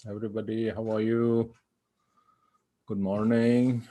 Everybody, how are you? Good morning.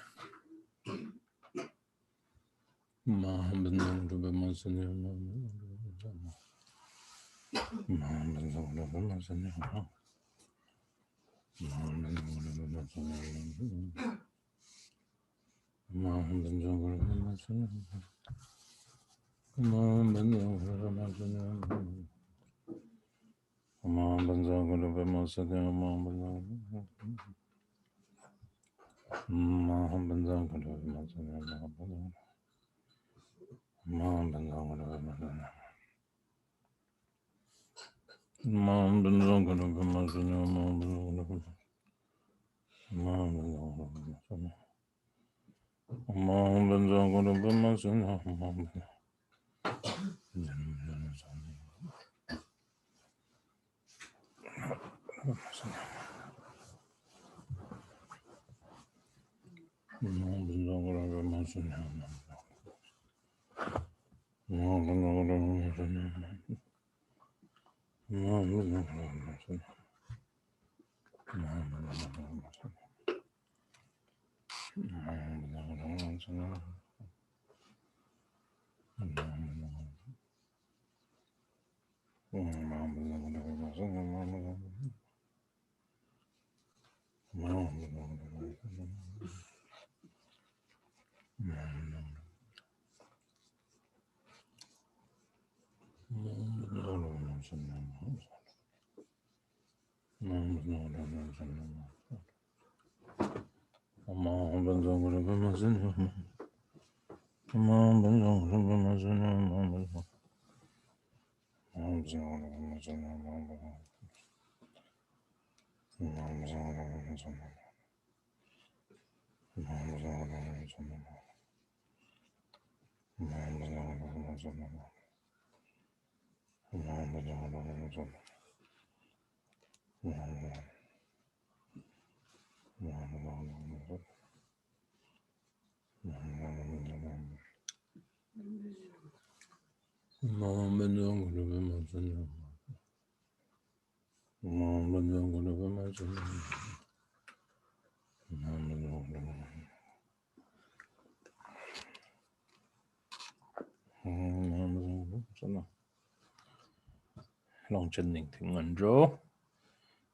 Longchen Nyingthig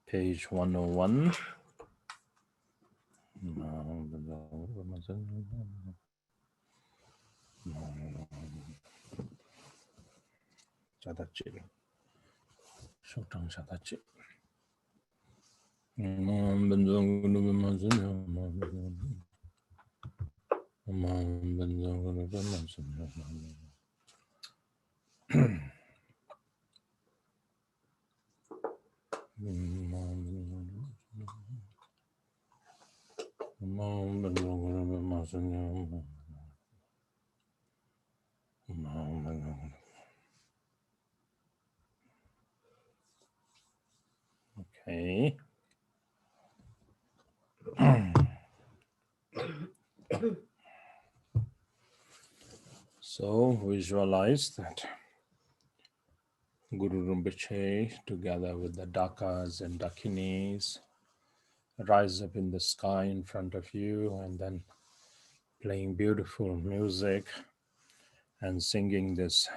page 101. 자다치 쇼장 자다치 Okay. So visualize that Guru Rinpoche, together with the Dakas and Dakinis, rise up in the sky in front of you and then playing beautiful music and singing this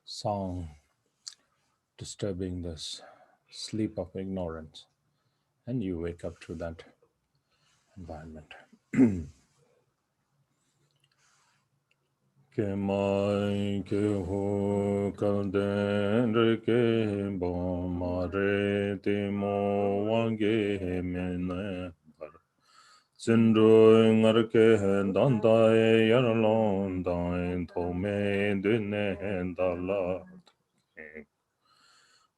song, disturbing this sleep of ignorance, and you wake up to that environment. Ke mai ke ho kalden re ke bo ma re te mo wange mene par zindro ngar ke dan dai yar lon dai to me de ne da la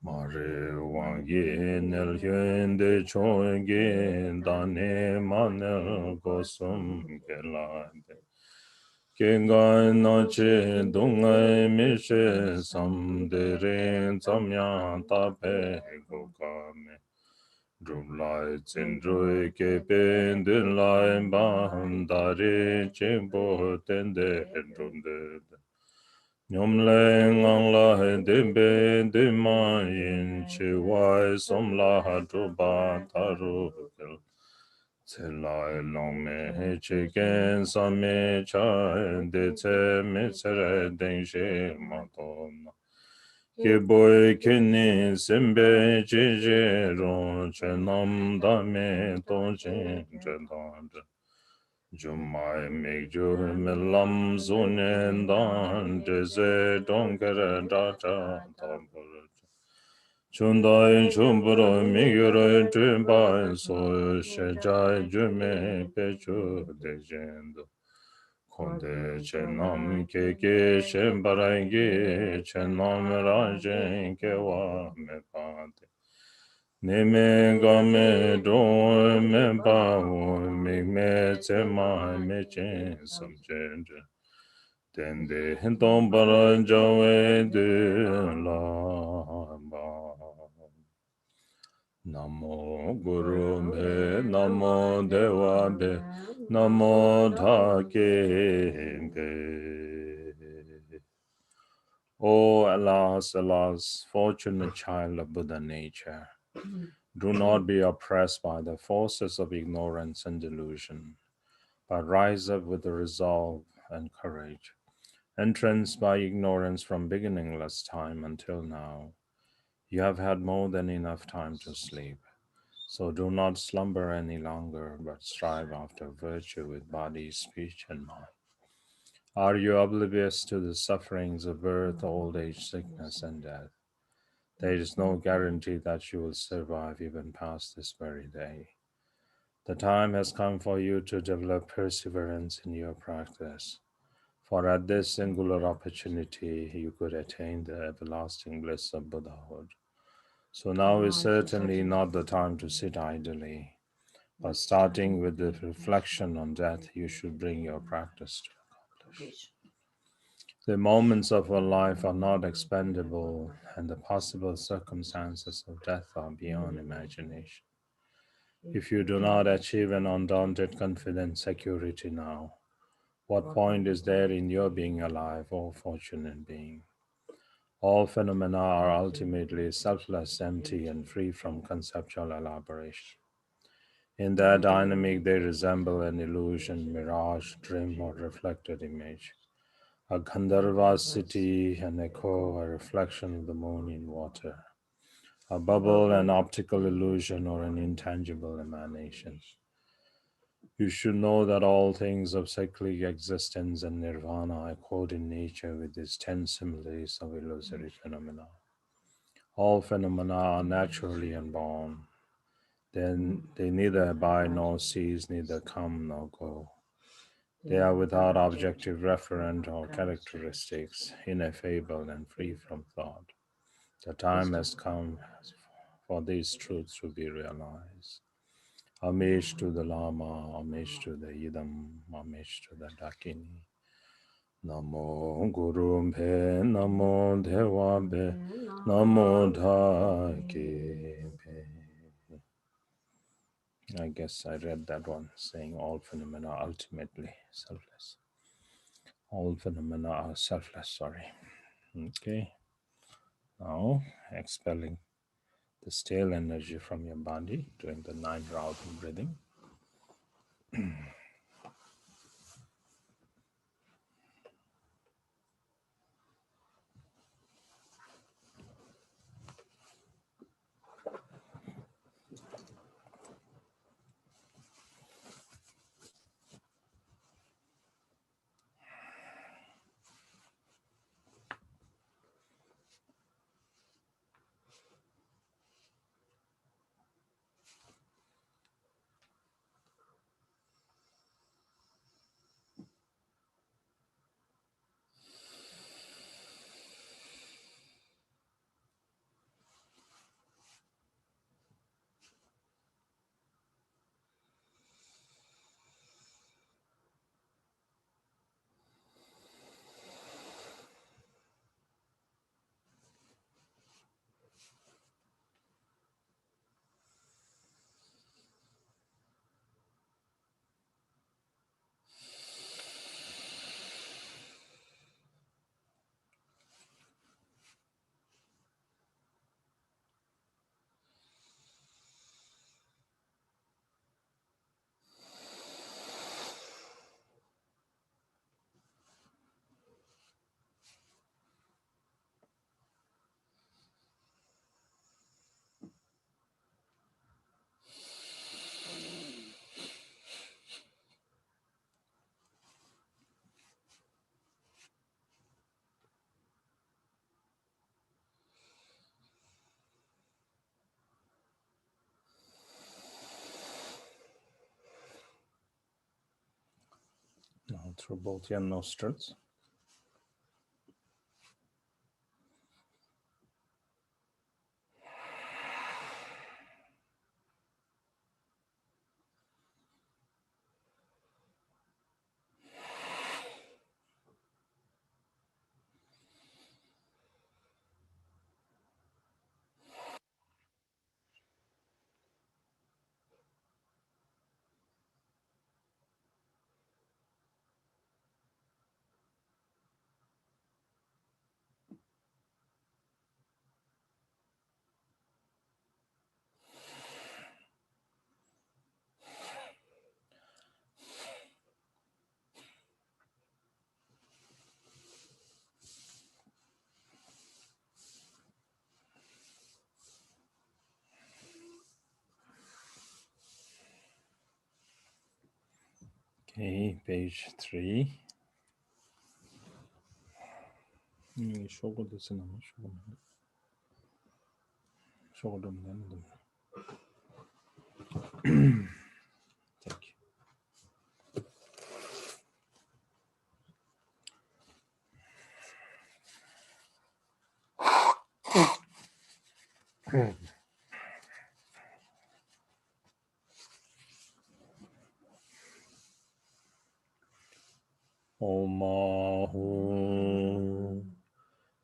ma re wange nel yen de choi ge dan ne manel ko sum ke la Kengai nache dungai mishe samdere zamya tape gokame Drumlai tsindrui kepe dilai bandare chenpo tende drumde Nyomle ngangla debe de ma yin chi wai som la ha tu ba taru kel. Tselai long me he chi gen sa me cha de tse me tsere den she ma ton. Ke boy ke ni sembe je je ron che nam da me ton chen je dan. Jumai Migju Milam Zunen Dan Deze Donkere Data Tambur Chundai Chumburo Miguro Jumbai So Shejai Jume Pechu Dejendo Konde Chenam Keke Shembarangi Chenam Rajen Kewa Mepante Neme game do me ba me me te ma me chen sam chen tende hinton baran jawe de la ba namo guru me namo deva be namo dhake be. O alas, alas, fortunate child of Buddha nature. Do not be oppressed by the forces of ignorance and delusion, but rise up with the resolve and courage. Entranced by ignorance from beginningless time until now, you have had more than enough time to sleep. So do not slumber any longer, but strive after virtue with body, speech, and mind. Are you oblivious to the sufferings of birth, old age, sickness, and death? There is no guarantee that you will survive even past this very day. The time has come for you to develop perseverance in your practice, for at this singular opportunity you could attain the everlasting bliss of Buddhahood. So now is certainly not the time to sit idly, but starting with the reflection on death, you should bring your practice to accomplish. The moments of our life are not expendable, and the possible circumstances of death are beyond imagination. If you do not achieve an undaunted confident security now, what point is there in your being alive, O fortunate being? All phenomena are ultimately selfless, empty, and free from conceptual elaboration. In their dynamic, they resemble an illusion, mirage, dream, or reflected image. A Gandharva city, an echo, a reflection of the moon in water, a bubble, an optical illusion, or an intangible emanation. You should know that all things of cyclic existence and nirvana accord in nature with these 10 similes of illusory phenomena. All phenomena are naturally unborn. Then they neither abide nor cease, neither come nor go. They are without objective referent or characteristics, ineffable and free from thought. The time has come for these truths to be realized. Amish to the Lama, Amish to the Idam, Amish to the Dakini. Namo Guru Bhe, Namo Deva Bhe, Namo Dhake Bhe. I guess I read that one saying all phenomena are ultimately selfless. All phenomena are selfless, sorry. Okay. Now, expelling the stale energy from your body during the 9 round breathing. through both your nostrils. Okay, page 3. Shogo desu na, shogo dum. Thank you. Omahu.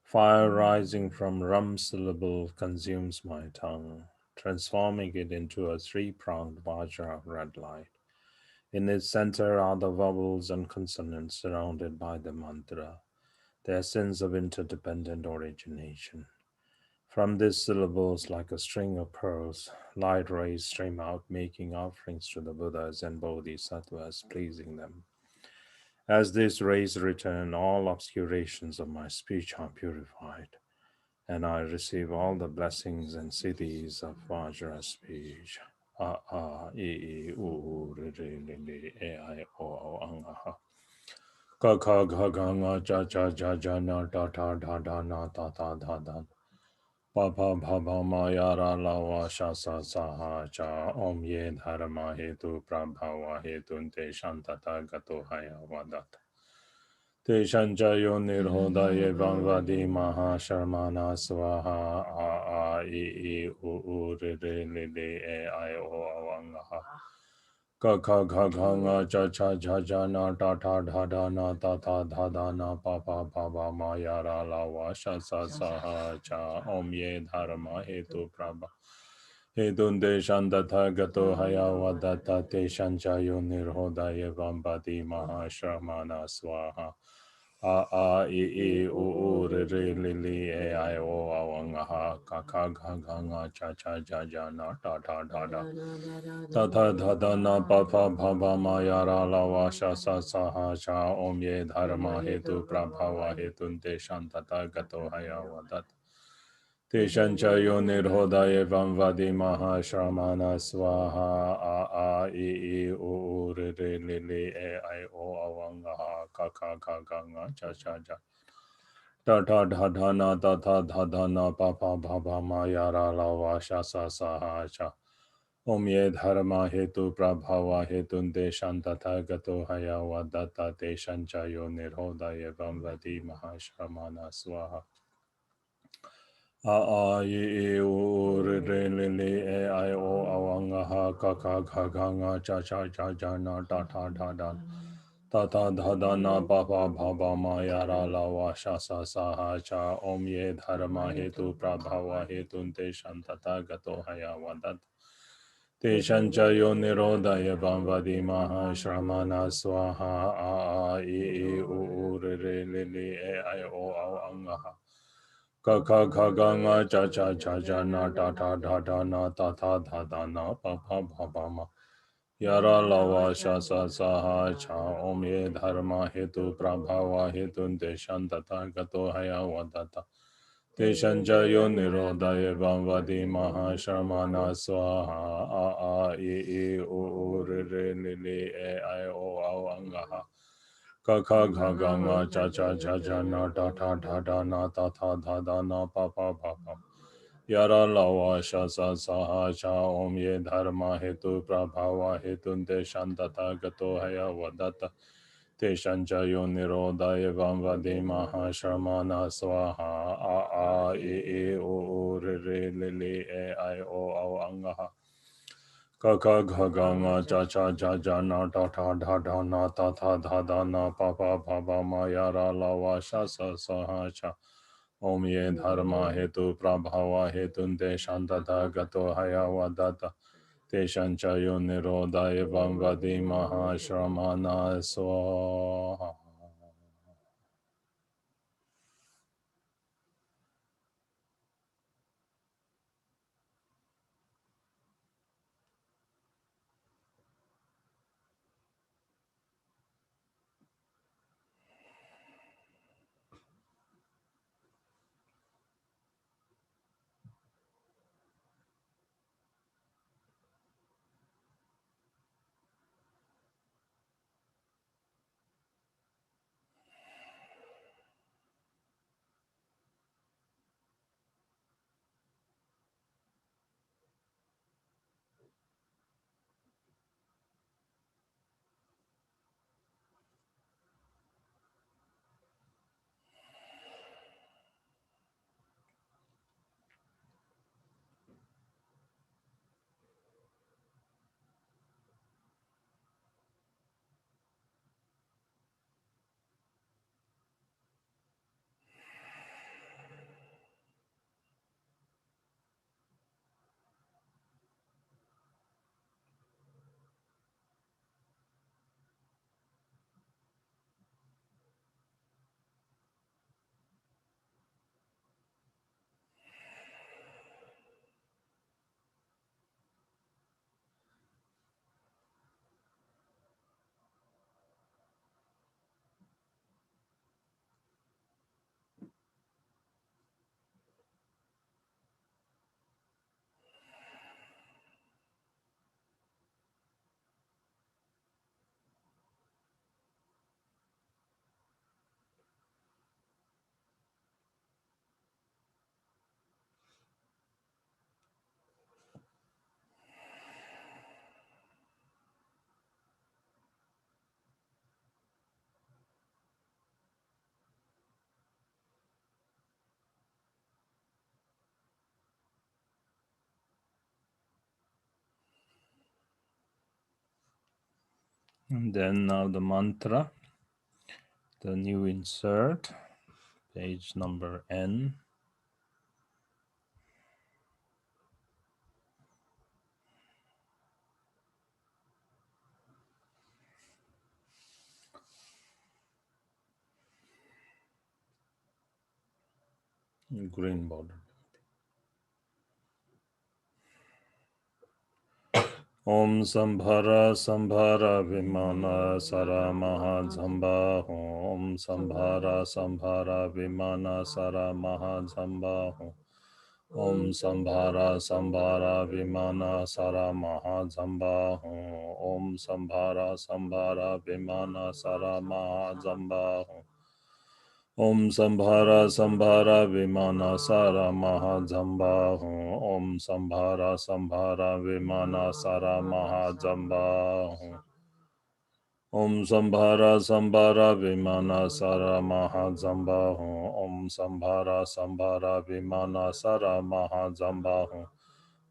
Fire rising from rum syllable consumes my tongue, transforming it into a three-pronged vajra of red light. In its center are the vowels and consonants surrounded by the mantra, the essence of interdependent origination. From these syllables, like a string of pearls, light rays stream out, making offerings to the Buddhas and Bodhisattvas, pleasing them. As these rays return, all obscurations of my speech are purified, and I receive all the blessings and siddhis of Vajra speech. A a e e u re re le le e I o ang ha. Ka ka ga ga nga cha cha cha cha na ta ta da da na ta ta da da. Pa pa pa pa ma ya ra la wa sha sa sa ha cha om ye dharma hetu prabhava hetu te shantata gato haya vadat. Te shanjayo nirhodaye vanvadi maha sharmana swaha a I u re re le le e I o awangaha. Ka ka ka ka nga cha cha cha cha na ta ta dha da na ta ta dha da na pa pa pa pa ma ya ra la wa sha sa sa ha cha om ye dharma hetu prabha. Hedunde shandatha gato haya vadata te shanchayo nirhodaye vambati mahashramana swaha. A a I u re re li li e I o awangaha ka ka ga ga nga cha cha cha ja na ta ta da da. Ta ta da da na pa pa pa pa ma ya ra la wa sha sa sa ha cha om ye dharma hetu prabhava hetunte shantata gato haya vadat. Te shanchayo nirhodaye vamvadi mahashramana swaha a I u re re li li e I o awangaha ka ka ka ga nga cha cha ja. Ta ta dha dha na ta ta dha dha na pa pa pa pa ma ya ra la wa sha sa sa ha cha. Om ye dharma hetu prabhava hetunte shantata gato haya vadata te shanchayo nirhodaye vamvadi mahashramana swaha. A a u re re le le e I o awanga ha ka ka ka ka nga cha cha cha cha na ta ta da da. Ta ta da da na pa pa pa pa ma ya ra la wa sha sa sa ha cha om ye dharma hetu prabhava hetu te shantata gato haya vadat. Te shanchayo nirodaya vamvadi maha shramana swaha a u re re le le e I o awanga ha. Ka ka ka ga nga cha cha cha cha na ta ta da da na ta ta da da na pa pa pa pa ma. Yara la wa sha sa sa ha cha om ye dharma hetu prabhava hetu te shantata gato haya vadata. Te shanjayo nirodaya vamvadi maha sharmana swaha a u re re li li e I o awangaha. Ka ka ga ga nga cha cha cha cha na ta ta da da na ta ta da da na pa pa pa pa. Yara la wa sha sa sa ha cha om ye dharma hetu prabhava hetu te shantata gato haya vadata. Teshanjayo Nirodaya Vamvademaha Sharmana Swaha A E O Re Re Le Le E I O Angaha Kaka Ganga Cha Cha Ja Ja Na Ta Ta Da Da Na Ta Ta Da Da Na Pa Pa Pa Pa Ma Ya Ra La Va Sha Sa Sa Ha Cha Om Ye Dharma Hetu Prabhava Hetunte Shantata Gato Haya Vadata Teshanchayo Nirodaya Vamvademaha Shramana Swaha. And then now the mantra, the new insert, page number N. Green border. Om Sambhara Sambhara Vimana Sara Mahadzamba Om Sambhara Sambhara Vimana Sara Mahadzamba Om Sambhara Sambhara Vimana Sara Mahadzamba Om Sambhara Sambhara Vimana Sara Mahadzamba Om Sambhara Sambhara Vimana Sara Mahadzamba Om Sambhara Sambhara Vimana Sara Mahadzamba Om Sambhara Sambhara Vimana Sara Mahadzamba Om Sambhara Sambhara Vimana Sara Mahadzamba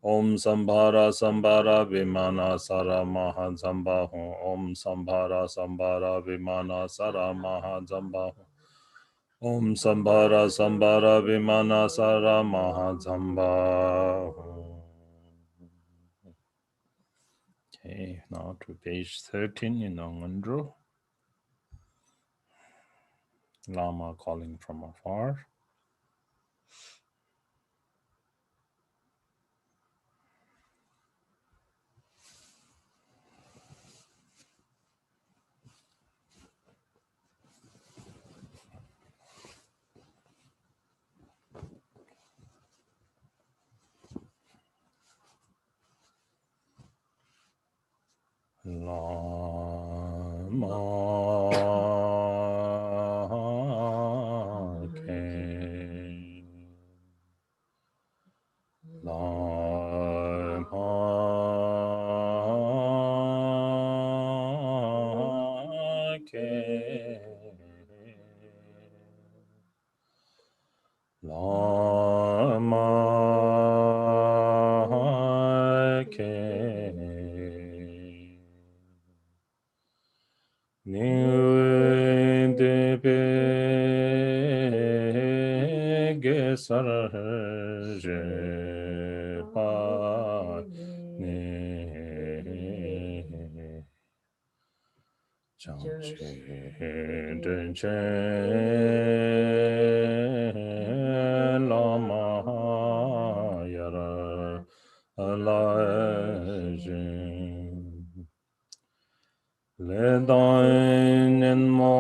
Om Sambhara Sambhara Vimana Sara Mahadzamba Om Sambhara Sambhara Vimana Sara Mahadzamba Om Sambhara Sambhara Vimana Sara Mahadzamba. Okay, now to page 13 in Angandro. Lama calling from afar. Lama came. Lama came. Nyingthig gesar je pa ne Changche Denchen Lama Yara Alajen Ledain en mo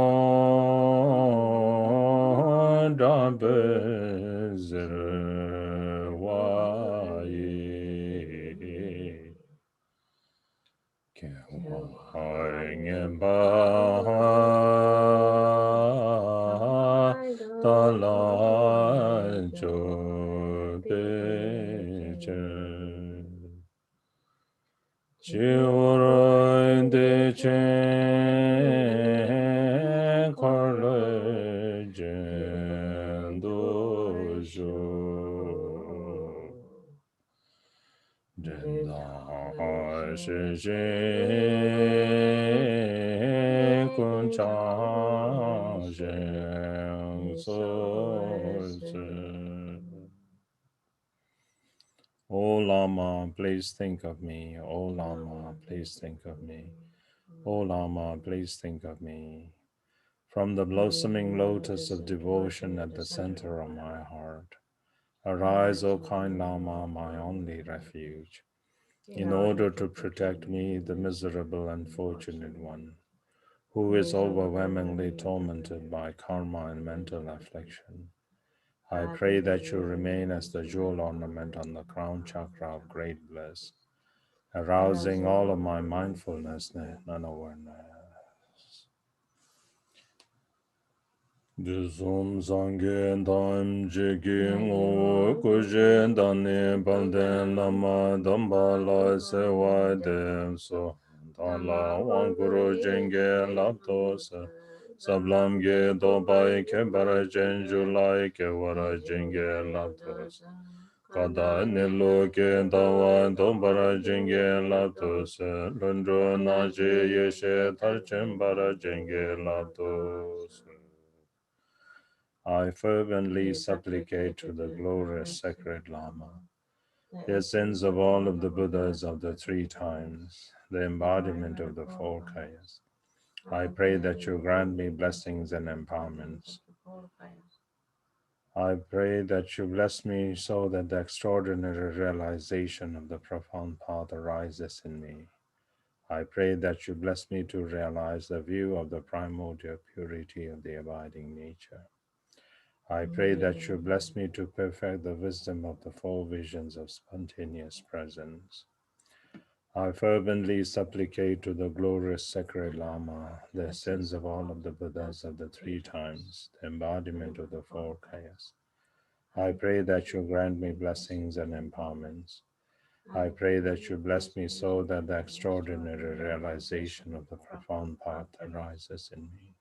Dabezer Waye Hoing ba ta la cho be chen chiur de chen kar le jen do jo Dendai shi jing kun cha zheng so zhi. O Lama, please think of me. O Lama, please think of me. O Lama, please think of me. From the blossoming lotus of devotion at the center of my heart, arise, O kind Lama, my only refuge, in order to protect me, the miserable unfortunate one, who is overwhelmingly tormented by karma and mental affliction. I pray that you remain as the jewel ornament on the crown chakra of great bliss, arousing all of my mindfulness and awareness. Dusum zangen dam jiging o kujen dani balden lama damba la sewa dem so dala wanguru jenge lapto se sablam ge dobai ke bara jenju lai ke wara jenge lapto se kada nilu ke dawa dombara jenge lapto se lundro na je yeshe tarchen bara jenge lapto se. I fervently supplicate to the glorious sacred Lama, the essence of all of the Buddhas of the three times, the embodiment of the four kayas. I pray that you grant me blessings and empowerments. I pray that you bless me so that the extraordinary realization of the profound path arises in me. I pray that you bless me to realize the view of the primordial purity of the abiding nature. I pray that you bless me to perfect the wisdom of the four visions of spontaneous presence. I fervently supplicate to the glorious sacred Lama, the essence of all of the Buddhas of the three times, the embodiment of the four kayas. I pray that you grant me blessings and empowerments. I pray that you bless me so that the extraordinary realization of the profound path arises in me.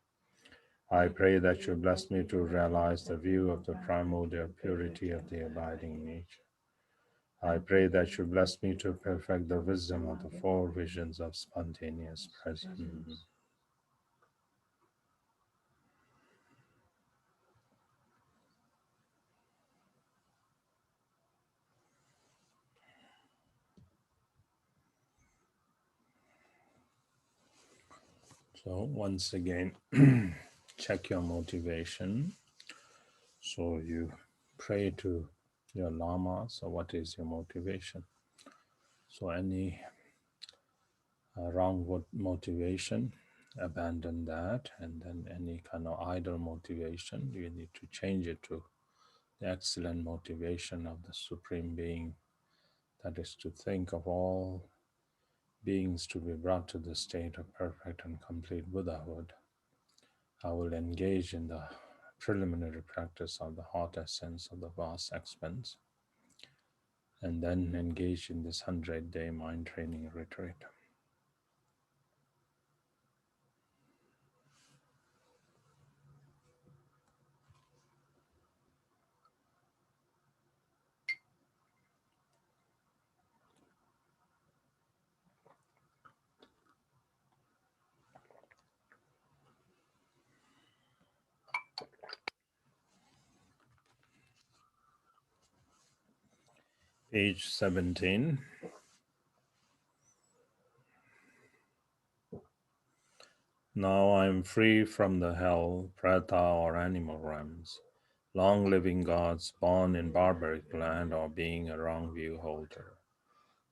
I pray that you bless me to realize the view of the primordial purity of the abiding nature. I pray that you bless me to perfect the wisdom of the four visions of spontaneous presence. So once again, check your motivation. So you pray to your Lama. So what is your motivation? So any wrong motivation, abandon that, and then any kind of idle motivation, you need to change it to the excellent motivation of the Supreme Being, that is to think of all beings to be brought to the state of perfect and complete Buddhahood. I will engage in the preliminary practice of the hot essence of the vast expanse, and then engage in this 100-day mind training retreat. Page 17. Now I am free from the hell, preta, or animal realms, long living gods born in barbaric land or being a wrong view holder,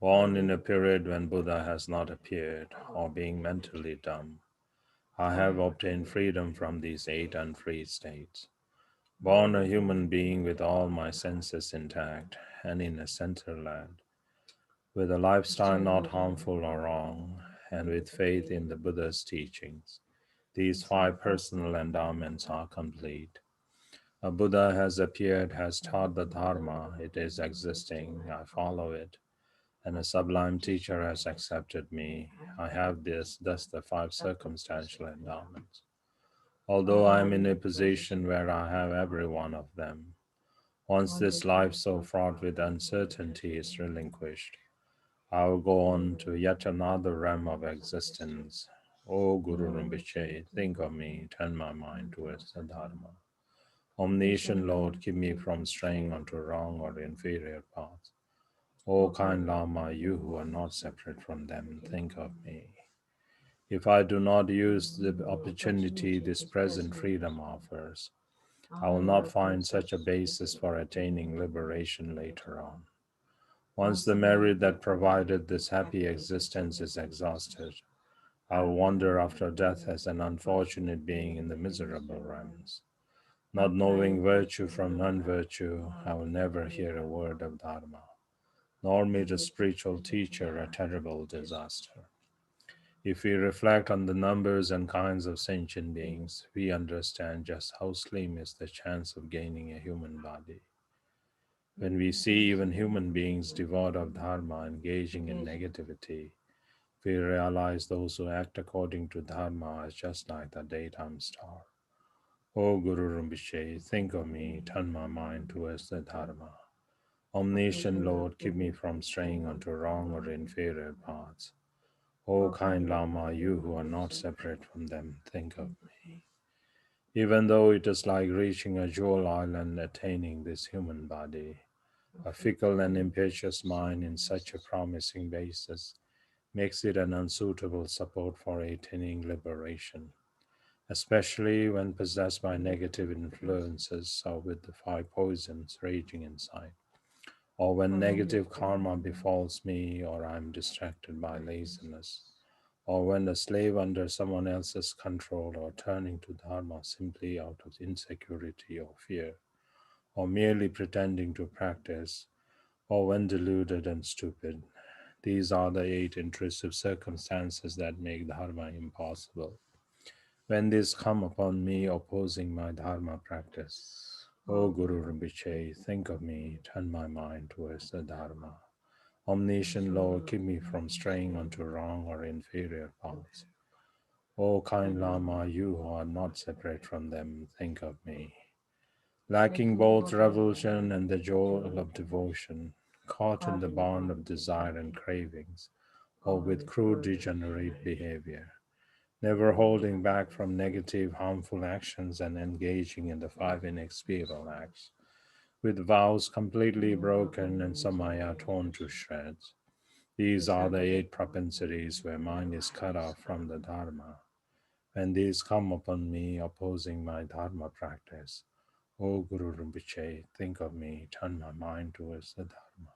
born in a period when Buddha has not appeared, or being mentally dumb. I have obtained freedom from these eight unfree states. Born a human being with all my senses intact and in a center land, with a lifestyle not harmful or wrong, and with faith in the Buddha's teachings. These five personal endowments are complete. A Buddha has appeared, has taught the Dharma, it is existing, I follow it, and a sublime teacher has accepted me. I have thus the five circumstantial endowments. Although I am in a position where I have every one of them, once this life so fraught with uncertainty is relinquished, I will go on to yet another realm of existence. O Guru Rinpoche, think of me, turn my mind towards the Dharma. Omniscient Lord, keep me from straying onto wrong or inferior paths. O kind Lama, you who are not separate from them, think of me. If I do not use the opportunity this present freedom offers, I will not find such a basis for attaining liberation later on. Once the merit that provided this happy existence is exhausted, I will wander after death as an unfortunate being in the miserable realms. Not knowing virtue from non-virtue, I will never hear a word of Dharma, nor meet a spiritual teacher, a terrible disaster. If we reflect on the numbers and kinds of sentient beings, we understand just how slim is the chance of gaining a human body. When we see even human beings devoid of Dharma engaging in negativity, we realize those who act according to Dharma are just like the daytime star. O Guru Rinpoche, think of me, turn my mind towards the Dharma. Omniscient Lord, keep me from straying onto wrong or inferior paths. O kind Lama, you who are not separate from them, think of me. Even though it is like reaching a jewel island attaining this human body, a fickle and impetuous mind in such a promising basis makes it an unsuitable support for attaining liberation, especially when possessed by negative influences or with the five poisons raging inside, or when negative karma befalls me or I am distracted by laziness, or when a slave under someone else's control or turning to Dharma simply out of insecurity or fear, or merely pretending to practice, or when deluded and stupid. These are the eight intrusive circumstances that make Dharma impossible. When these come upon me opposing my Dharma practice, O Guru Rinpoche, think of me, turn my mind towards the Dharma. Omniscient Lord, keep me from straying onto wrong or inferior paths. O kind Lama, you who are not separate from them, think of me. Lacking both revulsion and the joy of devotion, caught in the bond of desire and cravings, or with crude degenerate behavior, never holding back from negative, harmful actions and engaging in the five inexpiable acts, with vows completely broken and samaya torn to shreds. These are the eight propensities where mind is cut off from the Dharma. When these come upon me opposing my Dharma practice, O Guru Rinpoche, think of me, turn my mind towards the Dharma.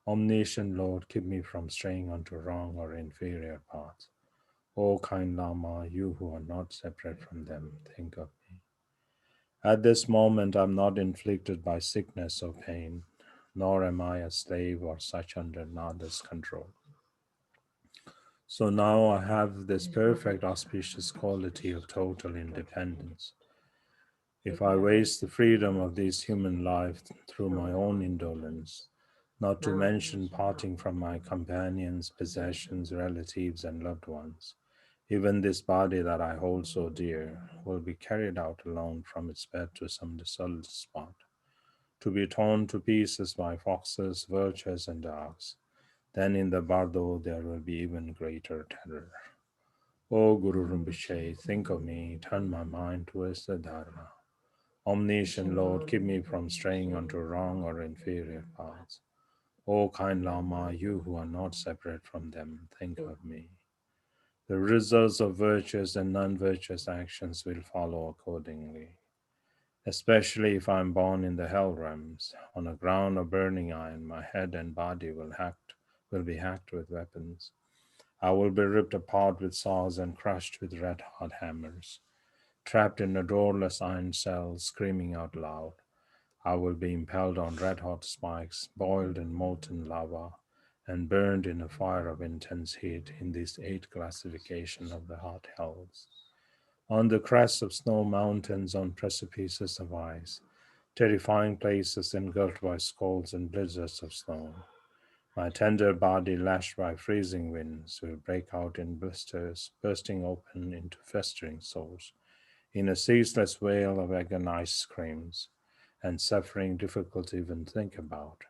Omniscient Lord, keep me from straying onto wrong or inferior paths. O kind Lama, you who are not separate from them, think of me. At this moment I am not inflicted by sickness or pain, nor am I a slave or such under another's control. So now I have this perfect auspicious quality of total independence. If I waste the freedom of this human life through my own indolence, not to mention parting from my companions, possessions, relatives, and loved ones, even this body that I hold so dear will be carried out alone from its bed to some desolate spot, to be torn to pieces by foxes, vultures, and dogs. Then in the bardo there will be even greater terror. O Guru Rinpoche, think of me, turn my mind towards the Dharma. Omniscient Lord, keep me from straying onto wrong or inferior paths. O kind Lama, you who are not separate from them, think of me. The results of virtuous and non virtuous actions will follow accordingly, especially if I am born in the hell realms. On a ground of burning iron, my head and body will be hacked with weapons. I will be ripped apart with saws and crushed with red hot hammers. Trapped in a doorless iron cell, screaming out loud, I will be impaled on red hot spikes, boiled in molten lava, and burned in a fire of intense heat in these 8 classifications of the hot hells. On the crests of snow mountains, on precipices of ice, terrifying places engulfed by squalls and blizzards of snow. My tender body, lashed by freezing winds, will break out in blisters, bursting open into festering sores, in a ceaseless wail of agonized screams and suffering difficult to even think about.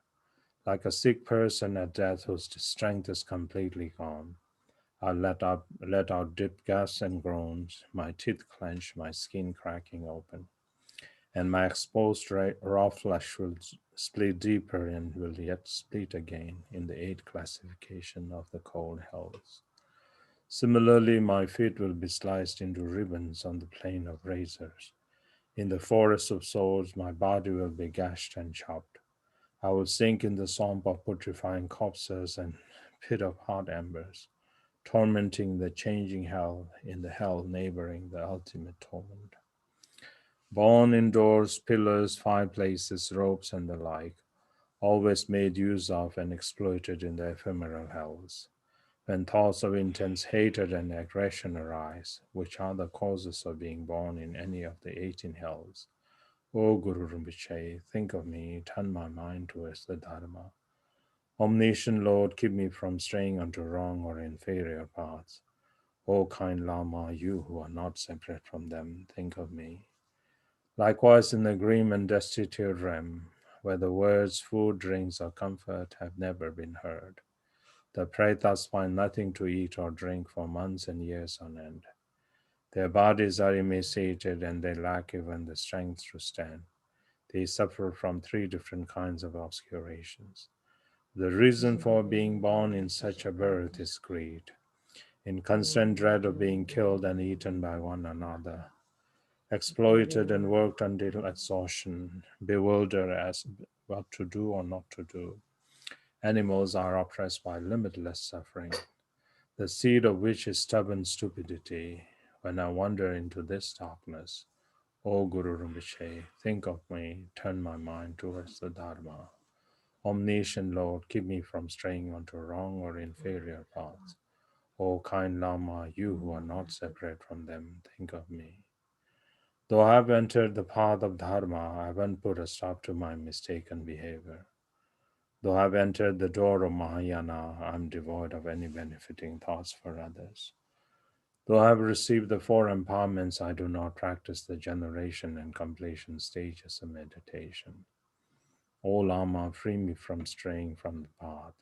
Like a sick person at death whose strength is completely gone, I let out deep gasps and groans, my teeth clench, my skin cracking open, and my exposed raw flesh will split deeper and will yet split again in the 8 classification of the cold hells. Similarly, my feet will be sliced into ribbons on the plane of razors. In the forest of souls, my body will be gashed and chopped. I will sink in the swamp of putrefying corpses and pit of hot embers, tormenting the changing hell in the hell neighboring the ultimate torment. Born indoors, pillars, fireplaces, ropes, and the like, always made use of and exploited in the ephemeral hells. When thoughts of intense hatred and aggression arise, which are the causes of being born in any of the 18 hells, O Guru Rinpoche, think of me, turn my mind towards the Dharma. Omniscient Lord, keep me from straying onto wrong or inferior paths. O kind Lama, you who are not separate from them, think of me. Likewise, in the grim and destitute realm, where the words food, drinks, or comfort have never been heard, the pretas find nothing to eat or drink for months and years on end. Their bodies are emaciated and they lack even the strength to stand. They suffer from 3 different kinds of obscurations. The reason for being born in such a birth is greed, in constant dread of being killed and eaten by one another, exploited and worked until exhaustion, bewildered as what to do or not to do. Animals are oppressed by limitless suffering, the seed of which is stubborn stupidity. When I wander into this darkness, O Guru Rinpoche, think of me, turn my mind towards the Dharma. Omniscient Lord, keep me from straying onto wrong or inferior paths. O kind Lama, you who are not separate from them, think of me. Though I have entered the path of Dharma, I haven't put a stop to my mistaken behavior. Though I have entered the door of Mahayana, I am devoid of any benefiting thoughts for others. Though I have received the 4 empowerments, I do not practice the generation and completion stages of meditation. O Lama, free me from straying from the path.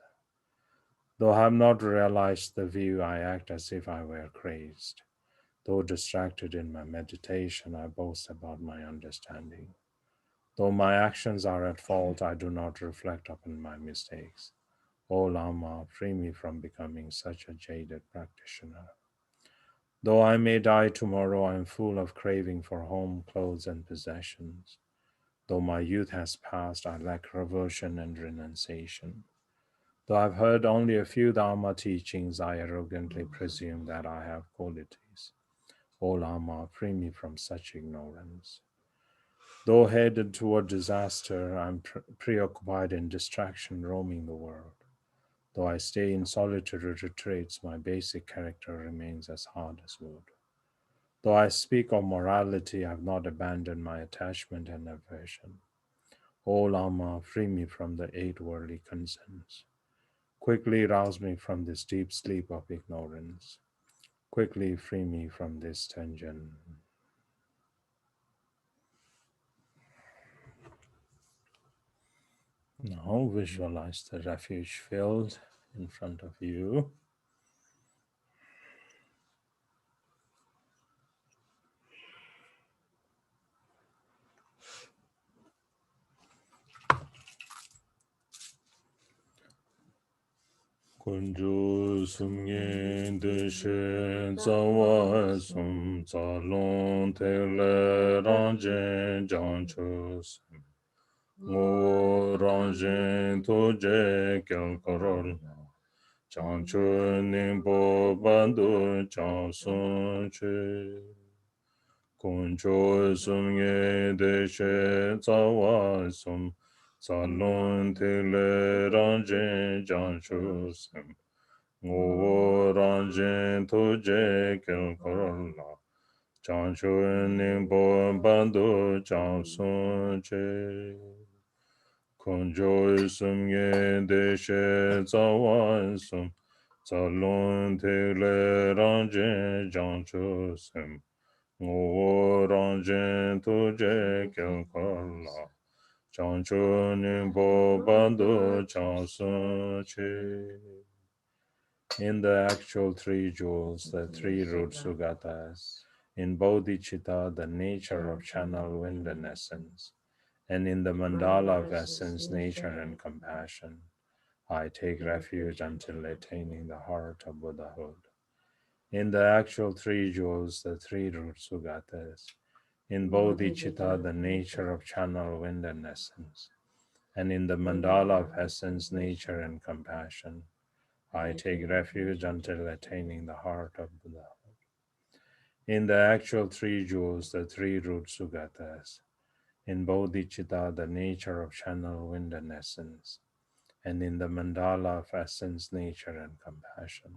Though I have not realized the view, I act as if I were crazed. Though distracted in my meditation, I boast about my understanding. Though my actions are at fault, I do not reflect upon my mistakes. O Lama, free me from becoming such a jaded practitioner. Though I may die tomorrow, I am full of craving for home, clothes, and possessions. Though my youth has passed, I lack reversion and renunciation. Though I've heard only a few Dharma teachings, I arrogantly presume that I have qualities. O Lama, free me from such ignorance. Though headed toward disaster, I'm preoccupied in distraction roaming the world. Though I stay in solitary retreats, my basic character remains as hard as wood. Though I speak of morality, I have not abandoned my attachment and aversion. O Lama, free me from the 8 worldly concerns. Quickly rouse me from this deep sleep of ignorance. Quickly free me from this dungeon. Now visualize the refuge field in front of you. kunju sumye deshe zawa sum zalon tele ranjen janchus ngo ranjen toje kyal korol janchu nimbo bandu jansun che kunju sumye deshe zawa sum zalon tele ranjen janchus ngô rang jin tu je kel korol la chang chu ning bo ban du chang sun che kun jo sum ye de she za wan sum za lun te le rang jin chang chu sim ngô rang jin tu je kel korol la chang chu ning bo ban du chang sun che. In the actual three jewels, the three root sugatas, in bodhicitta, the nature of channel wind and essence, and in the mandala of essence, nature and compassion, I take refuge until attaining the heart of Buddhahood. In the actual three jewels, the three root sugatas, in bodhicitta, the nature of channel wind and essence, and in the mandala of essence, nature and compassion, I take refuge until attaining the heart of Buddha. In the actual three jewels, the three root sugatas, in bodhicitta, the nature of channel wind and essence, and in the mandala of essence, nature and compassion,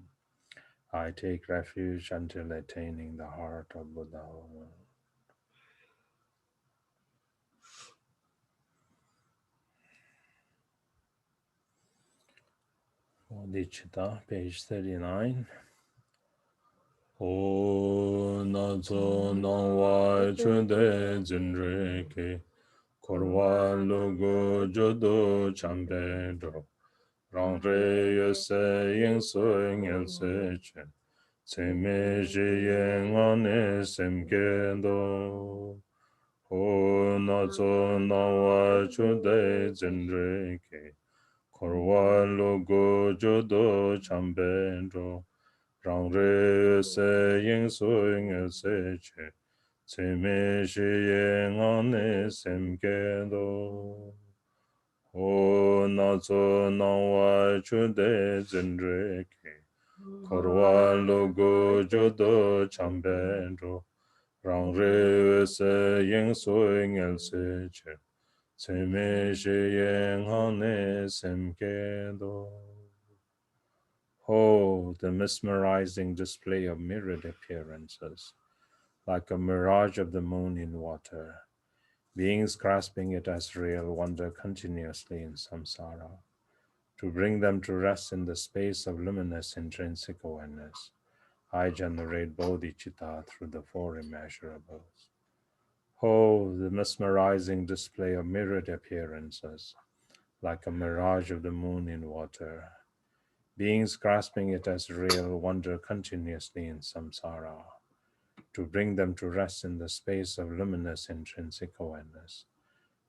I take refuge until attaining the heart of Buddha. Bodhicitta, page 39. O nazo nangwa chunde zinreke korwa logo jodo chambedro rang re yose yin so ngel se chen tseme je yen ane semkendo. O nazo nangwa chunde zinreke korwa logo jodo chambedro rang re se yin su yin se che, ce me shi yin an ne sem ge do. O na zo na wa chu de zin re ke, kor wa lo go jo do cham ben ro, rang re se yin su yin se che, ce me shi yin an ne sem ge do. Oh, the mesmerizing display of mirrored appearances, like a mirage of the moon in water. Beings grasping it as real wander continuously in samsara. To bring them to rest in the space of luminous intrinsic awareness, I generate bodhicitta through the four immeasurables. Oh, the mesmerizing display of mirrored appearances, like a mirage of the moon in water. Beings grasping it as real wander continuously in samsara. To bring them to rest in the space of luminous intrinsic awareness,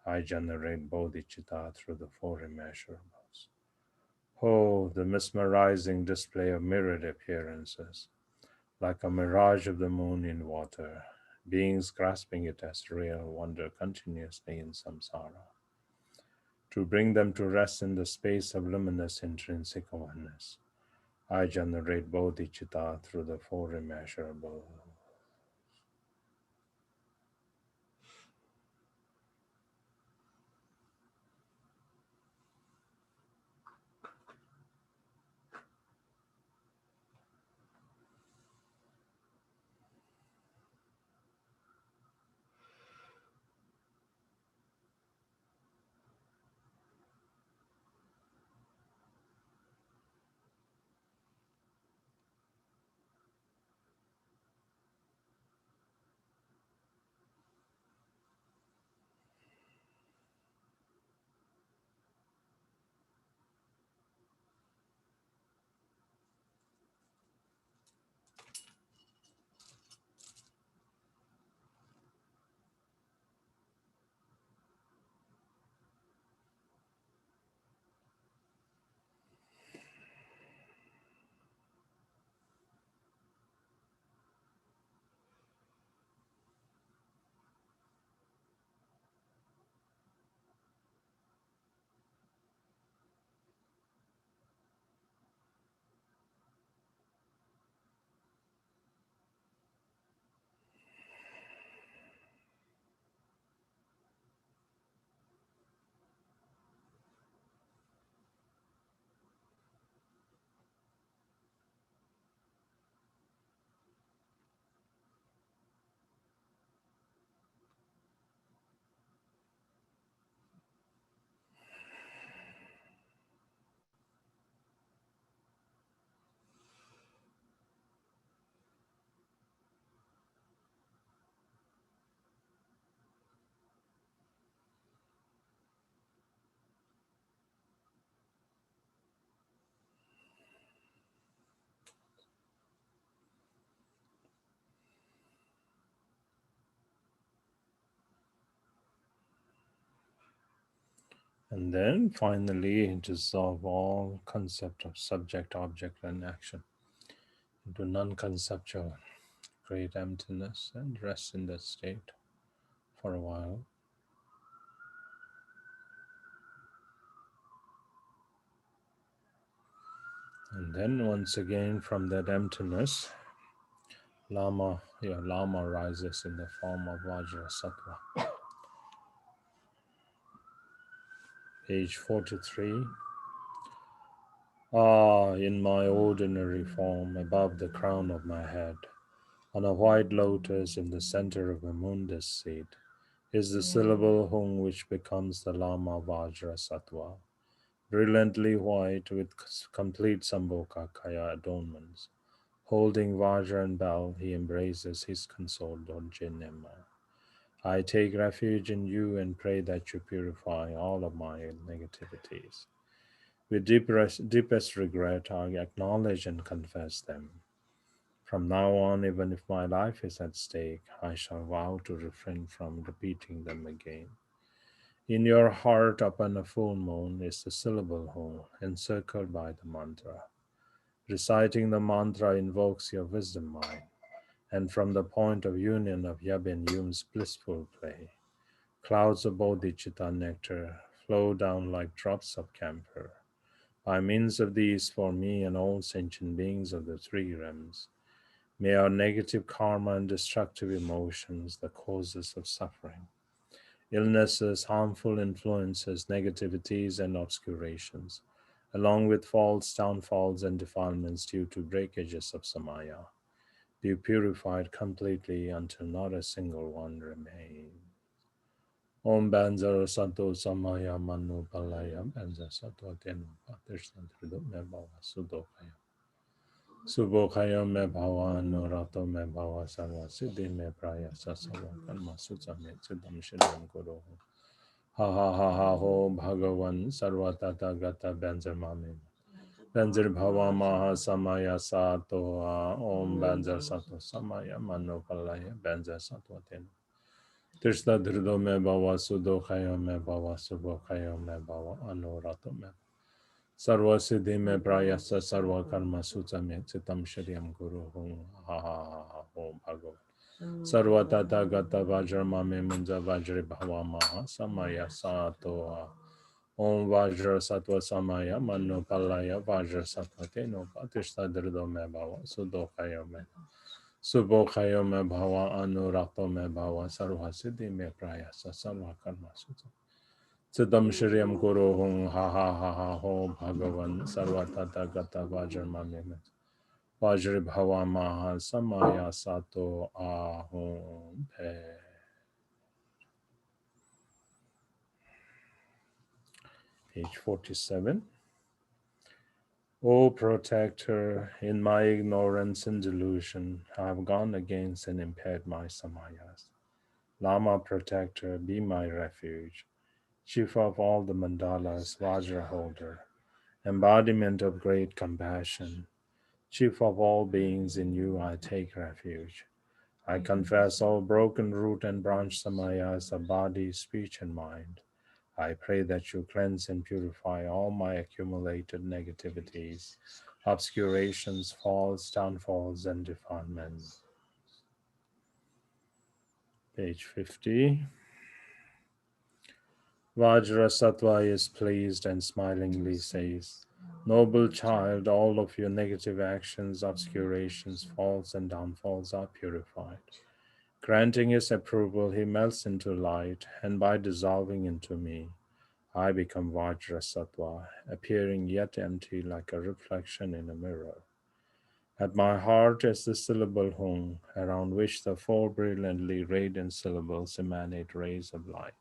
I generate bodhicitta through the four immeasurables. Oh, the mesmerizing display of mirrored appearances, like a mirage of the moon in water. Beings grasping it as real wander continuously in samsara. To bring them to rest in the space of luminous intrinsic awareness, I generate bodhicitta through the four immeasurables. And then finally dissolve all concept of subject, object, and action into non conceptual, great emptiness, and rest in that state for a while. And then once again from that emptiness, Lama rises in the form of Vajrasattva. Page 43. Ah, in my ordinary form, above the crown of my head, on a white lotus in the center of a mundus seat, is the syllable Hung which becomes the Lama Vajrasattva, brilliantly white with complete Sambhogakaya adornments. Holding Vajra and bell, he embraces his consort Longchen. I take refuge in you and pray that you purify all of my negativities. With deepest regret, I acknowledge and confess them. From now on, even if my life is at stake, I shall vow to refrain from repeating them again. In your heart, upon a full moon, is the syllable Hum, encircled by the mantra. Reciting the mantra invokes your wisdom mind, and from the point of union of Yab and Yum's blissful play, clouds of bodhicitta nectar flow down like drops of camphor. By means of these, for me and all sentient beings of the three realms, may our negative karma and destructive emotions, the causes of suffering, illnesses, harmful influences, negativities, and obscurations, along with faults, downfalls, and defilements due to breakages of samaya, be purified completely until not a single one remains. Om Banzar Santo Samaya Manu Palaya Banzar Sato Tenu Patishan Tridu Me Bhava Sudokaya. Subokaya Me Bhava Nurato Me Bhava Sarva Siddhi Me Praya Sasava Karma Sutsa Me Siddham Shidam Guru. Ha ha ha ha ho Bhagavan Sarva Tata Gata Banzar Mame. Banzar Bhava Maha Samaya Sato Om Banzar Sato Samaya Manu Palaya Banzar Sato Tenu. Trishna Dhrido me bhava sudokhayo me bhava subhokhayo me bhava anorato me. Sarva siddhi me prayasa sarva karma sutta me citam shriyam guru hum ha ha ha ha hum bhagav. Sarva tata gata vajrama me munja vajri bhava maha samaya sato ha. Om vajra sattva samaya mano palaya vajra sattva teno patishta dhrido me bhava sudokhayo me. Subhokhayo me bhava anurato me bhava sarva siddhi me prayasa sarva karma sutta. Siddham Shriam Guru Hung Ha Ha Ha Ha Ho Bhagavan Sarva Tata Gata Vajrama Me Vajri Bhava Maha Samaya Sato Ahum Pe. Page 47. O protector, in my ignorance and delusion, I have gone against and impaired my samayas. Lama protector, be my refuge. Chief of all the mandalas, Vajra holder, embodiment of great compassion. Chief of all beings, in you I take refuge. I confess all broken root and branch samayas of body, speech, and mind. I pray that you cleanse and purify all my accumulated negativities, obscurations, falls, downfalls, and defilements. Page 50. Vajrasattva is pleased and smilingly says, Noble child, all of your negative actions, obscurations, faults, and downfalls are purified. Granting his approval, he melts into light, and by dissolving into me, I become Vajrasattva, appearing yet empty like a reflection in a mirror. At my heart is the syllable Hung, around which the four brilliantly radiant syllables emanate rays of light,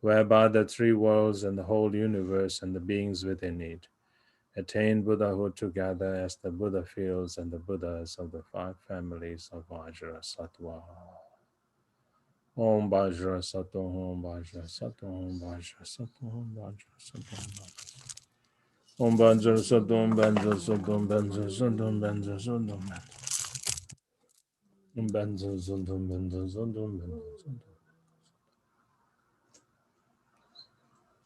whereby the three worlds and the whole universe and the beings within it attain Buddhahood together as the Buddha fields and the Buddhas of the five families of Vajrasattva. Om Vajra Sato Om Vajra Sato Om Vajra Sato Om Vajra Sato Om Vajra Sato Om Vajra Sato Om Vajra Sato Om Vajra Sato Om Vajra Sato Om Vajra Sato Om Vajra Sato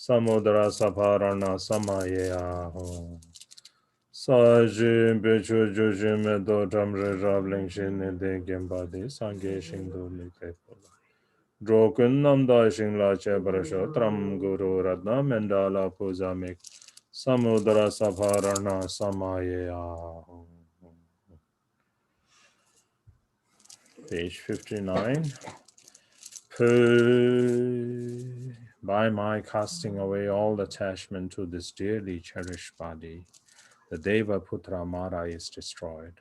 Samudra Saparana Samayaho. Saji Bichu Juju Medo Tamre Rabling Shin de Gembadi Sange Shingdo Nikepola. Drokun Namda Shingla Chebrasho Tram Guru Radna Mendala Puzamik Samudra Saparana Samayaho. Page 59. By my casting away all attachment to this dearly cherished body, the Deva Putra Mara is destroyed.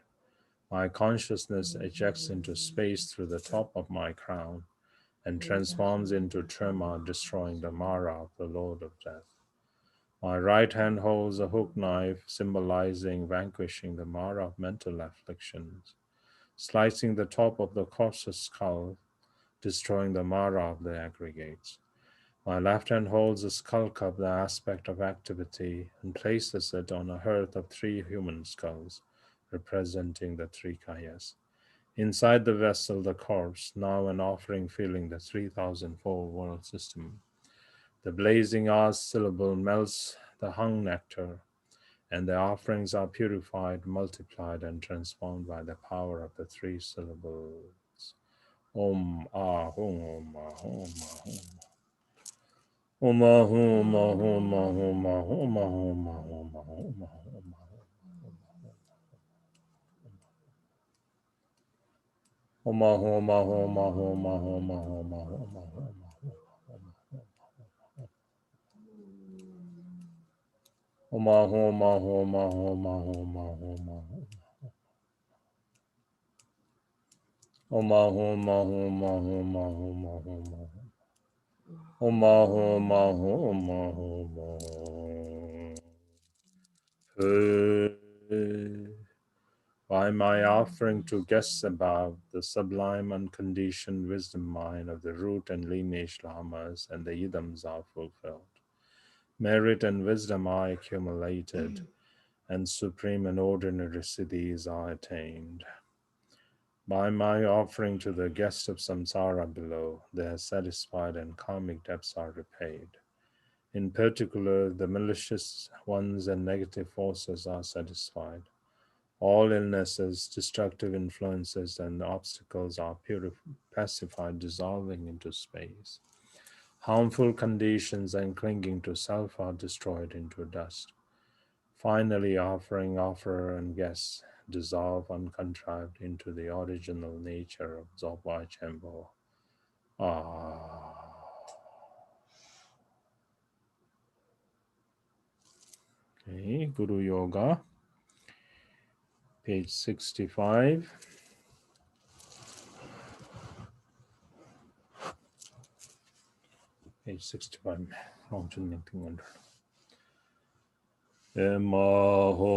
My consciousness ejects into space through the top of my crown and transforms into Trema, destroying the Mara of the Lord of Death. My right hand holds a hook knife, symbolizing vanquishing the Mara of mental afflictions, slicing the top of the corpse's skull, destroying the Mara of the aggregates. My left hand holds a skull cup, the aspect of activity, and places it on a hearth of three human skulls, representing the three kayas. Inside the vessel, the corpse, now an offering filling the 3004 world system. The blazing R syllable melts the hung nectar, and the offerings are purified, multiplied, and transformed by the power of the three syllables. Om Ah Hum Om Ah Hum Ah Hum. Om Ah Hum Ah Hum Ah Hum Ah Hum Ah Hum Ah Hum Ah Hum Ah Hum Ah Hum. Om Ah Hum Ah Hum Ah Hum Ah Hum Ah Hum Ah Hum Ah Hum Ah Hum. Om Ah Hum Ah Hum Ah Hum Ah Hum Ah Hum Ah Hum. Om Ah Hum Ah Hum Ah Hum Ah Hum Ah Hum Ah Hum. Om Ah Hum Ah Hum Ah Hum Ah Hum. By my offering to guests above, the sublime unconditioned wisdom mind of the root and lineage lamas and the idams are fulfilled. Merit and wisdom are accumulated, and supreme and ordinary siddhis are attained. By my offering to the guests of samsara below, they are satisfied and karmic debts are repaid. In particular, the malicious ones and negative forces are satisfied. All illnesses, destructive influences, and obstacles are pacified, dissolving into space. Harmful conditions and clinging to self are destroyed into dust. Finally, offering, offerer, and guests dissolve uncontrived into the original nature of Dzogwa Chenpo. Ah. Okay, Guru Yoga, page 65. Page 65. Longchen Nyingthig under. Emaho.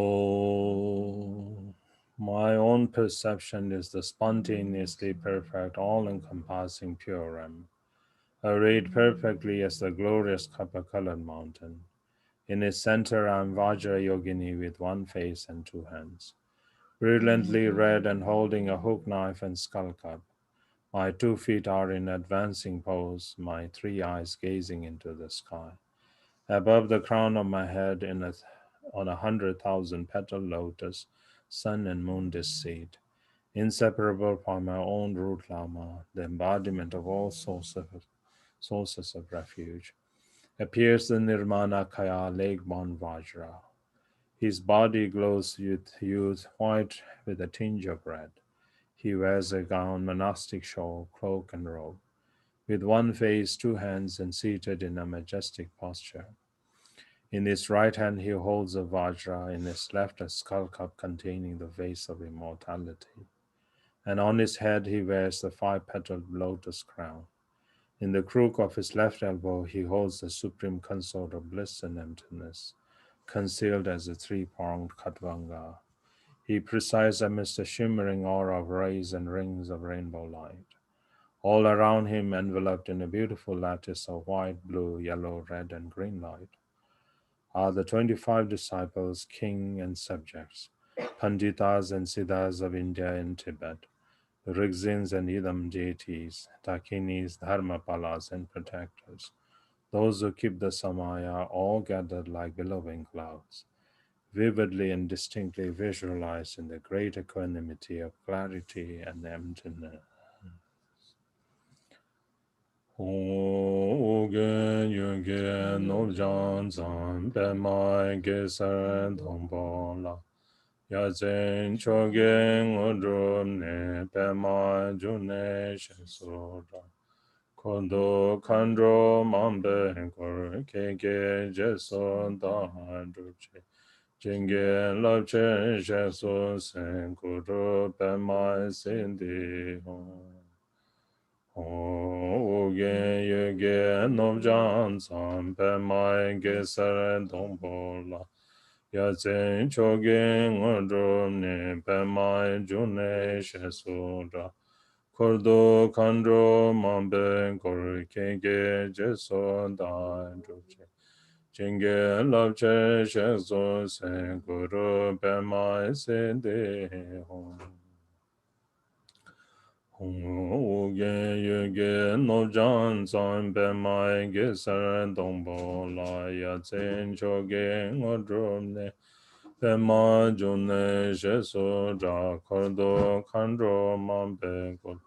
My own perception is the spontaneously perfect, all-encompassing pure M, arrayed perfectly as the glorious copper-colored mountain. In its center, I am Vajra Yogini with one face and two hands, brilliantly red and holding a hook knife and skull cup. My 2 feet are in advancing pose, my 3 eyes gazing into the sky. Above the crown of my head, on 100,000 petal lotus, sun and moon disseed, inseparable from my own root Lama, the embodiment of all sources of refuge, appears the Nirmana Kaya Lake-born Vajra. His body glows with youth, white with a tinge of red. He wears a gown, monastic shawl, cloak, and robe, with one face, two hands, and seated in a majestic posture. In his right hand he holds a vajra, in his left a skull cup containing the vase of immortality, and on his head he wears the 5-petaled lotus crown. In the crook of his left elbow he holds the supreme consort of bliss and emptiness, concealed as a 3-pronged khatvanga. He presides amidst a shimmering aura of rays and rings of rainbow light. All around him, enveloped in a beautiful lattice of white, blue, yellow, red, and green light, are the 25 disciples, king and subjects, Panditas and Siddhas of India and Tibet, Rigzins and Idam deities, Dakinis, Dharmapalas, and protectors, Those who keep the Samaya all gathered like billowing clouds, vividly and distinctly visualized in the great equanimity of clarity and emptiness. Ogen yugen nobjan zan bemai gesan dongbo la. Yazen chogen odrum ne bemai june shesura. Kondo kandro mambe kor kege jeson da handruche. Jingen lapchen sheso sen kuro bemai sindi hon. Ogen yugen nobjan zan bemai gesan dongbo la. Yazen chogen odrum ne bemai june shesura. Kordo kandro mambe kor kenge jeso dan druche. Jenge lapche shekso sen kuro pema se de hong. Uge yuge nobjan san pema ge sar dongbo la ya zen choge ngodrom ne. Pema june sheso ja kordo kandro mambe kor.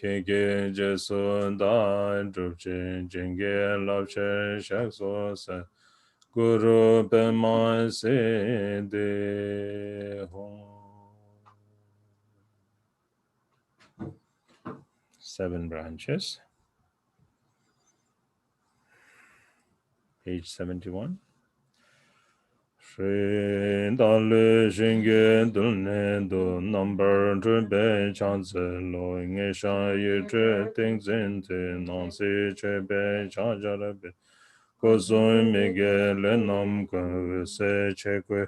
Kege jesu dan drupche jenge lapche shakso se guru pema se de hong. 7 branches. Page 71. Shri Dali Shinge Dulne Du Number Drube Chance Lo Inge Sha Yu Tre Ting Zin Te Nansi Chebe Chajarabe Kosoy Mege Lenam Kwe Se Chekwe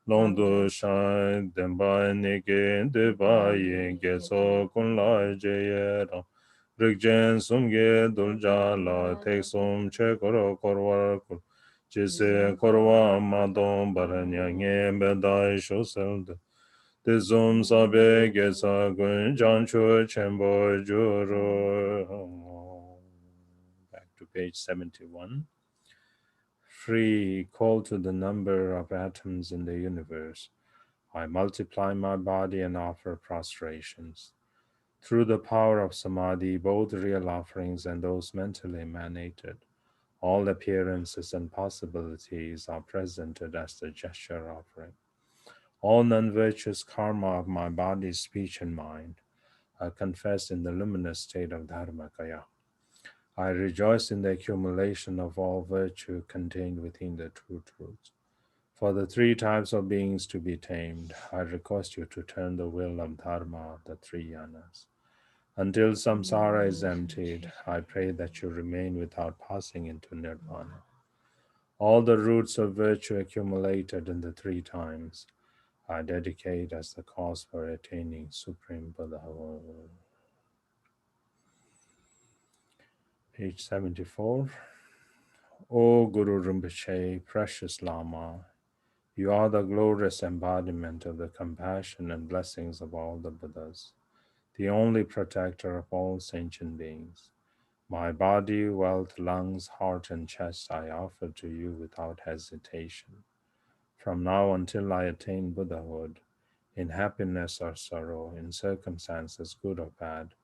Longdo Shai Demba Nike Deba Yin Geso Kun Lai Jeye Ram Rikjen Sumge Dulja La Tek Sum Che Koro Korwar Kul Jise Korwa Madon Baranya Nye Bedai Shosel De Zum Sabe Gesa Gun Janchu Chenbo Juro. Back to page 71. Free, equal to the number of atoms in the universe, I multiply my body and offer prostrations. Through the power of Samadhi, both real offerings and those mentally emanated, all appearances and possibilities are presented as the gesture offering. All non-virtuous karma of my body, speech, and mind are confessed in the luminous state of Dharmakaya. I rejoice in the accumulation of all virtue contained within the true truth. For the 3 types of beings to be tamed, I request you to turn the wheel of Dharma, the 3 yanas. Until samsara is emptied, I pray that you remain without passing into nirvana. All the roots of virtue accumulated in the 3 times, I dedicate as the cause for attaining Supreme Buddhahood. Page 74. O Guru Rinpoche, precious Lama, you are the glorious embodiment of the compassion and blessings of all the Buddhas, the only protector of all sentient beings. My body, wealth, lungs, heart, and chest I offer to you without hesitation. From now until I attain Buddhahood, in happiness or sorrow, in circumstances good or bad,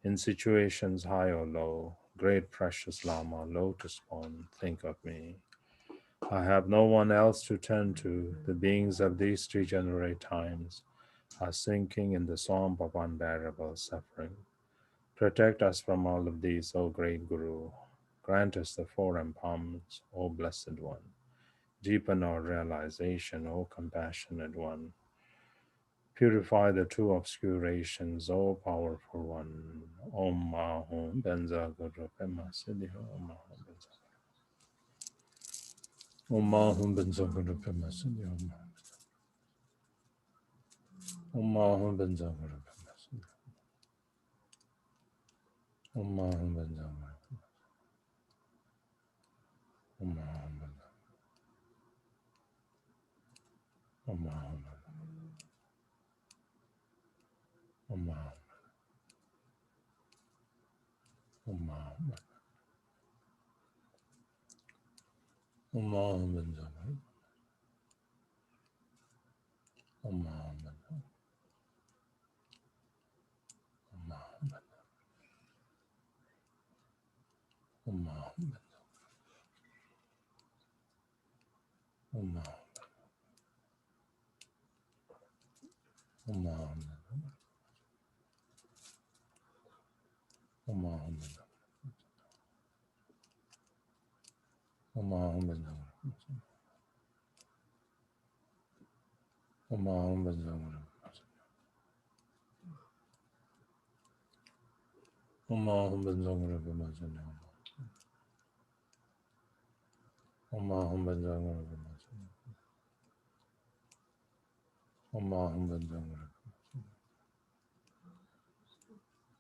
in situations high or low, great precious Lama, lotus born, think of me. I have no one else to turn to. The beings of these degenerate times are sinking in the swamp of unbearable suffering. Protect us from all of these, O great Guru. Grant us the 4 empowerments, O Blessed One. Deepen our realization, O Compassionate One. Purify the 2 obscurations, O Powerful One. Om Ahum Benza Guru Pema Siddhi Om Ahum Benza. Om Ahum Benza Guru Pema Siddhi Om. Om Ahum Benza Guru Pema Siddhi. Om Ahum Benza Guru. Om Ahum Benza. Om Ahum Benza. Om Ahum. Om Ahum. Om Benzong. Om Benzong. Om Om Om Om Om Om Benzong. Om Benzong. Om Benzong. Om Benzong. Om Benzong. Om Benzong. Om Benzong.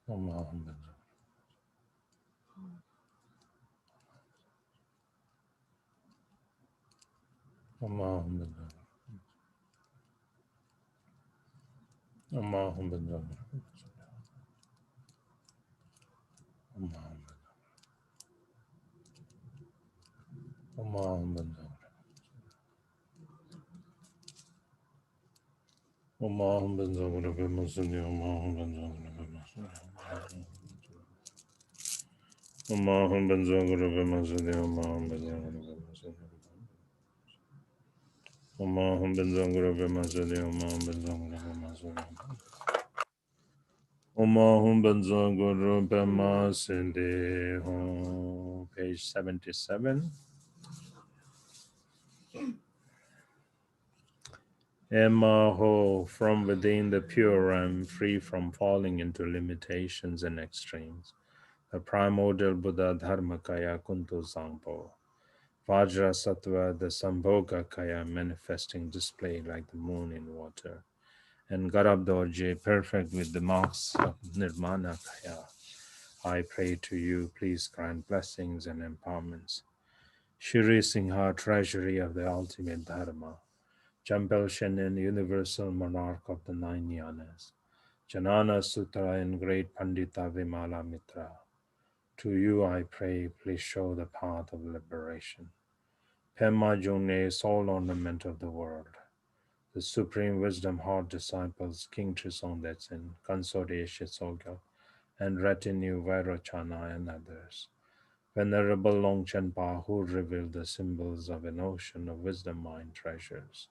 Om Benzong. Om Benzong. Om Benzong. Om Benzong. Om Benzong. Om Benzong. Om Benzong. Om Benzong. Om Benzong. Page 77. Emaho, from within the pure realm, free from falling into limitations and extremes. The primordial Buddha Dharmakaya Kuntu Sangpo. Vajra Sattva, the Sambhoga Kaya, manifesting display like the moon in water. And Garabdorje, perfect with the marks of Nirmana Kaya. I pray to you, please grant blessings and empowerments. Shri Singha, treasury of the ultimate Dharma. Jambel Shenin, universal monarch of the nine yanas. Janana Sutra and great Pandita Vimala Mitra. To you I pray, please show the path of liberation. Pema Jungne, sole ornament of the world. The supreme wisdom heart disciples, King Trison Detsen, Consort Sogyal, and retinue Vairocana and others. Venerable Longchen Pa, who revealed the symbols of an ocean of wisdom mind treasures.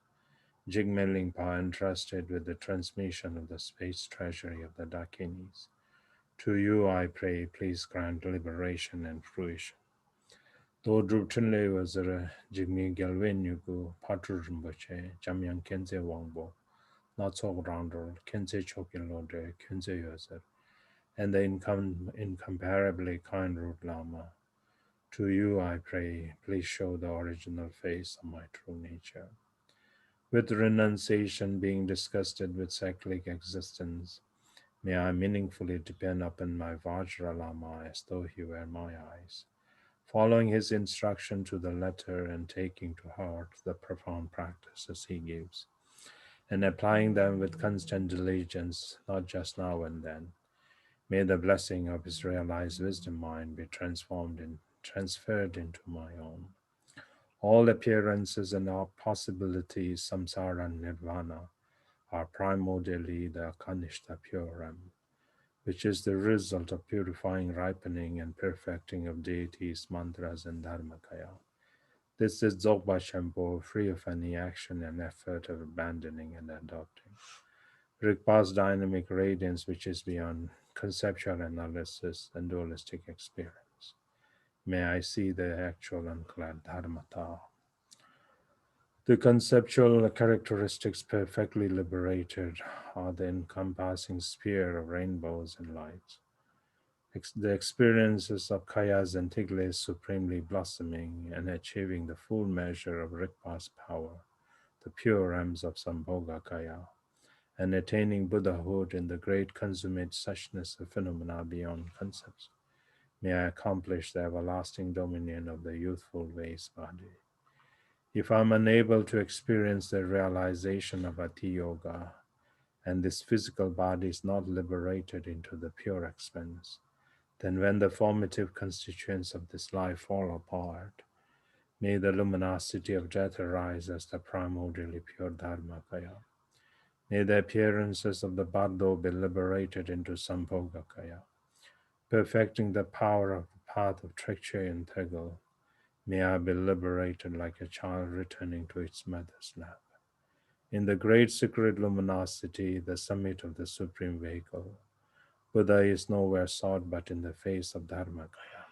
Jigme Lingpa, entrusted with the transmission of the space treasury of the Dakinis. To you I pray, please grant liberation and fruition. Do Drupchenle was a Jigme Galwen Yugu, Patu Rinpoche, Jamyang Kenze Wangbo, Natsog Randol, Kenze Chokin Lode, Kenze Yoser, and the incomparably kind Root Lama. To you I pray, please show the original face of my true nature. With renunciation being disgusted with cyclic existence, may I meaningfully depend upon my Vajra Lama as though he were my eyes, following his instruction to the letter and taking to heart the profound practices he gives, and applying them with constant diligence, not just now and then. May the blessing of his realized wisdom mind be transferred into my own. All appearances and all possibilities, samsara and nirvana, are primordially the Kanishta pure realm, which is the result of purifying, ripening, and perfecting of deities, mantras, and dharmakaya. This is Dzogpa Shampo, free of any action and effort of abandoning and adopting. Rigpa's dynamic radiance, which is beyond conceptual analysis and dualistic experience. May I see the actual unclad dharmata. The conceptual characteristics perfectly liberated are the encompassing sphere of rainbows and lights. The experiences of Kayas and Tigles supremely blossoming and achieving the full measure of Rigpa's power, the pure realms of Sambhoga Kaya, and attaining Buddhahood in the great consummate suchness of phenomena beyond concepts. May I accomplish the everlasting dominion of the youthful vase body. If I am unable to experience the realization of Ati Yoga, and this physical body is not liberated into the pure expanse, then when the formative constituents of this life fall apart, May the luminosity of death arise as the primordially pure Dharmakaya. May the appearances of the Bardo be liberated into Sambhogakaya, perfecting the power of the path of Trikshay and Thegel. May I be liberated like a child returning to its mother's lap. In the great secret luminosity, the summit of the supreme vehicle, Buddha is nowhere sought but in the face of Dharmakaya.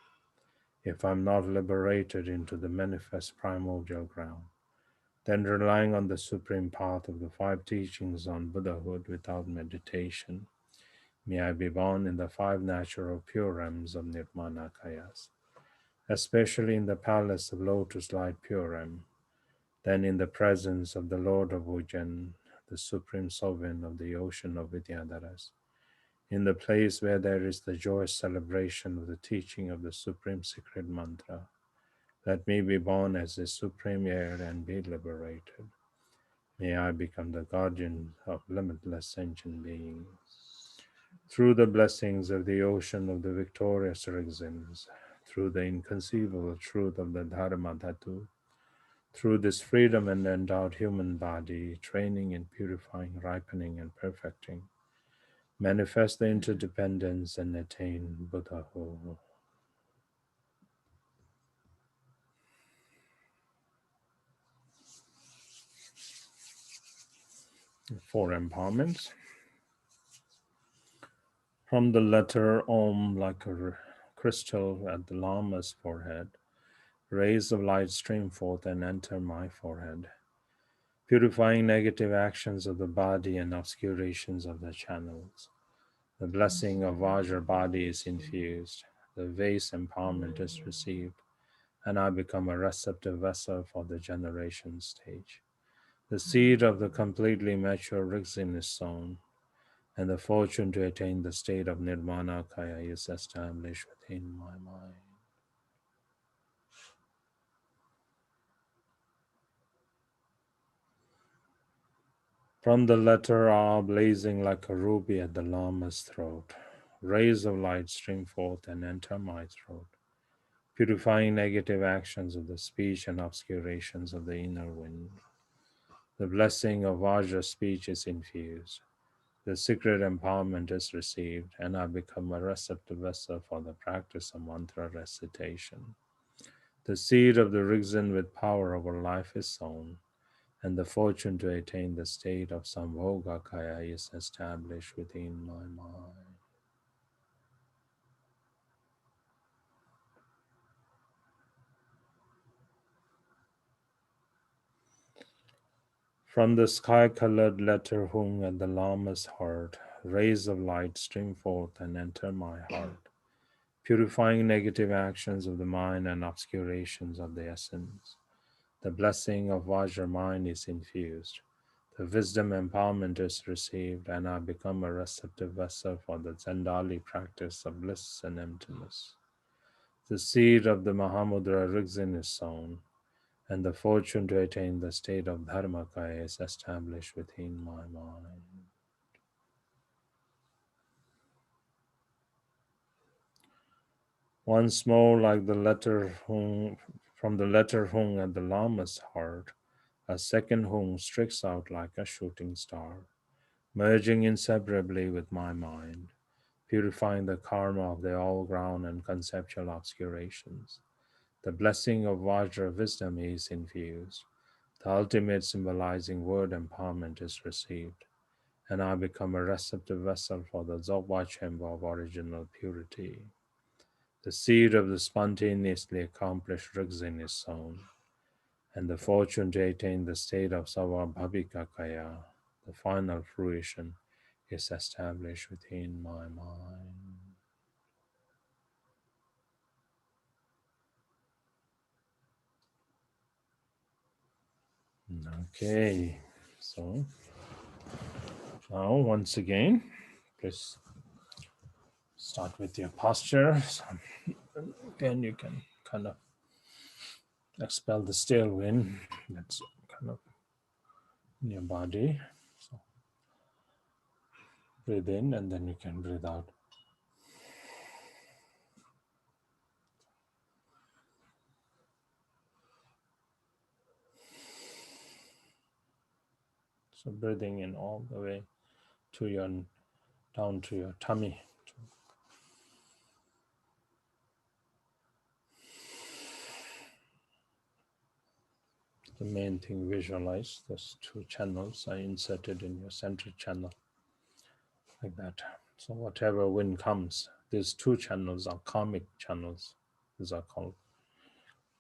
If I am not liberated into the manifest primordial ground, then relying on the supreme path of the five teachings on Buddhahood without meditation, may I be born in the five natural pure realms of Nirmanakayas, especially in the palace of Lotus Light Pure Realm, then in the presence of the Lord of Ujjain, the supreme sovereign of the ocean of Vidyadharas, in the place where there is the joyous celebration of the teaching of the supreme secret mantra. Let me be born as the supreme heir and be liberated. May I become the guardian of limitless sentient beings. Through the blessings of the ocean of the victorious Rixins, through the inconceivable truth of the Dharma Dhatu, through this freedom and endowed human body, training and purifying, ripening and perfecting, manifest the interdependence and attain Buddhahood. Four empowerments. From the letter Om, like a crystal at the Lama's forehead, rays of light stream forth and enter my forehead, purifying negative actions of the body and obscurations of the channels. The blessing of Vajra body is infused, the vase empowerment is received, and I become a receptive vessel for the generation stage. The seed of the completely mature Rixin is sown, and the fortune to attain the state of Nirvana Kaya is established within my mind. From the letter R, blazing like a ruby at the Lama's throat, rays of light stream forth and enter my throat, purifying negative actions of the speech and obscurations of the inner wind. The blessing of Vajra speech is infused. The secret empowerment is received, and I become a receptive vessel for the practice of mantra recitation. The seed of the Rigzin with power over life is sown, and the fortune to attain the state of Sambhogakaya is established within my mind. From the sky-colored letter hung at the Lama's heart, rays of light stream forth and enter my heart, purifying negative actions of the mind and obscurations of the essence. The blessing of Vajra mind is infused. The wisdom empowerment is received, and I become a receptive vessel for the Zendali practice of bliss and emptiness. The seed of the Mahamudra Rigzin is sown, and the fortune to attain the state of Dharmakaya is established within my mind. Once more, like the letter hung, from the letter hung at the Lama's heart, a second hung streaks out like a shooting star, merging inseparably with my mind, purifying the karma of the all-ground and conceptual obscurations. The blessing of Vajra wisdom is infused. The ultimate symbolizing word empowerment is received, and I become a receptive vessel for the Dzogwa chamber of original purity. The seed of the spontaneously accomplished Rigzin is sown, and the fortune to attain the state of Savabhabhikakaya, the final fruition, is established within my mind. Okay, so now once again, please start with your posture. So again, you can kind of expel the stale wind that's kind of in your body. So breathe in and then you can breathe out. So breathing in all the way to your down to your tummy. The main thing, visualize those two channels are inserted in your central channel, like that. So whatever wind comes, these two channels are karmic channels. These are called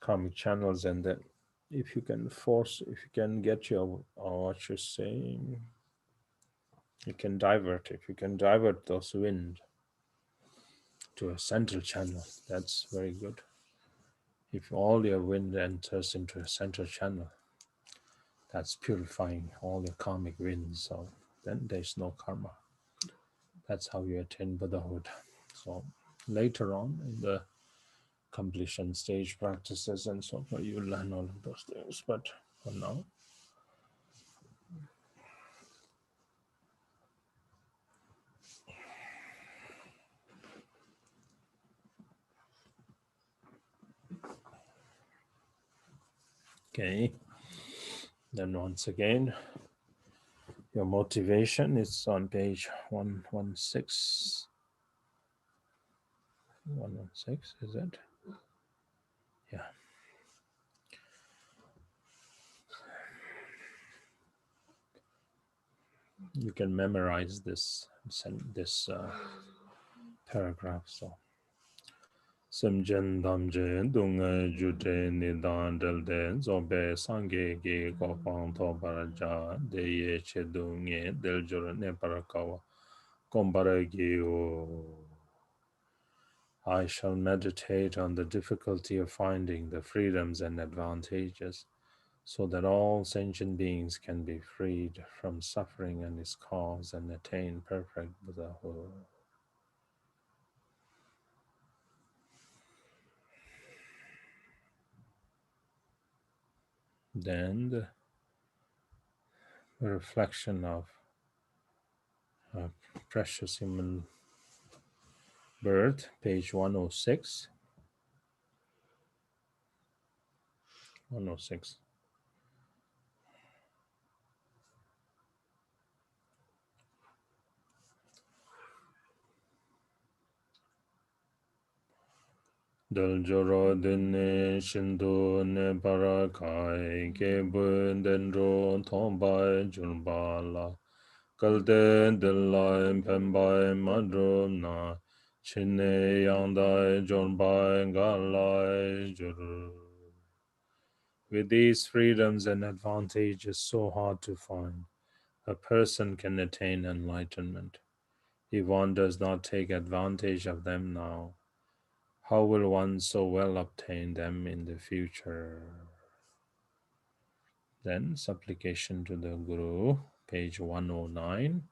karmic channels, and then if you can force, if you can get your, what you're saying, you can divert. If you can divert those wind to a central channel, that's very good. If all your wind enters into a central channel, that's purifying all your karmic winds. So then there's no karma. That's how you attain Buddhahood. So later on in the completion stage practices and so forth, you learn all of those things. But for now, okay. Then once again, your motivation is on page 116. 116, is it? Yeah. You can memorize this paragraph. So Simjen damje dung jute nidan delden zobe sange ge gopang to baraja de ye che dunge del jor ne parakawa kombaragi o. I shall meditate on the difficulty of finding the freedoms and advantages so that all sentient beings can be freed from suffering and its cause and attain perfect Buddhahood. Then the reflection of precious human birth, page 106. 106. Del joro dine shindu ne barakai ke bun dendro tombai jurbala kalde delai pembai madrum na chine yandai jorbai galai juru. With these freedoms and advantages so hard to find, a person can attain enlightenment. If one does not take advantage of them now, how will one so well obtain them in the future? Then, supplication to the Guru, page 109.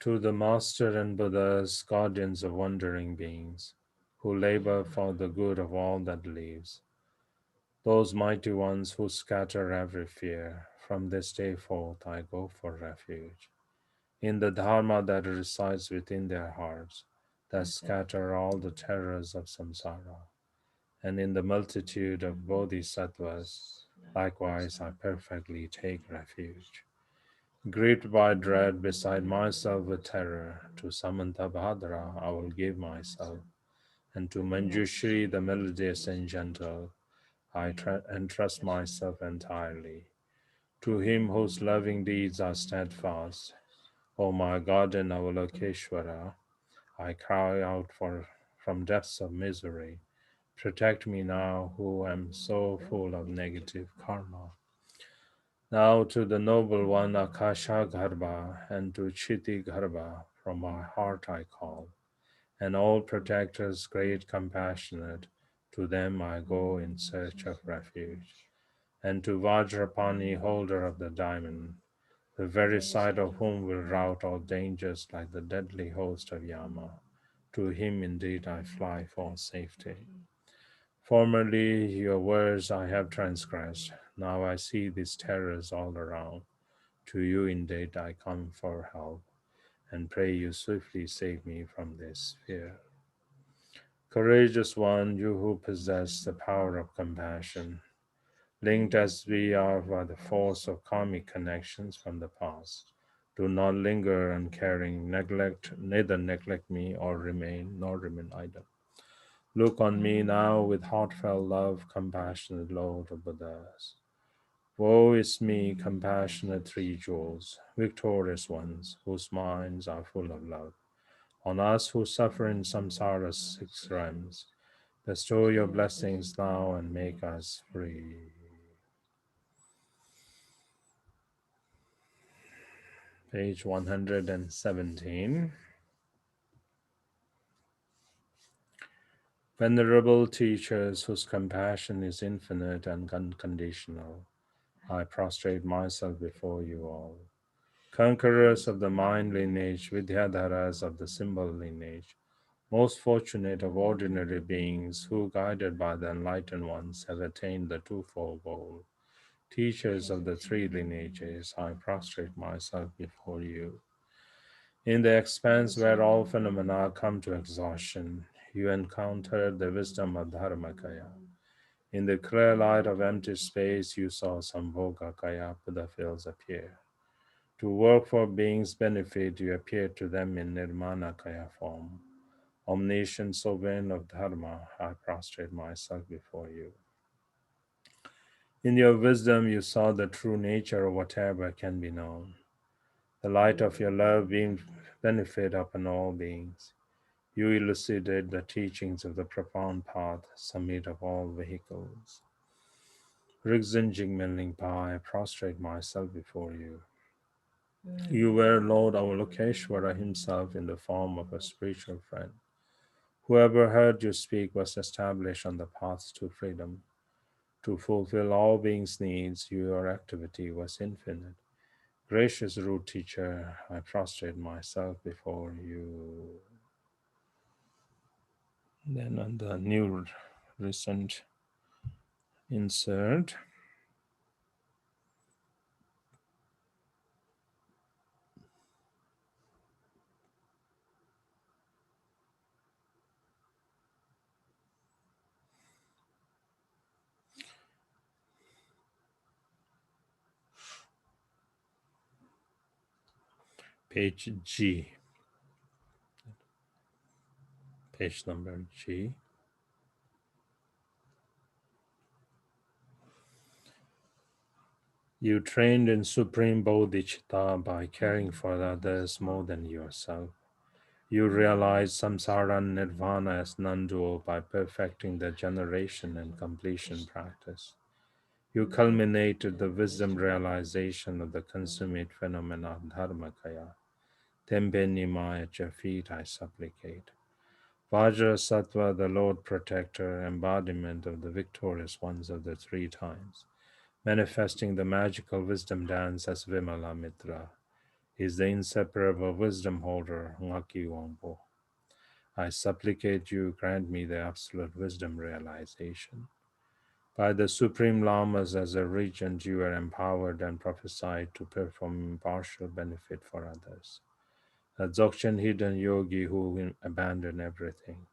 To the Master and Buddhas, guardians of wandering beings, who labor for the good of all that lives, those mighty ones who scatter every fear, from this day forth I go for refuge. In the Dharma that resides within their hearts, that scatter all the terrors of samsara, and in the multitude of bodhisattvas, likewise I perfectly take refuge. Gripped by dread, beside myself with terror, to Samantabhadra I will give myself, and to Manjushri the melodious and gentle, I entrust myself entirely. To him whose loving deeds are steadfast, O my God and Avalokeshwara, I cry out from depths of misery. Protect me now, who am so full of negative karma. Now to the noble one Akasha Garbha and to Chiti Garbha from my heart I call, and all protectors great compassionate, to them I go in search of refuge. And to Vajrapani, holder of the diamond, the very sight of whom will rout all dangers like the deadly host of Yama. To him indeed I fly for safety. Formerly your words I have transgressed, now I see these terrors all around. To you indeed I come for help, and pray you swiftly save me from this fear. Courageous one, you who possess the power of compassion, linked as we are by the force of karmic connections from the past. Do not linger uncaring, neither neglect me or remain idle. Look on me now with heartfelt love, compassionate Lord of Buddhas. Woe is me, compassionate three jewels, victorious ones, whose minds are full of love. On us who suffer in samsara's six realms, bestow your blessings now and make us free. Page 117. Venerable teachers whose compassion is infinite and unconditional, I prostrate myself before you all. Conquerors of the mind lineage, Vidyadharas of the symbol lineage, most fortunate of ordinary beings who, guided by the enlightened ones, have attained the twofold goal. Teachers of the three lineages, I prostrate myself before you. In the expanse where all phenomena come to exhaustion, you encountered the wisdom of Dharmakaya. In the clear light of empty space, you saw Sambhogakaya Buddha fields appear. To work for beings' benefit, you appeared to them in Nirmanakaya form. Omniscient sovereign of Dharma, I prostrate myself before you. In your wisdom, you saw the true nature of whatever can be known. The light of your love beamed benefit upon all beings. You elucidate the teachings of the profound path, summit of all vehicles. Rigzin Jigmen Pa, I prostrate myself before you. You were Lord Avalokiteshvara himself in the form of a spiritual friend. Whoever heard you speak was established on the path to freedom. To fulfill all beings' needs, your activity was infinite. Gracious root teacher, I prostrate myself before you. Then on the new recent insert, page G, page number G. You trained in supreme bodhicitta by caring for others more than yourself. You realized samsara and nirvana as non-dual by perfecting the generation and completion practice. You culminated the wisdom realization of the consummate phenomena of Dharmakaya. Tembenima at your feet I supplicate. Vajra Sattva, the Lord Protector, embodiment of the victorious ones of the three times, manifesting the magical wisdom dance as Vimala Mitra, is the inseparable wisdom holder, Ngaki Wangpo. I supplicate you, grant me the absolute wisdom realization. By the Supreme Lamas as a regent, you are empowered and prophesied to perform impartial benefit for others. A Dzogchen hidden yogi who will abandon everything.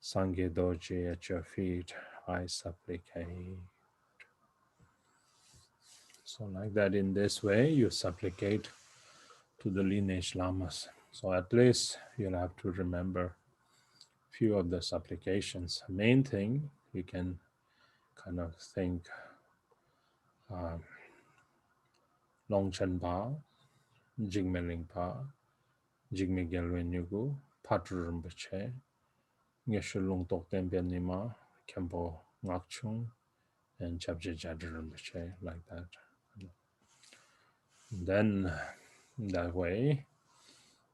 Sangye Doji at your feet, I supplicate. So like that, in this way, you supplicate to the lineage lamas. So at least you'll have to remember few of the supplications. Main thing, you can kind of think Longchen Pa, Jigme Pa, Jigme Gelwen Yugu, Patu Rinpoche, Geshe Lung Tok Tenpian Nima, Kempo Ngakchung, and Chapje Jadar Rinpoche, like that. And then, that way,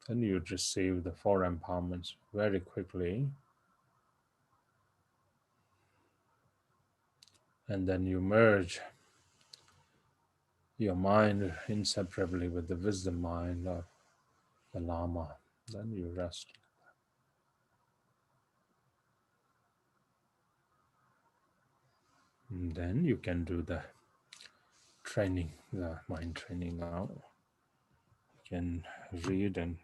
then you receive the four empowerments very quickly, and then you merge your mind inseparably with the wisdom mind of the Lama. Then you rest. And then you can do the training, the mind training now. You can read, and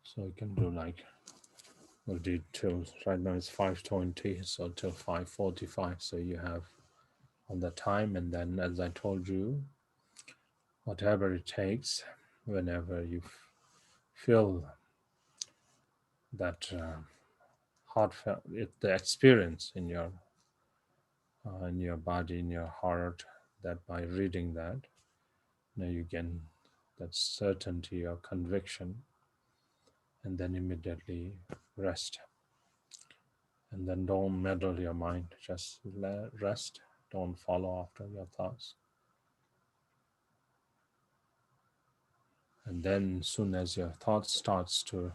so you can do like We'll do till right now it's 5:20, so till 5:45. So you have all the time, and then as I told you, whatever it takes, whenever you feel that heartfelt, the experience in your body, in your heart, that by reading that, now you gain that certainty or conviction, and then immediately rest. And then don't meddle your mind, just rest. Don't follow after your thoughts. And then soon as your thoughts starts to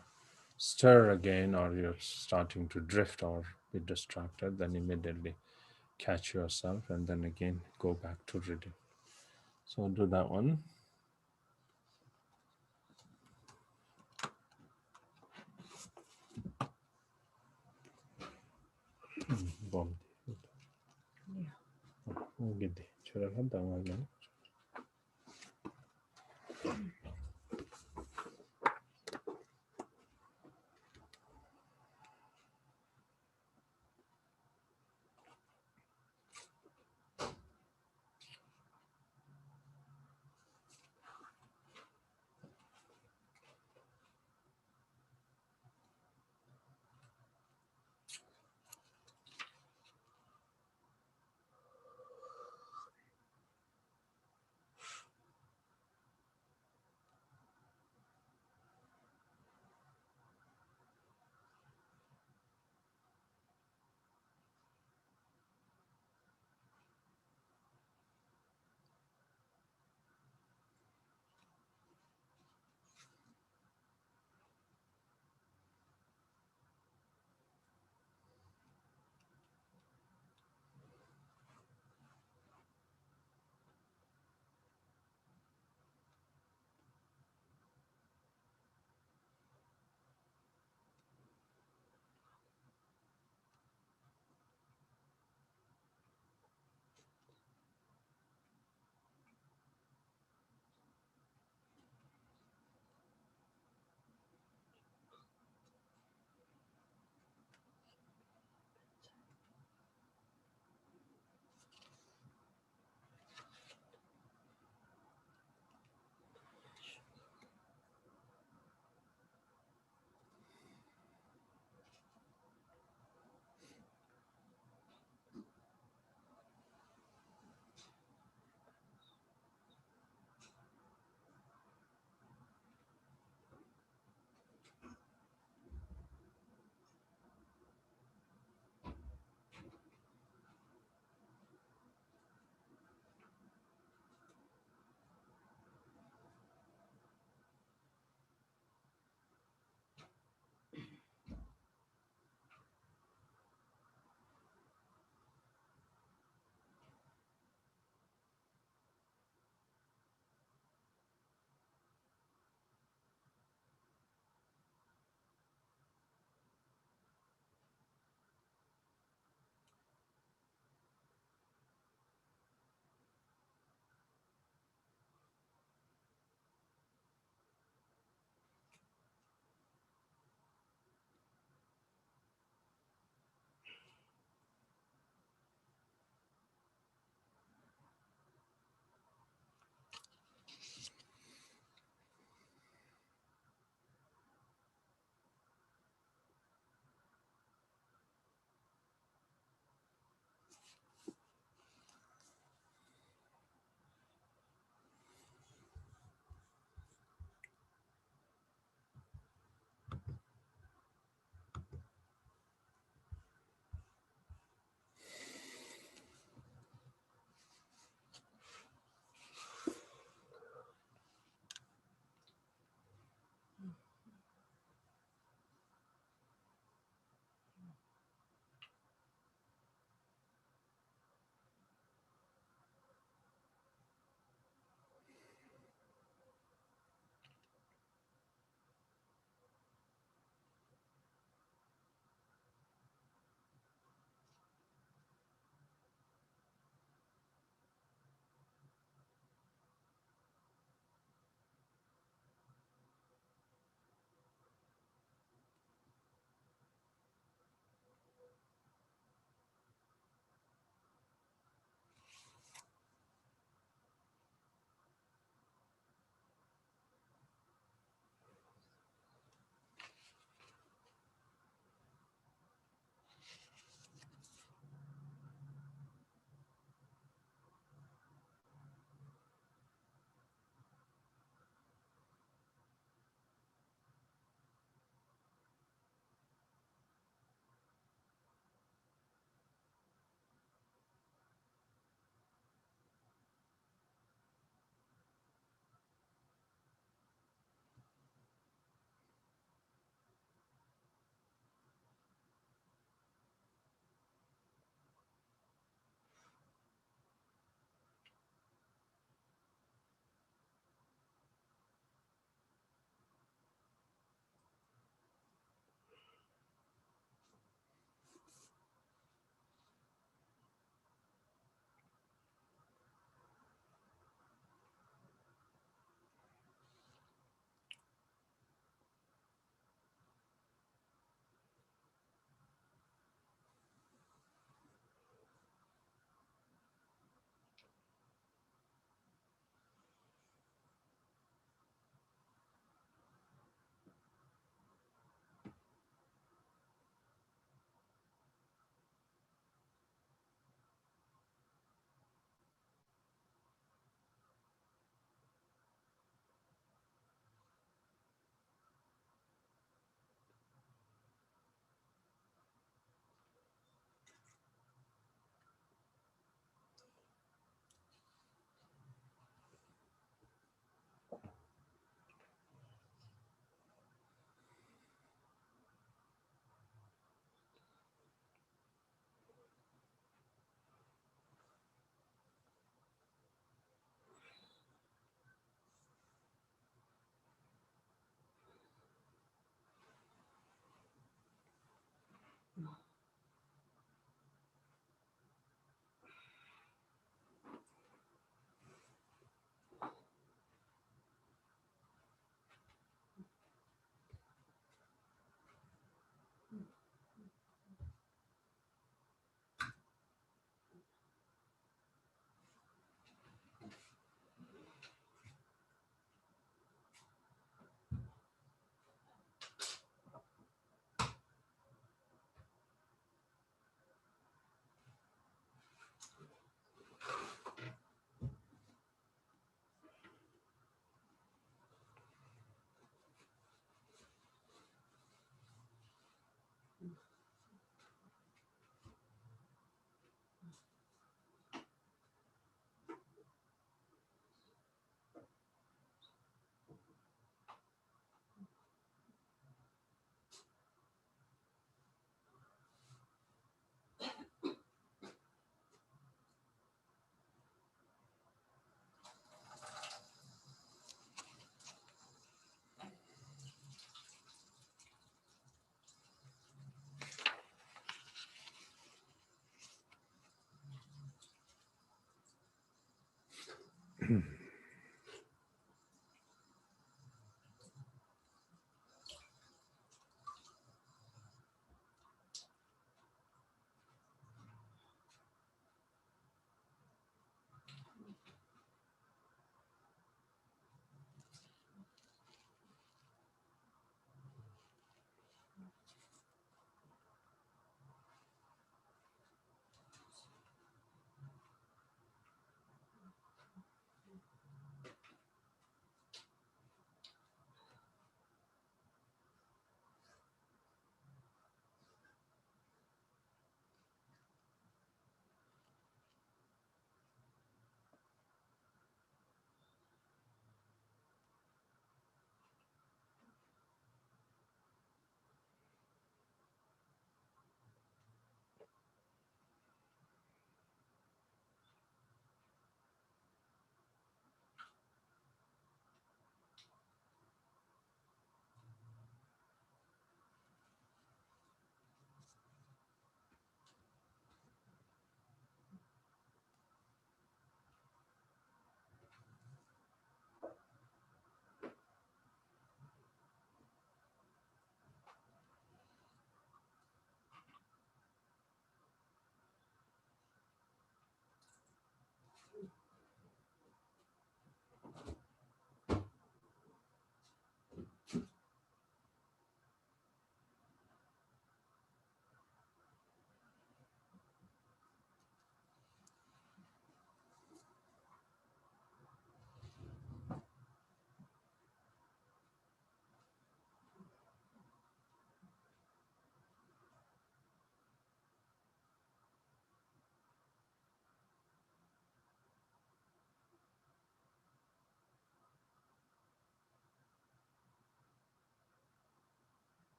stir again, or you're starting to drift or be distracted, then immediately catch yourself and then again go back to reading. So do that one. Bom. Gidi. Churakan tangal na.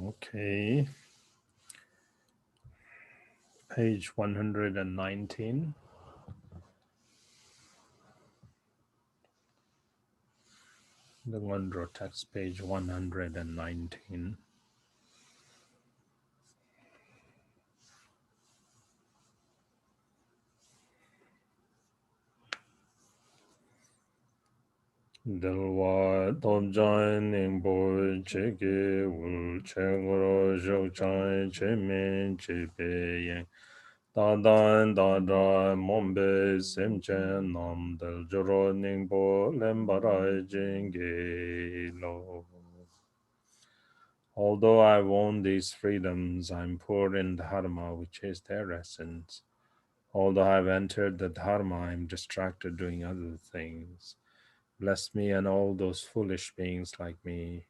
Okay. Page 119. The Wonder text, page 119. Delwa Tobjan Nimbo Cheke Wul Chengoro Jokchan Chemin Chepe Dadan Dada Mombe Semchen Nam Del Joro Ningbo Lembarai Jinge Lo. Although I own these freedoms, I'm poor in dharma, which is their essence. Although I've entered the dharma, I'm distracted doing other things. Bless me and all those foolish beings like me,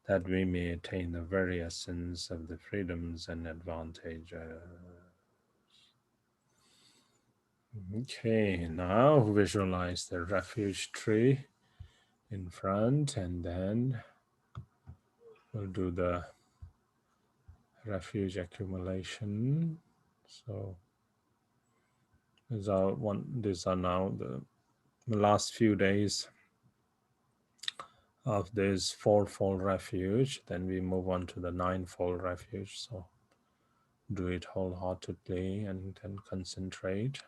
that we may attain the very essence of the freedoms and advantages. Okay, now visualize the refuge tree in front, and then we'll do the refuge accumulation. So these are now the last few days of this fourfold refuge. Then we move on to the ninefold refuge. So do it wholeheartedly and then concentrate,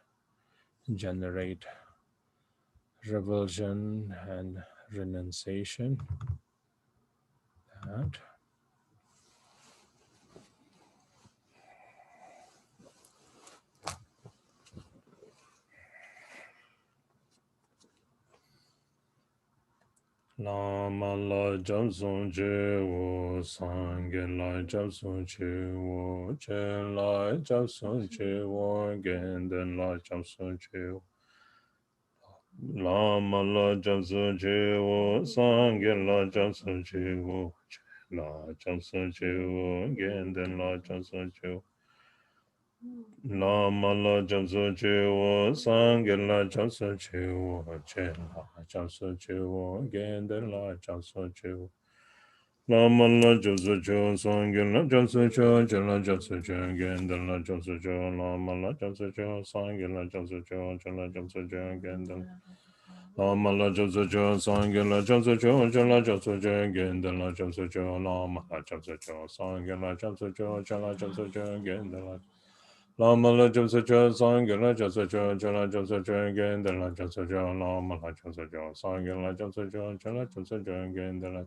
generate revulsion and renunciation. That. Lama la jam sung che wo, sangye la jam sung che wo, che la jam sung che wo, genden la jam sung che wo. Lama la jam sung che wo, sangye la jam sung che wo, che la jam sung che wo, genden la jam sung che wo. Lama la jam sung che wo, sangye la jam sung che wo, che la jam sung che wo, genden la jam sung che wo. Lama la jam sung che wo, sangye la jam sung che wo, che la jam sung che wo, genden la jam sung che wo. Lama la jam sung che wo, sangye la jam sung che wo, che la jam sung che wo, genden Lama la joseph jo sangin la joseph jo jala joseph jo again la joseph jo lama la joseph jo sangin la joseph jo jala joseph jo again la Lama la joseph jo sangin la joseph jo jala joseph jo again la joseph jo lama la joseph jo sangin la joseph jo jala joseph jo again la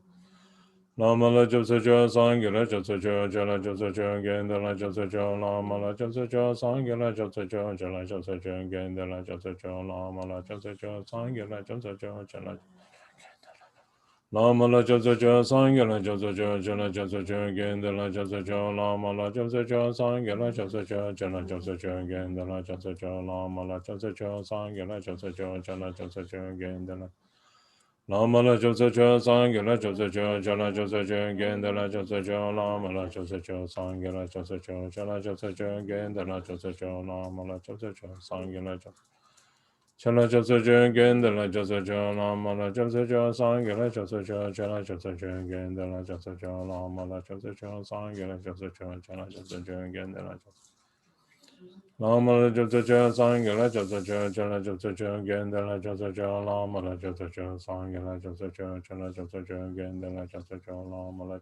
Lama la joseph jo sangin la joseph jo jala joseph jo again la joseph jo lama la joseph jo sangin la joseph jo jala joseph jo again la joseph jo lama la joseph jo sangin la joseph jo jala Lama la joseph jo sangin la joseph jo jala joseph jo again la joseph jo lama la joseph jo sangin la joseph jo jala joseph jo again la joseph jo lama la joseph jo sangin la joseph jo jala joseph jo again la Lama la joseph jo sangin la joseph jo jala joseph jo again la joseph jo lama la joseph jo sangin la joseph jo jala joseph jo again la joseph jo lama la joseph jo sangin la joseph Chala joseph jo again la joseph jo lama la joseph jo sangin la joseph jo jala joseph jo again la joseph jo lama la joseph jo sangin la joseph jo jala joseph jo again la joseph Lama la joseph jo sangin la joseph jo jala joseph jo again la joseph jo lama la joseph jo sangin la joseph jo jala joseph jo again la joseph jo lama la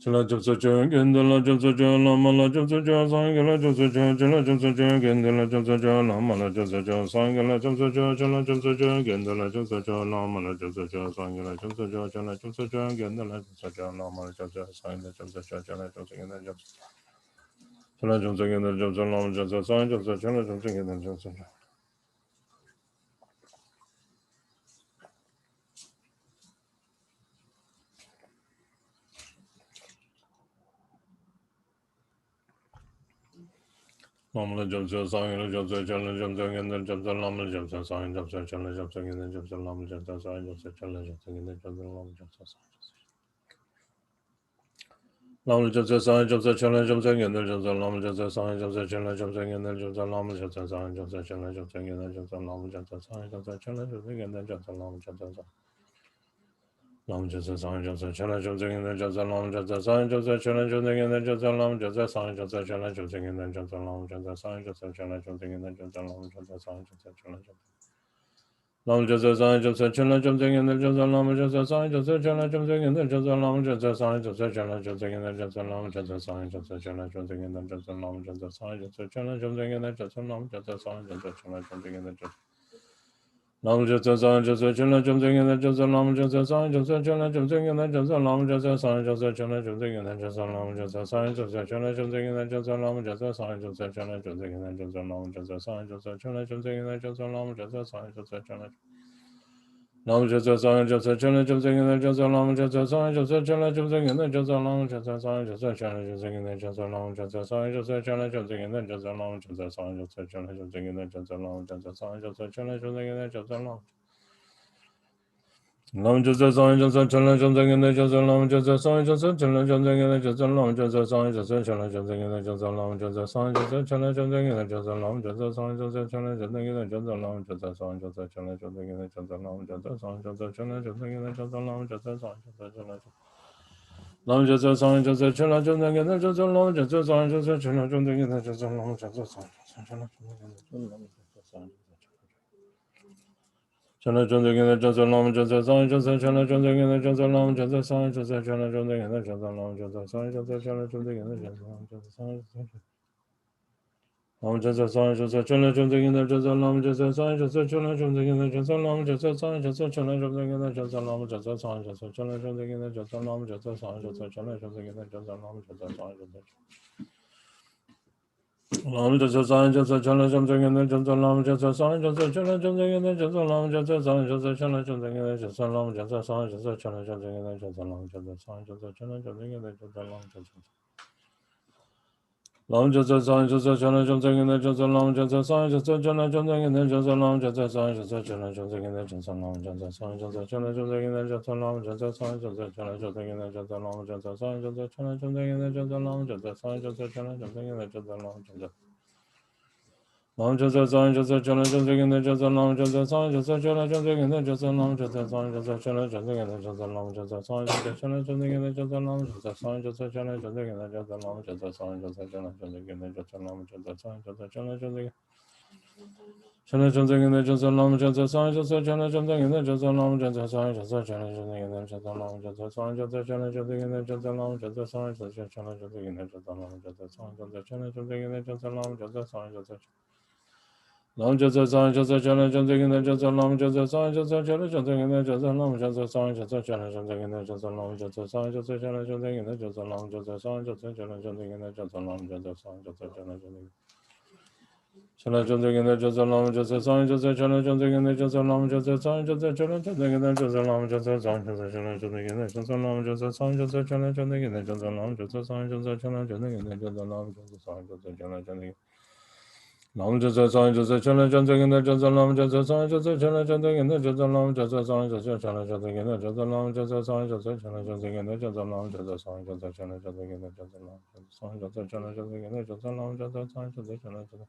Chala joseph jo again la joseph jo lama la joseph jo sangin la joseph jo jala joseph jo again la joseph jo lama la joseph jo sangin la joseph jo jala joseph jo again la joseph jo lama la joseph jo sangin la joseph jo jala joseph jo again la joseph jo lama la joseph jo sangin la joseph jo jala joseph again la joseph Chala joseph again la joseph lama joseph sangin joseph jala joseph again la joseph Lama joseph sangin la joseph jala joseph again la joseph lama joseph sangin joseph jala joseph again la joseph lama joseph sangin joseph jala joseph again la joseph lama joseph sangin Lama joseph sangin joseph jala joseph again la joseph lama joseph sangin joseph jala joseph again la joseph lama joseph sangin joseph jala joseph again la joseph lama joseph sangin joseph jala joseph again la joseph lama joseph Lam Joseph Sang Joseph Chala Joseph in the Joseph Lam Joseph Sang Joseph Chala Joseph in the Joseph Lam Joseph Sang Joseph Chala Joseph in the Joseph Lam Joseph Sang Joseph Chala Joseph in the Joseph Lam Joseph Sang Joseph Chala Joseph Lam Joseph Sang Joseph Chala Joseph in the Joseph Lam Joseph Sang Joseph Chala Joseph in the Joseph Lam Joseph Sang Joseph Chala Joseph in the Joseph Lam Joseph Sang Joseph Chala Joseph in the Joseph Lam Joseph Sang Joseph Chala Joseph in the Joseph Lam Joseph Sang Joseph Chala Joseph in the Joseph Lam Joseph Sang Joseph Chala Joseph in the Joseph Lam Joseph Sang Joseph Chala Joseph in the Joseph Lam Joseph Sang Joseph Chala Joseph in the Joseph Lam Joseph Sang Joseph Chala Joseph in the Joseph Lam Joseph Sang Joseph Chala Joseph in the Joseph Lam Joseph Sang Joseph Chala Joseph in the Joseph Lam Joseph Sang Joseph Chala Lam Joseph Sang Joseph Chala Joseph in the Joseph Lam Joseph Sang Joseph Chala Joseph in the Joseph Lam Joseph Sang Joseph Chala Joseph in the Joseph Lam Joseph Sang Joseph Chala Joseph in the Joseph Lam Joseph Sang Joseph Chala Joseph in the Joseph Lam Joseph Sang Joseph Chala Joseph in the Joseph Lam Lam Joseph Sang Joseph Chala Joseph in the Joseph Lam Joseph Sang Joseph Chala Joseph in the Joseph Lam Joseph Sang Joseph Chala Joseph in the Joseph Lam Joseph Sang Joseph Chala Joseph in the Joseph Lam Joseph Sang Joseph Chala Joseph in the Joseph Lam Joseph Sang Joseph Chala Joseph in the Joseph Lam Joseph Sang Joseph Chala Joseph in the Joseph Lam Joseph Sang Joseph Chala Lam Joseph Sang Joseph Chala Joseph in the Joseph Lam Joseph Sang Joseph Chala Joseph in the Joseph Lam Joseph Sang Joseph Chala Joseph in the Joseph Lam Joseph Sang Chala Joseph in the Joseph Lam Joseph Sang Joseph Chala Joseph in the Joseph Lam Joseph Sang Joseph Chala Joseph in the Joseph Lam Joseph Sang Joseph Chala Joseph in the Joseph Lam Joseph Sang Joseph Lam Joseph Sang Joseph Chala Joseph in the Joseph Lam Joseph Sang Joseph Chala Joseph in the Joseph Lam Joseph Sang Joseph Chala Joseph in the Joseph Lam Joseph Sang Joseph Chala Joseph in the Joseph Lam Joseph Sang Joseph Chala Joseph in the Joseph Lam Joseph Sang Joseph Lam Joseph Sang Joseph Chala Joseph in the Joseph Lam Joseph Sang Joseph Chala Joseph in the Joseph Lam Joseph Sang Joseph Chala Joseph in the Joseph Lam Joseph Sang Joseph Chala Joseph in the Joseph Lam Joseph Sang Joseph Chala Joseph in the Joseph Lam Joseph Lam Joseph Sang Joseph Chala Joseph in the Joseph Lam Joseph Sang Joseph Chala Joseph in the Joseph Lam Joseph Sang Joseph Chala Joseph in the Joseph Lam Joseph Sang Joseph Chala Joseph in the Joseph Lam Joseph Sang Joseph Chala Joseph in the Joseph Lam Joseph Sang Joseph Chala Joseph in the Joseph Lam Joseph Sang Joseph Chala Joseph in the Joseph Lam Joseph Lam Joseph Sang Joseph Chala Joseph in the Joseph Lam Joseph Sang Joseph Chala Joseph in the Joseph Lam Joseph Sang Joseph Chala Joseph in the Joseph Lam Joseph Sang Joseph Chala Joseph in the Joseph Lam Joseph Sang Joseph Chala Joseph in the Joseph Lam Joseph Sang Joseph Chala Joseph in the Joseph Lam Joseph Sang Joseph Chala Joseph Chana Chanta in the Jasa Lam Jata San Jasa Chana Chanta in the Jasa Lam Jata San Jasa Chana Chanta in the Jasa Lam Jata San Jata Chana Chanta in the Jasa Lam Jata San Jasa Chana Chanta in the Jasa Lam Jata San Jata Chana Chanta in the Jasa Lam Jata San Jata Lam Jata San Jasa Chana Chanta in the Jasa Lam Jata San Jasa Chana Chanta in the Jasa Lam Jata San Jasa Chana Chanta in the Jasa Lam Jata San Jasa Chana Chanta in the Jasa Lam Jata San Jasa Chana Chanta in the Jasa Lam Jata San Jasa Chana Chanta Chala Chanta in the Jasa Lam Jata San Jasa Chana Chanta in the Jasa Lam Jata San Jasa Chana Chanta in the Jasa Lam Jata San Jasa Chana Chanta in the Jasa Lam Jata San Jasa Chana Chanta in the Jasa Lam Jata San Jasa Chana Chanta in the Jasa Lam Jata San Jasa Chana Chanta Lam Jata San Jasa Chana Chanta in the Jasa Lam Jata San Jasa Chana Chanta in the Jasa Lam Jata San Jasa Chana Chanta in the Jasa Lam Jata San Jasa Chana Chanta in the Jasa Lam Jata San Jasa Chana Chanta in the Jasa Lam Jata San Jasa Chana Chanta in the Jasa Lam Jata San Jasa Chana Chanta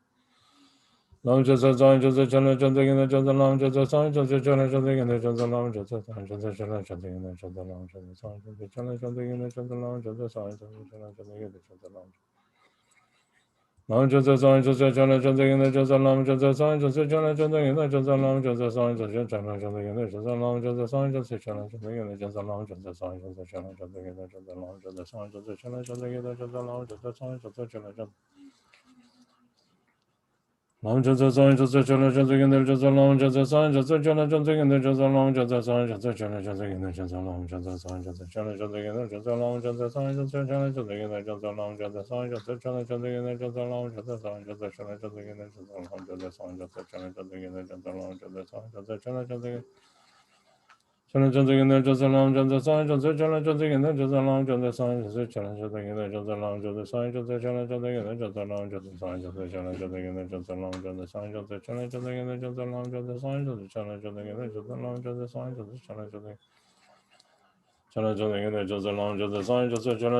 Lam Jasa San Jasa Chana Chanta in the Jasa Lam Jata San Jasa Chana Chanta in the Jasa Lam Jata San Jasa Chana Chanta in the Jasa Lam Jata San Jasa Chana Chanta in the Jasa Lam Jata San Jasa Chana Chanta in the Jasa Lam Lam Jata San Jasa Chana Chanta in the Jasa Lam Jata San Jasa Chana Chanta in the Jasa Lam Jata San Jasa Chana Chanta in the Jasa Lam Jata San Jasa Chana Chanta in the Jasa Lam Jata San Jasa Chana Chanta in the Jasa Lam Jata San Jasa Chana Chanta in the Jasa Lam Jata San Jasa Chana Chanta Lam Jata San Jasa Chana Chanta in the Jasa Lam Jata San Jasa Chana Chanta in the Jasa Lam Jata San Jasa Chana Chanta in the Jasa Lam Jata San Jasa Chana Chanta in the Jasa Lam Jata San Jasa Chana Chanta in the Jasa Lam Jata San Jasa Chana Chanta in the Jasa Lam Jata San Jasa Chana Chanta in the Jasa Lam Jata San Jasa Chana Chanta in the Jasa Lam Jata San Jasa Chana Chanta Chana Chanta in the Jasa Lam Jata San Jasa Chana Chanta in the Jasa Lam Jata San Jasa Chana Chanta in the Jasa Lam Jata San Jasa Chana Chanta in the Jasa Lam Jata San Jasa Chana Chanta in the Jasa Lam Jata San Jasa Chana Chanta in the Jasa Lam Jata San Jasa Chana Chanta in the Jasa Lam Jata San Jasa Chana Chanta Chana Chanta in the Jasa Lam Jata San Jasa Chana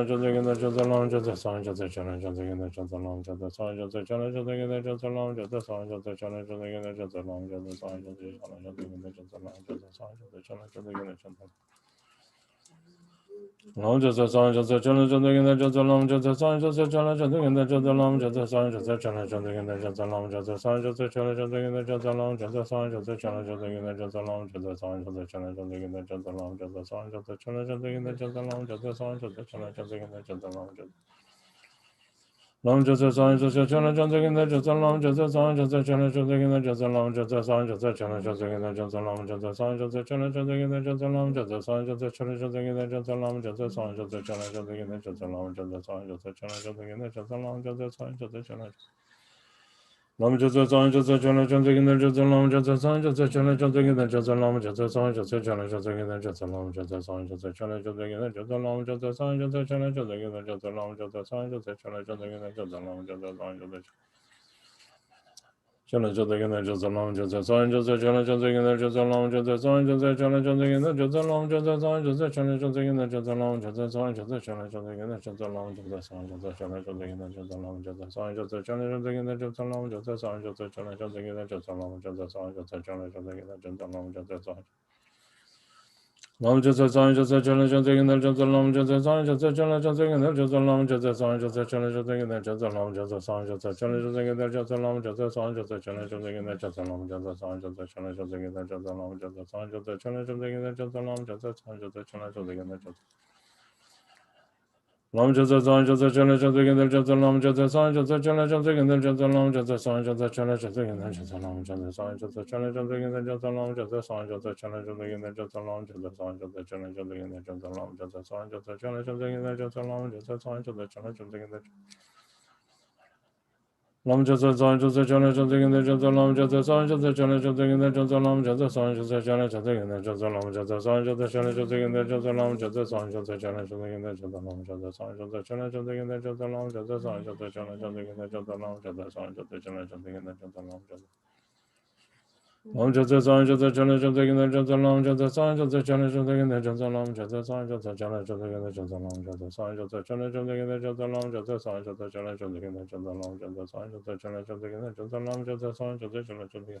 Chanta in the Jasa Lam Jata San Jasa Chana Chanta in the Jasa Lam Jata San Jasa Chana Chanta in the Jasa Lam Jata San Jasa Chana Chanta in the Jasa Lam Jata San Jasa Chana Chanta in the Jasa Lam Jata San Jasa Chana Chanta in the Jasa Lam Jata San Jasa Chana Chanta in the Jasa Lam Jata San Jasa Chana Chanta in the Jasa Lam Jata San Jasa Chana Chanta in the Jasa Lam Jata San Jasa Chana Chanta in the Jasa Lam Jata San Jasa Chana Chanta in the Jasa Lam Jata San Jasa Chana Chanta in the Jasa Lam Jata San Jasa Chana Chanta in the Jasa Lam Jata San Jasa Chana Chanta in the Jasa Lam Jata Lam Jata San Jasa Chana Chanta in the Jasa Lam Jata San Jasa Chana Chanta in the Jasa Lam Jata San Jasa Chana Chanta in the Jasa Lam Jata San Jasa Chana Chanta in the Jasa Lam Jata San Jasa Chana Chanta in the Jasa Lam Jata San Jasa Chana Chanta in the Jasa Lam Jata San Jasa Chana Chanta in the Jasa Lam Jata San Jasa Chana Lam Jata San Jasa Chana Chanta in the Jasa Lam Jata San Jasa Chana Chanta in the Jasa Lam Jata San Jasa Chana Chanta in the Jasa Lam Jata San Jasa Chana Chanta in the Jasa Lam Jata San Jasa Chana Chanta in the Jasa Lam Jata San Jasa Chana Chanta in the Jasa Lam Jata San Jasa Chana Chanta in the Jasa Lam Jata San Jasa Chana Chanta in the Jasa Lam Jata San Jasa Chana Chanta in the Jasa Lam Jata San Jasa Chana Chanta in the Jasa Lam Jata San Jasa Chana Chanta in the Jasa Lam Jata San Jasa Chana Chanta in the Jasa Lam Jata San Jasa Chana Chanta in the Jasa Lam Jata San Jasa Chana Chanta in the Jasa Lam Jata San Jasa Chana Chanta in the Jasa Lam Jata San Lam Jata San Jasa Chana Chanta in the Jasa Lam Jata San Jasa Chana Chanta in the Jasa Lam Jata San Jasa Chana Chanta in the Jasa Lam Jata San Jasa Chana Chanta in the Jasa Lam Jata San Jasa Chana Chanta in the Jasa Lam Jata San Jasa Chana Chanta in the Jasa Lam Jata San Jasa Chana Chanta in the Jasa Lam Jata San Jasa Chana Chanta in the Jasa Lam Jata San Jasa Chana Chanta in the Jasa Lam Jata San Jasa Chana Chanta in the Jasa Lam Jata San Jasa Chana Chanta in the Jasa Lam Jata San Jasa Chana Chanta in the Jasa Lam Jata San Jasa Chana Chanta in the Jasa Lam Jata San Jasa Chana Chanta in the Jasa Lam Jata San Jasa Chana Chanta in the Jasa Lam Jata San Jasa Chana Chanta in the Lam Jata San Jasa Chana Chanta in the Jasa Lam Jata San Jasa Chana Chanta in the Jasa Lam Jata San Jasa Chana Chanta in the Jasa Lam Jata San Jasa Chana Chanta in the Jasa Lam Jata San Jasa Chana Chanta in the Jasa Lam Jata San Jasa Chana Chanta in the Jasa Lam Jata San Jasa Chana Chanta in the Jasa Lam Jata San Jasa Chana Chanta in the Jasa Lam Jata Lam Jata San Jasa Chana Chanta in the Jasa Lam Jata San Jasa Chana Chanta in the Jasa Lam Jata San Jasa Chana Chanta in the Jasa Lam Jata San Jasa Chana Chanta in the Jasa Lam Jata San Jasa Chana Chanta in the Jasa Lam Jata San Jasa Chana Chanta in the Jasa Lam Jata San Jasa Chana Chanta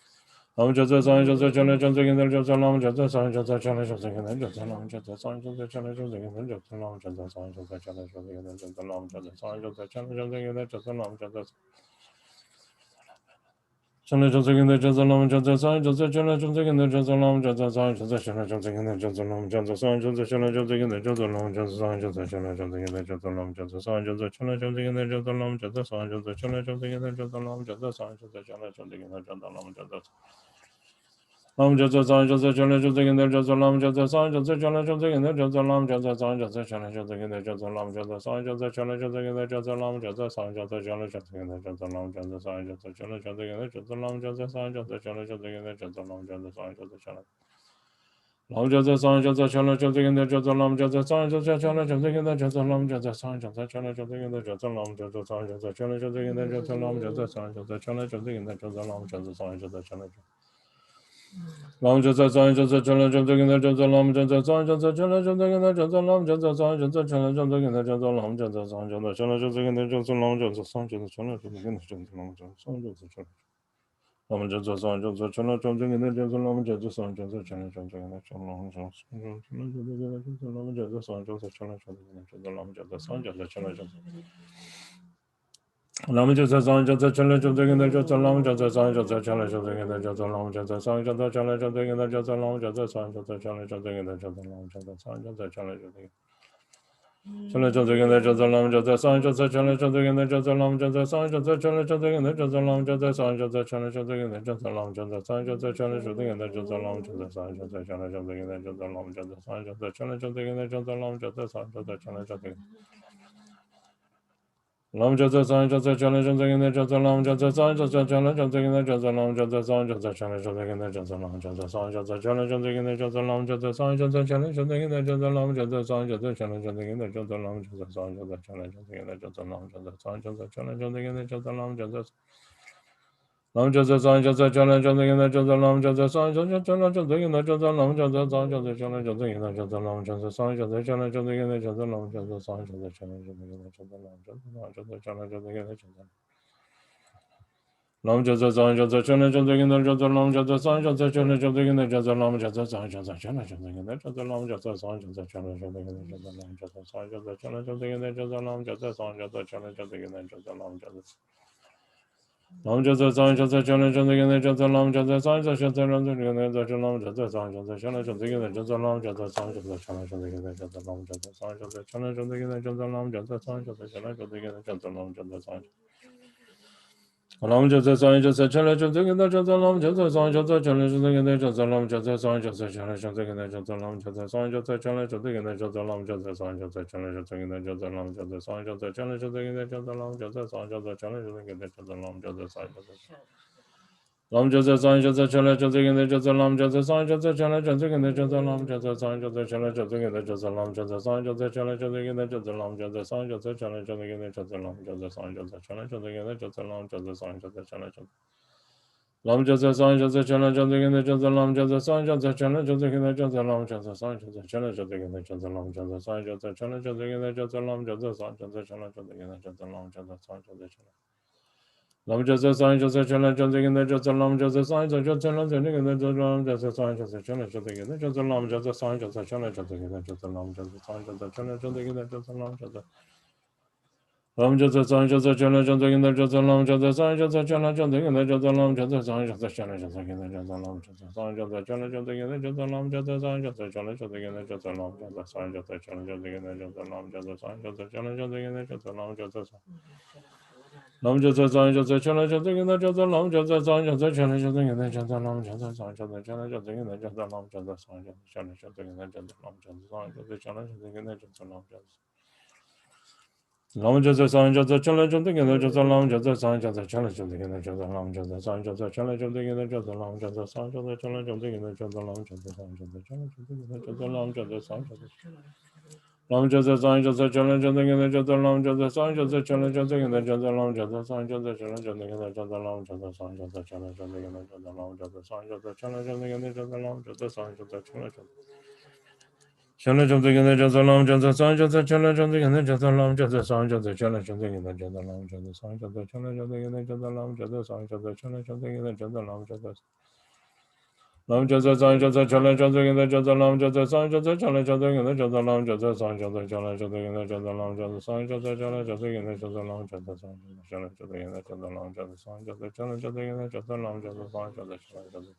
Lam Jatsa Sang Jatsa Chana Jatsa Gindal Jatsa Lam Jatsa Sang Jatsa Chana Jatsa Gindal Jatsa Lam Jatsa Sang Jatsa Chana Jatsa Gindal Jatsa Lam Jatsa Sang Jatsa Chana Jatsa Gindal Jatsa Lam Jatsa Sang Jatsa Chana Jatsa Gindal Jatsa Lam Jatsa Chana Jatsa Gindal Jatsa Lam Jatsa Sang Jatsa Chana Jatsa Gindal Jatsa Lam Jatsa Sang Jatsa Chana Jatsa Gindal Jatsa Lam Jatsa Sang Jatsa Chana Jatsa Gindal Jatsa Lam Jatsa Sang Jatsa Chana Jatsa Gindal Jatsa Lam Jatsa Sang Jatsa Chana Jatsa Gindal Jatsa Lam Jatsa Sang Jatsa Chana Jatsa Gindal Jatsa Lam Jatsa Sang Jatsa Chana Jatsa Gindal Jatsa Lam Jatsa Lam Jasa San Jasa Chala Jasa Ganda Jasa Lam Jasa San Jasa Chala Jasa Ganda Jasa Lam Jasa San Jasa Chala Jasa Ganda Jasa Lam Jasa San Jasa Chala Jasa Ganda Jasa Lam Jasa San Jasa Chala Jasa Ganda Jasa Lam Jasa San Jasa Chala Jasa Ganda Jasa Lam Jasa San Jasa Chala Jasa Ganda Jasa Lam Jasa San Jasa Chala Lam Jasa San Jasa Chala Jasa Ganda Jasa Lam Jasa San Jasa Chala Jasa Ganda Jasa Lam Jasa San Jasa Chala Jasa Ganda Jasa Lam Jasa San Jasa Chala Jasa Ganda Jasa Lam Jasa San Jasa Chala Jasa Ganda Jasa Lam Jasa San Jasa Chala Lam Jasa San Jasa Chala Jasa Ganda Jasa Lam Jasa San Jasa Chala Jasa Ganda Jasa Lam Jasa San Jasa Chala Jasa Ganda Jasa Lam Jasa San Jasa Chala Jasa Ganda Jasa Lam Jasa San Jasa Chala Jasa Ganda Jasa Lam Jasa San Jasa Chala Lam Jasa San Jasa Chala Jasa Ganda Jasa Lam Jasa San Jasa Chala Jasa Ganda Jasa Lam Jasa Lam Jasa San Jasa Chala Jasa Ganda Jasa Lam Jasa San Jasa Chala Jasa Lam Jasa San Jasa Chala Jasa Ganda Jasa Lam Jasa San Jasa Chala Jasa Ganda Jasa Lam Jasa San Jasa Chala Jasa Ganda Jasa Lam Jasa San Jasa Chala Jasa Ganda Jasa Lam Jasa San Jasa Chala Jasa Chala Jasa Ganda Jasa Lam Jasa San Jasa Chala Jasa Ganda Jasa Lam Jasa San Jasa Chala Jasa Ganda Jasa Lam Jasa San Jasa Chala Jasa Ganda Jasa Lam Jasa San Jasa Chala Jasa Ganda Jasa Lam Jasa San Jasa Chala Jasa Ganda Jasa Lam Jasa San Jasa Chala Jasa Ganda Jasa Lam Jasa San Jasa Chala Jasa Lam Jasa San Jasa Chala Jasa Ganda Jasa Lam Jasa San Jasa Chala Jasa Ganda Jasa Lam Jasa San Jasa Chala Jasa Ganda Jasa Lam Jasa San Jasa Chala Jasa Ganda Jasa Lam Jasa San Jasa Chala Jasa Ganda Jasa Lam Jasa San Jasa Chala Jasa Ganda Jasa Lam Jasa San Jasa Chala Jasa Ganda Jasa Lam Jasa San Jasa Chala Jasa Ganda Jasa Lam Jasa Lam Jasa San Jasa Chala Jasa Ganda Jasa Lam Jasa San Jasa Chala Jasa Ganda Jasa Lam Jasa San Jasa Chala Jasa Ganda Jasa Lam Jasa San Jasa Chala Jasa Ganda Jasa Lam Jasa San Jasa Chala Jasa Ganda Jasa Lam Jasa Chala Jasa Ganda Jasa Lam Jasa San Jasa Chala Jasa Ganda Jasa Lam Jasa San Jasa Chala Jasa Ganda Jasa Lam Jasa San Jasa Chala Jasa Ganda Jasa Lam Jasa San Jasa Chala Jasa Ganda Jasa Lam Jasa San Jasa Chala Jasa Ganda Jasa Lam Jasa San Jasa Chala Jasa Ganda Jasa Lam Jasa Lam Jasa San Jasa Chala Jasa Ganda Jasa Lam Jasa San Jasa Chala Jasa Ganda Jasa Lam Jasa San Jasa Chala Jasa Ganda Jasa Lam Jasa San Jasa Chala Jasa Ganda Jasa Lam Jasa San Jasa Chala Jasa Ganda Jasa Lam Jasa San Jasa Chala Jasa Ganda Jasa Lam Jasa San Lam Jasa San Jasa Chala Jasa Ganda Jasa Lam Jasa San Jasa Chala Jasa Ganda Jasa Lam Jasa San Jasa Chala Jasa Ganda Jasa Lam Jasa San Jasa Chala Jasa Ganda Jasa Lam Jasa San Jasa Chala Jasa Ganda Jasa Lam Jasa San Jasa Chala Jasa Ganda Jasa Lam Jasa San Jasa Chala Jasa Ganda Jasa Lam Jasa San Jasa Lam Jasa San Jasa Chala Jasa Ganda Jasa Lam Jasa San Jasa Chala Jasa Ganda Jasa Lam Jasa San Jasa Chala Jasa Ganda Jasa Lam Jasa San Jasa Chala Jasa Ganda Jasa Lam Jasa San Jasa Chala Jasa Ganda Jasa Lam Jasa San Jasa Chala Jasa Ganda Jasa Lam Jasa San Jasa Chala Jasa Lam Jasa San Jasa Chala Jasa Ganda Jasa Lam Jasa San Jasa Chala Jasa Ganda Jasa Lam Jasa San Jasa Chala Jasa Ganda Jasa Lam Jasa San Jasa Chala Jasa Ganda Jasa Lam Jasa San Jasa Chala Jasa Ganda Jasa Lam Jasa San Jasa Chala Lam Jasa San Jasa Chala Jasa Ganda Jasa Lam Jasa San Jasa Chala Jasa Ganda Jasa Lam Jasa San Jasa Chala Jasa Ganda Jasa Lam Jasa San Jasa Chala Jasa Ganda Jasa Lam Jasa San Jasa Chala Jasa Ganda Jasa Lam Jasa Lam Jasa San Jasa Chala Jasa Ganda Jasa Lam Jasa San Jasa Chala Jasa Ganda Jasa Lam Jasa San Jasa Chala Jasa Ganda Jasa Lam Jasa San Jasa Chala Jasa Ganda Jasa Lam Jasa San Jasa Chala Jasa Ganda Jasa Lam Jasa San Jasa Chala Jasa Ganda Jasa Lam Jasa San Jasa Chala Jasa Ganda Jasa Lam Jasa Lam Jasa San Jasa Chala Jasa Ganda Jasa Lam Jasa San Jasa Chala Jasa Ganda Jasa Lam Jasa San Jasa Chala Jasa Ganda Jasa Lam Jasa San Jasa Chala Jasa Ganda Jasa Lam Jasa San Jasa Chala Jasa Ganda Jasa Lam Jasa Lam Jasa San Jasa Chala Jasa Ganda Jasa Lam Jasa San Jasa Chala Jasa Ganda Jasa Lam Jasa San Jasa Chala Jasa Ganda Jasa Lam Jasa San Jasa Chala Jasa Ganda Jasa Lam Jasa San Jasa Chala Jasa Ganda Jasa Lam Jasa San Jasa Lam Jasa San Jasa Chala Jasa Ganda Jasa Lam Jasa San Jasa Chala Jasa Ganda Jasa Lam Jasa San Jasa Chala Jasa Ganda Jasa Lam Jasa San Jasa Chala Jasa Ganda Jasa Lam Jasa San Jasa Chala Jasa Ganda Jasa Lam Jasa San Jasa Chala Jasa Chala Jasa Ganda Jasa Lam Jasa San Jasa Chala Jasa Ganda Jasa Lam Jasa San Jasa Chala Jasa Ganda Jasa Lam Jasa San Jasa Chala Jasa Ganda Jasa Lam Jasa San Jasa Chala Jasa Ganda Jasa Lam Jasa Lam Jasa San Jasa Chala Jasa Ganda Jasa Lam Jasa San Jasa Chala Jasa Ganda Jasa Lam Jasa San Jasa Chala Jasa Ganda Jasa Lam Jasa San Jasa Chala Jasa Ganda Jasa Lam Jasa San Jasa Chala Jasa Ganda Jasa Lam Jasa San Jasa Chala Jasa Ganda Jasa Lam Jasa San Jasa Chala Jasa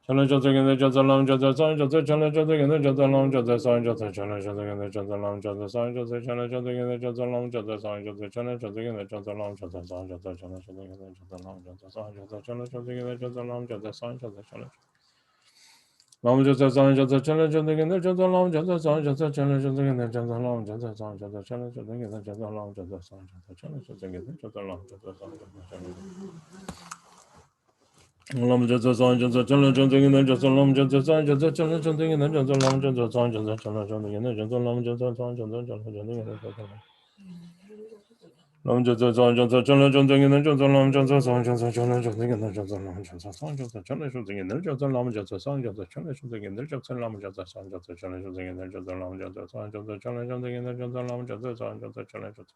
Chala Jata Ganda Jata Lam Jata San Jata Chala Jata Ganda Jata Lam Jata San Jata Chala Jata Ganda Jata Lam Jata San Jata Chala Jata Ganda Jata Lam Jata San Jata Chala Jata Ganda Jata Lam Jata San Jata Chala Jata Ganda Jata Lam Jata San Jata Chala Jata Ganda Jata Lam Jata San Jata Chala Lam Jata San Jata Chala Jata Ganda Jata Lam Jata San Jata Chala Jata Ganda Jata Lam Jata San Jata Chala Jata Ganda Jata Lam Jata San Jata Chala Jata Ganda Jata Lam Jata San Jata Chala Lam Jata San Jata Chala Jata Ganda Jata Lam Jata San Jata Chala Jata Ganda Jata Lam Jata San Jata Chala Jata Ganda Jata Lam Jata San Jata Chala Jata Ganda Jata Lam Jata San Jata Chala Jata Ganda Jata Lam Jata San Jata Chala Jata Ganda Jata Lam Jata San Jata Chala Jata Ganda Jata Lam Jata San Jata Chala Jata Ganda Jata Lam Jata San Jata Chala Jata Ganda Jata Lam Jata San Jata Chala Jata Ganda Jata Lam Jata San Jata Chala Jata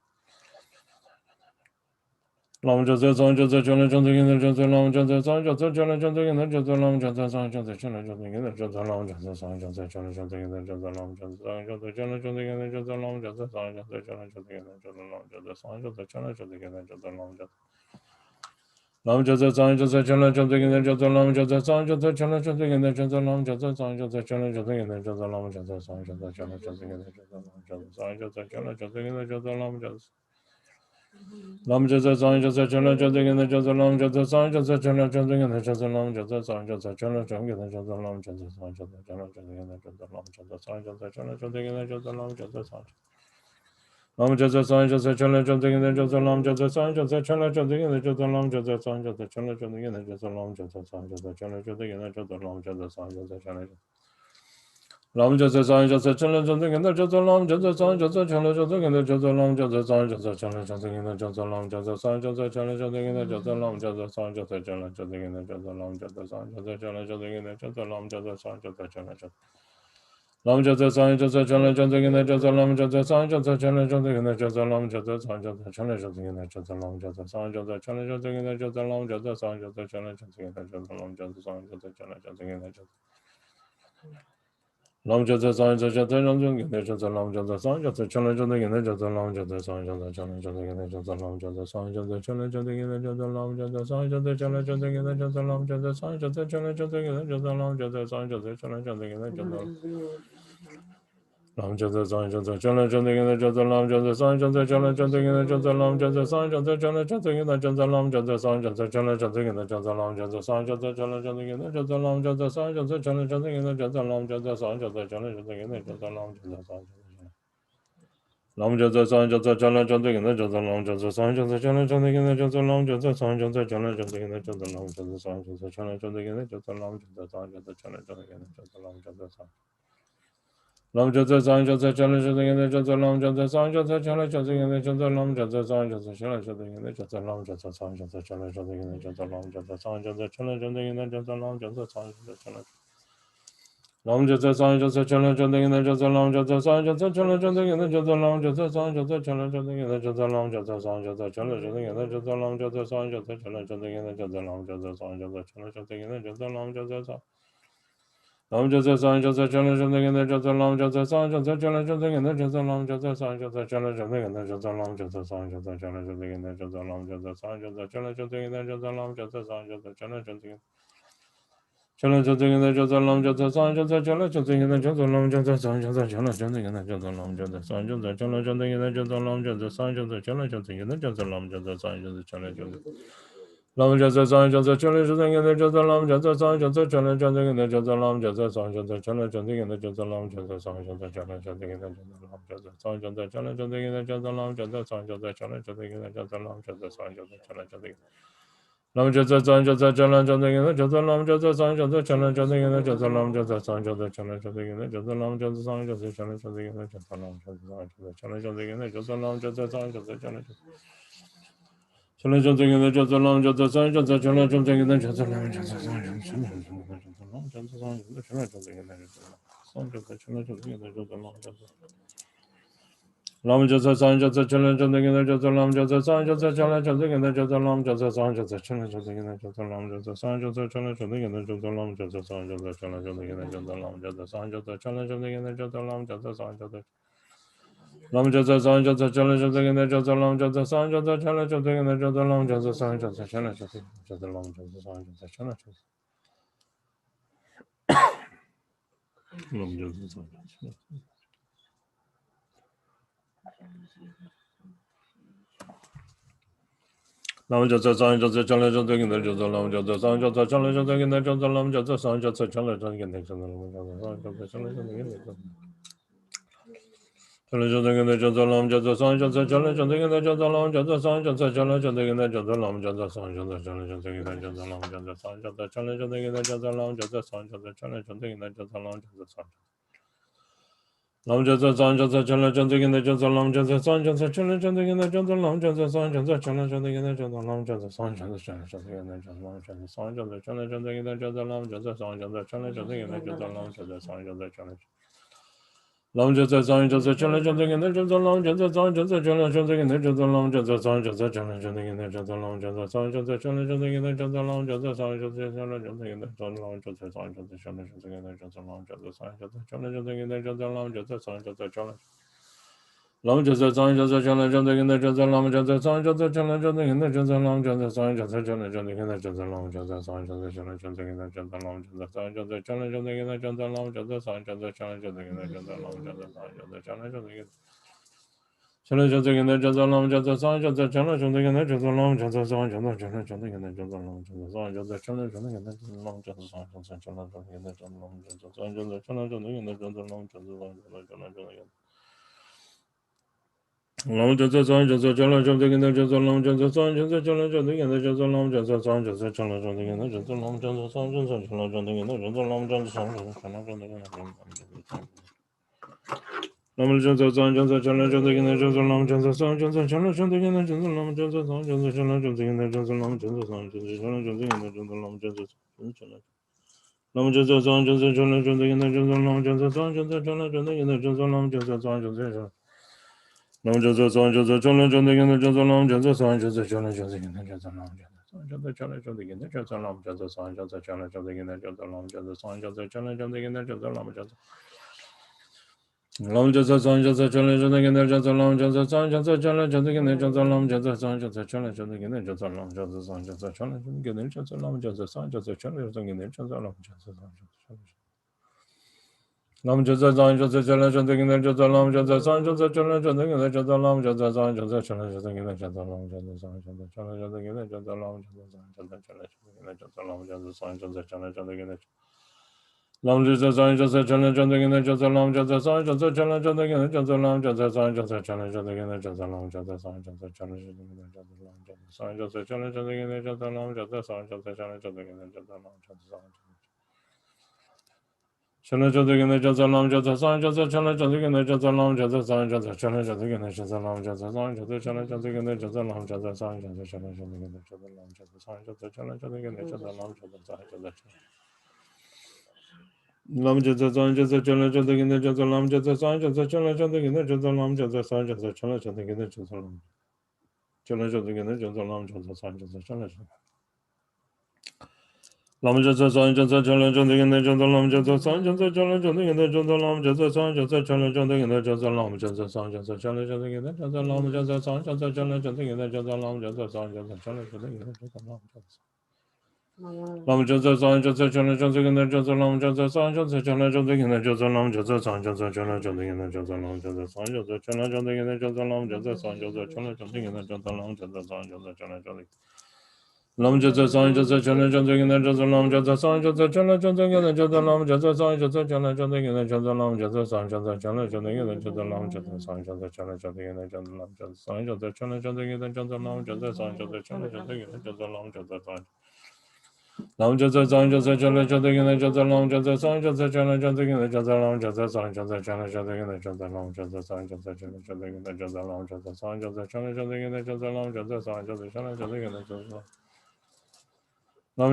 Lam Jata San Jata Chala Jata Ganda Jata Lam Jata San Jata Chala Jata Ganda Jata Lam Jata San Jata Chala Jata Ganda Jata Lam Jata San Jata Chala Jata Ganda Jata Lam Jata San Jata Chala Jata Ganda Jata Lam Jata San Jata Chala Jata Ganda Jata Lam Jata San Jata Chala Jata Ganda Jata Lam Jata Lam Jata San Jata Chala Jata Ganda Jata Lam Jata San Jata Chala Jata Ganda Jata Lam Jata San Jata Chala Jata Ganda Jata Lam Jata San Jata Chala Jata Ganda Jata Lam Jata San Jata Chala Jata Ganda Jata Lam Jata Lam Jata San Jata Chala Jata Ganda Jata Lam Jata San Jata Chala Jata Ganda Jata Lam Jata San Jata Chala Jata Ganda Jata Lam Jata San Jata Chala Jata Ganda Jata Lam Jata San Jata Chala Jata Ganda Jata Lam Jata San Lam Jata San Jata Chala Jata Ganda Jata Lam Jata San Jata Chala Jata Ganda Jata Lam Jata San Jata Chala Jata Ganda Jata Lam Jata San Jata Chala Jata Ganda Jata Lam Jata San Jata Chala Lam Jata San Jata Chala Jata Ganda Jata Lam Jata San Jata Chala Jata Ganda Jata Lam Jata San Jata Chala Jata Ganda Jata Lam Jata San Jata Chala Jata Ganda Jata Lam Jata San Jata Chala Jata Ganda Jata Lam Jata San Jata Chala Jata Ganda Jata Lam Jata San Jata Chala Jata Lam Jata San Jata Chala Jata Ganda Jata Lam Jata San Jata Chala Jata Ganda Jata Lam Jata San Jata Chala Jata Ganda Jata Lam Jata San Jata Chala Jata Ganda Jata Lam Jata San Jata Chala Jata Ganda Jata Lam Jata San Jata Chala Jata Ganda Jata Lam Jata San Jata Lam Jata Jata Lam Jata San Jata Chala Jata Ganda Jata Lam Jata San Jata Chala Jata Ganda Jata Lam Jata San Jata Chala Jata Ganda Jata Lam Jata San Jata Chala Jata Ganda Jata Lam Jata San Jata Chala Jata Ganda Jata Lam Jata San Jata Chala Jata Ganda Jata Lam Jata San Jata Chala Jata Ganda Jata Lam Jata San Jata Chala Jata Ganda Jata Lam Jata San Jata Chala Jata Ganda Jata Lam Jata San Jata Chala Jata Ganda Jata Lam Jata San Jata Chala Jata Ganda Jata Lam Jata San Jata Chala Jata Ganda Jata Lam Jata San Jata Chala Jata Ganda Jata Lam Jata San Jata Lam Jata San Jata Chala Jata Ganda Jata Lam Jata San Jata Chala Jata Ganda Jata Lam Jata San Jata Chala Jata Ganda Jata Lam Jata San Jata Chala Jata Ganda Jata Lam Jata San Jata Chala Jata Ganda Jata Lam Jata San Lam Jata San Jata Chala Jata Ganda Jata Lam Jata San Jata Chala Jata Ganda Jata Lam Jata San Jata Chala Jata Ganda Jata Lam Jata San Jata Chala Jata Ganda Jata Lam Jata San Jata Chala Jata Ganda Jata Lam Jata San Jata Chala Lam Jata San Jata Chala Jata Ganda Jata Lam Jata San Jata Chala Jata Ganda Jata Lam Jata San Jata Chala Jata Ganda Jata Lam Jata San Jata Chala Jata Ganda Jata Lam Jata San Jata Chala Jata Ganda Jata Lam Jata San Jata Chala Jata Ganda Jata Lam Jata San Lam Jata San Jata Chala Jata Ganda Jata Lam Jata San Jata Chala Jata Ganda Jata Lam Jata San Jata Chala Jata Ganda Jata Lam Jata San Jata Chala Jata Ganda Jata Lam Jata San Jata Chala Jata Ganda Jata Lam Jata San Jata Chala Jata Chala Jata Ganda Jata Lam Jata San Jata Chala Jata Ganda Jata Lam Jata San Jata Chala Jata Ganda Jata Lam Jata San Jata Chala Jata Ganda Jata Lam Jata San Jata Chala Jata Ganda Jata Lam Jata San Jata Chala Jata Lam Jata San Jata Chala Jata Ganda Jata Lam Jata San Jata Chala Jata Ganda Jata Lam Jata San Jata Chala Jata Ganda Jata Lam Jata San Jata Chala Jata Ganda Jata Lam Jata San Jata Chala Jata Ganda Jata Lam Jata San Jata Chala Jata Ganda Jata Lam Jata San Jata Chala Jata Lam Jata San Jata Chala Jata Ganda Jata Lam Jata San Jata Chala Jata Ganda Jata Lam Jata San Jata Chala Jata Ganda Jata Lam Jata San Jata Chala Jata Ganda Jata Lam Jata San Jata Chala Jata Ganda Jata Lam Jata San Jata Chala Jata Chala Jata Ganda Jata Lam Jata San Jata Chala Jata Ganda Jata Lam Jata San Jata Chala Jata Lam Jata San Jata Chala Jata Ganda Jata San Jata Chala Jata Ganda Jata Lam Jata Lam Jata San Jata Chala Jata Ganda Jata Lam Jata San Jata Chala Jata Ganda Jata Lam Jata San Jata Chala Jata Ganda Jata Lam Jata San Jata Chala Jata Ganda Jata Lam Jata San Jata Chala Jata Ganda Jata Lam Jata San Jata Chala Jata Ganda Jata Lam Jata San Jata Lam Jata San Jata Chala Jata Ganda Jata Lam Jata San Jata Chala Jata Ganda Jata Lam Jata San Jata Chala Jata Lam Jata San Jata Chala Jata Lam Jatsa Sang Jatsa Chala Jatsa Gina Jatsa Lam Jatsa Sang Jatsa Chala Jatsa Gina Jatsa Lam Jatsa Sang Jatsa Chala Jatsa Gina Jatsa Lam Jatsa Sang Jatsa Chala Jatsa Gina Jatsa Chala Jatsa Gina Jatsa Lam Jatsa Sang Jatsa Chala Jatsa Gina Jatsa Lam Jatsa Sang Jatsa Chala Jatsa Gina Jatsa Lam Jatsa Sang Jatsa Chala Jatsa Gina Jatsa Lam Jatsa Sang Jatsa Chala Jatsa Gina Jatsa Lam Jatsa Sang Jatsa Chala Jatsa Gina Jatsa Lam Jatsa Sang Lam Jatsa Sang Jatsa Chala Jatsa Gina Jatsa Lam Jatsa Sang Jatsa Chala Jatsa Gina Jatsa Lam Jatsa Sang Jatsa Chala Jatsa Gina Jatsa Lam Jatsa Sang Jatsa Chala Jatsa Gina Jatsa Lam Jatsa Sang Jatsa Chala Jatsa Gina Jatsa Lam Jatsa Sang Jatsa Chala Jatsa Gina Jatsa Lam Jatsa Sang Jatsa Chala Lam Jatsa Sang Jatsa Chala Jatsa Gina Jatsa Lam Jatsa Sang Jatsa Chala Jatsa Gina Jatsa Lam Jatsa Sang Jatsa Chala Jatsa Gina Jatsa Lam Jatsa Sang Jatsa Chala Jatsa Gina Jatsa Lam Jatsa Sang Jatsa Chala Jatsa Gina Jatsa Lam Jatsa Sang Jatsa Chala Jatsa Gina Jatsa Lam Jatsa Sang Jatsa Chala Jatsa Gina Jatsa Lam Jatsa Sang Jatsa Chala Lam Jatsa Sang Jatsa Chala Jatsa Gina Jatsa Lam Jatsa Sang Jatsa Chala Jatsa Gina Jatsa Lam Jatsa Sang Jatsa Chala Jatsa Gina Jatsa Lam Jatsa Sang Jatsa Chala Jatsa Gina Jatsa Lam Jatsa Sang Jatsa Chala Jatsa Gina Jatsa Lam Jatsa Sang Jatsa Chala Jatsa Gina Jatsa Lam Jatsa Sang Jatsa Chala Jatsa Gina Chala Jatsa Gina Jatsa Lam Jatsa Sang Jatsa Chala Jatsa Gina Jatsa Lam Jatsa Sang Jatsa Chala Jatsa Gina Jatsa Lam Jatsa Sang Jatsa Chala Jatsa Gina Jatsa Lam Jatsa Sang Jatsa Chala Jatsa Gina Jatsa Lam Jatsa Sang Jatsa Chala Jatsa Gina Jatsa Lam Jatsa Sang Jatsa Chala Jatsa Lam Jatsa Sang Jatsa Chala Jatsa Gina Jatsa Lam Jatsa Sang Jatsa Chala Jatsa Gina Jatsa Lam Jatsa Sang Jatsa Chala Jatsa Gina Jatsa Lam Jatsa Sang Jatsa Chala Jatsa Gina Jatsa Lam Jatsa Sang Jatsa Chala Jatsa Gina Jatsa Lam Jatsa Sang Jatsa Chala Jatsa Gina Jatsa Lam Jatsa Sang Jatsa Chala Jatsa Gina Jatsa Lam Jatsa Sang Jatsa Chala Jatsa Gina Jatsa Lam Jatsa Sang Jatsa Chala Jatsa Gina Jatsa Lam Jatsa Chala Lam Jatsa Sang Jatsa Chala Jatsa Gina Jatsa Lam Jatsa Sang Jatsa Chala Jatsa Gina Jatsa Lam Jatsa Sang Jatsa Lam Jatsa Sang Jatsa Chala Jatsa Gina Jatsa Lam Jatsa Sang Jatsa Chala Jatsa Gina Jatsa Lam Jatsa Sang Jatsa Chala Jatsa Gina Jatsa Lam Jatsa Sang Jatsa Chala Jatsa Gina Jatsa Lam Jatsa Sang Jatsa Chala Jatsa Gina Jatsa Lam Jatsa Lam Jatsa Sang Jatsa Chala Jatsa Gina Jatsa Lam Jatsa Sang Jatsa Chala Jatsa Gina Jatsa Lam Jatsa Sang Jatsa Chala Jatsa Gina Jatsa Lam Jatsa Sang Jatsa Chala Jatsa Gina Jatsa Lam Jatsa Sang Jatsa Chala Jatsa Gina Jatsa Lam Jatsa Sang Jatsa Lam Jatsa Sang Jatsa Chala Jatsa Gina Jatsa Lam Jatsa Sang Jatsa Chala Jatsa Gina Jatsa Lam Jatsa Sang Jatsa Chala Jatsa Gina Jatsa Lam Jatsa Sang Jatsa Chala Jatsa Gina Jatsa Lam Jatsa Sang Jatsa Chala Jatsa Gina Jatsa Lam Jatsa Sang Jatsa Chala Jatsa Gina Lam Jatsa Sang Jatsa Chala Jatsa Gina Jatsa Lam Jatsa Sang Jatsa Chala Jatsa Gina Jatsa Lam Jatsa Sang Jatsa Chala Jatsa Gina Jatsa Lam Jatsa Sang Jatsa Chala Jatsa Gina Jatsa Lam Jatsa Sang Jatsa Chala Jatsa Gina Jatsa Lam Jatsa Sang Jatsa Chala Jatsa Gina Jatsa Lam Jatsa Sang Chala Jatsa Gina Jatsa Lam Jatsa Sang Jatsa Chala Jatsa Gina Jatsa Lam Jatsa Sang Jatsa Chala Jatsa Gina Jatsa Lam Jatsa Sang Jatsa Chala Jatsa Gina Jatsa Lam Jatsa Sang Jatsa Chala Jatsa Gina Jatsa Lam Jatsa Sang Jatsa Chala Jatsa Gina Jatsa Lam Jatsa Sang Jatsa Lam Jatsa Sang Jatsa Chala Jatsa Gina Jatsa Lam Jatsa Sang Jatsa Chala Jatsa Gina Jatsa Lam Jatsa Sang Jatsa Chala Jatsa Gina Jatsa Lam Chala Jatsa Gina Jatsa Lam Jatsa Sang Jatsa Chala Jatsa Lam Jatsa Sang Jatsa Chala Jatsa Gina Jatsa Lam Jatsa Sang Jatsa Chala Jatsa Gina Jatsa Lam Jatsa Sang Jatsa Chala Jatsa Gina Jatsa Lam Jatsa Sang Jatsa Chala Jatsa Gina Jatsa Lam Jatsa Sang Jatsa Chala Jatsa Gina Jatsa Lam Jatsa Sang Jatsa Chala Jatsa Gina Jatsa Lam Jatsa Lam Jatsa Sang Jatsa Chala Jatsa Gina Jatsa Lam Jatsa Sang Jatsa Chala Jatsa Gina Jatsa Lam Jatsa Sang Jatsa Chala Jatsa Gina Jatsa Lam Jatsa Sang Jatsa Chala Jatsa Gina Jatsa Lam Jatsa Sang Jatsa Chala Jatsa Gina Jatsa Lam Jatsa Sang Jatsa Chala Jatsa Lam Jatsa Sang Jatsa Chala Jatsa Gina Jatsa Lam Jatsa Sang Jatsa Chala Jatsa Gina Jatsa Lam Jatsa Sang Jatsa Chala Jatsa Gina Jatsa Lam Jatsa Sang Jatsa Chala Jatsa Gina Jatsa Lam Jatsa Sang Jatsa Chala Jatsa Gina Jatsa Lam Jatsa Sang Jatsa Chala Jatsa Gina Jatsa Lam Jatsa Sang Jatsa Chala Jatsa Gina Jatsa Lam Jatsa Sang Lam Jatsa Sang Jatsa Chala Jatsa Gina Jatsa Lam Jatsa Sang Jatsa Chala Jatsa Gina Jatsa Lam Jatsa Sang Jatsa Chala Jatsa Gina Jatsa Lam Jatsa Sang Jatsa Chala Jatsa Gina Jatsa Lam Jatsa Sang Jatsa Chala Jatsa Gina Jatsa Lam Jatsa Sang Jatsa Chala Jatsa Gina Jatsa Lam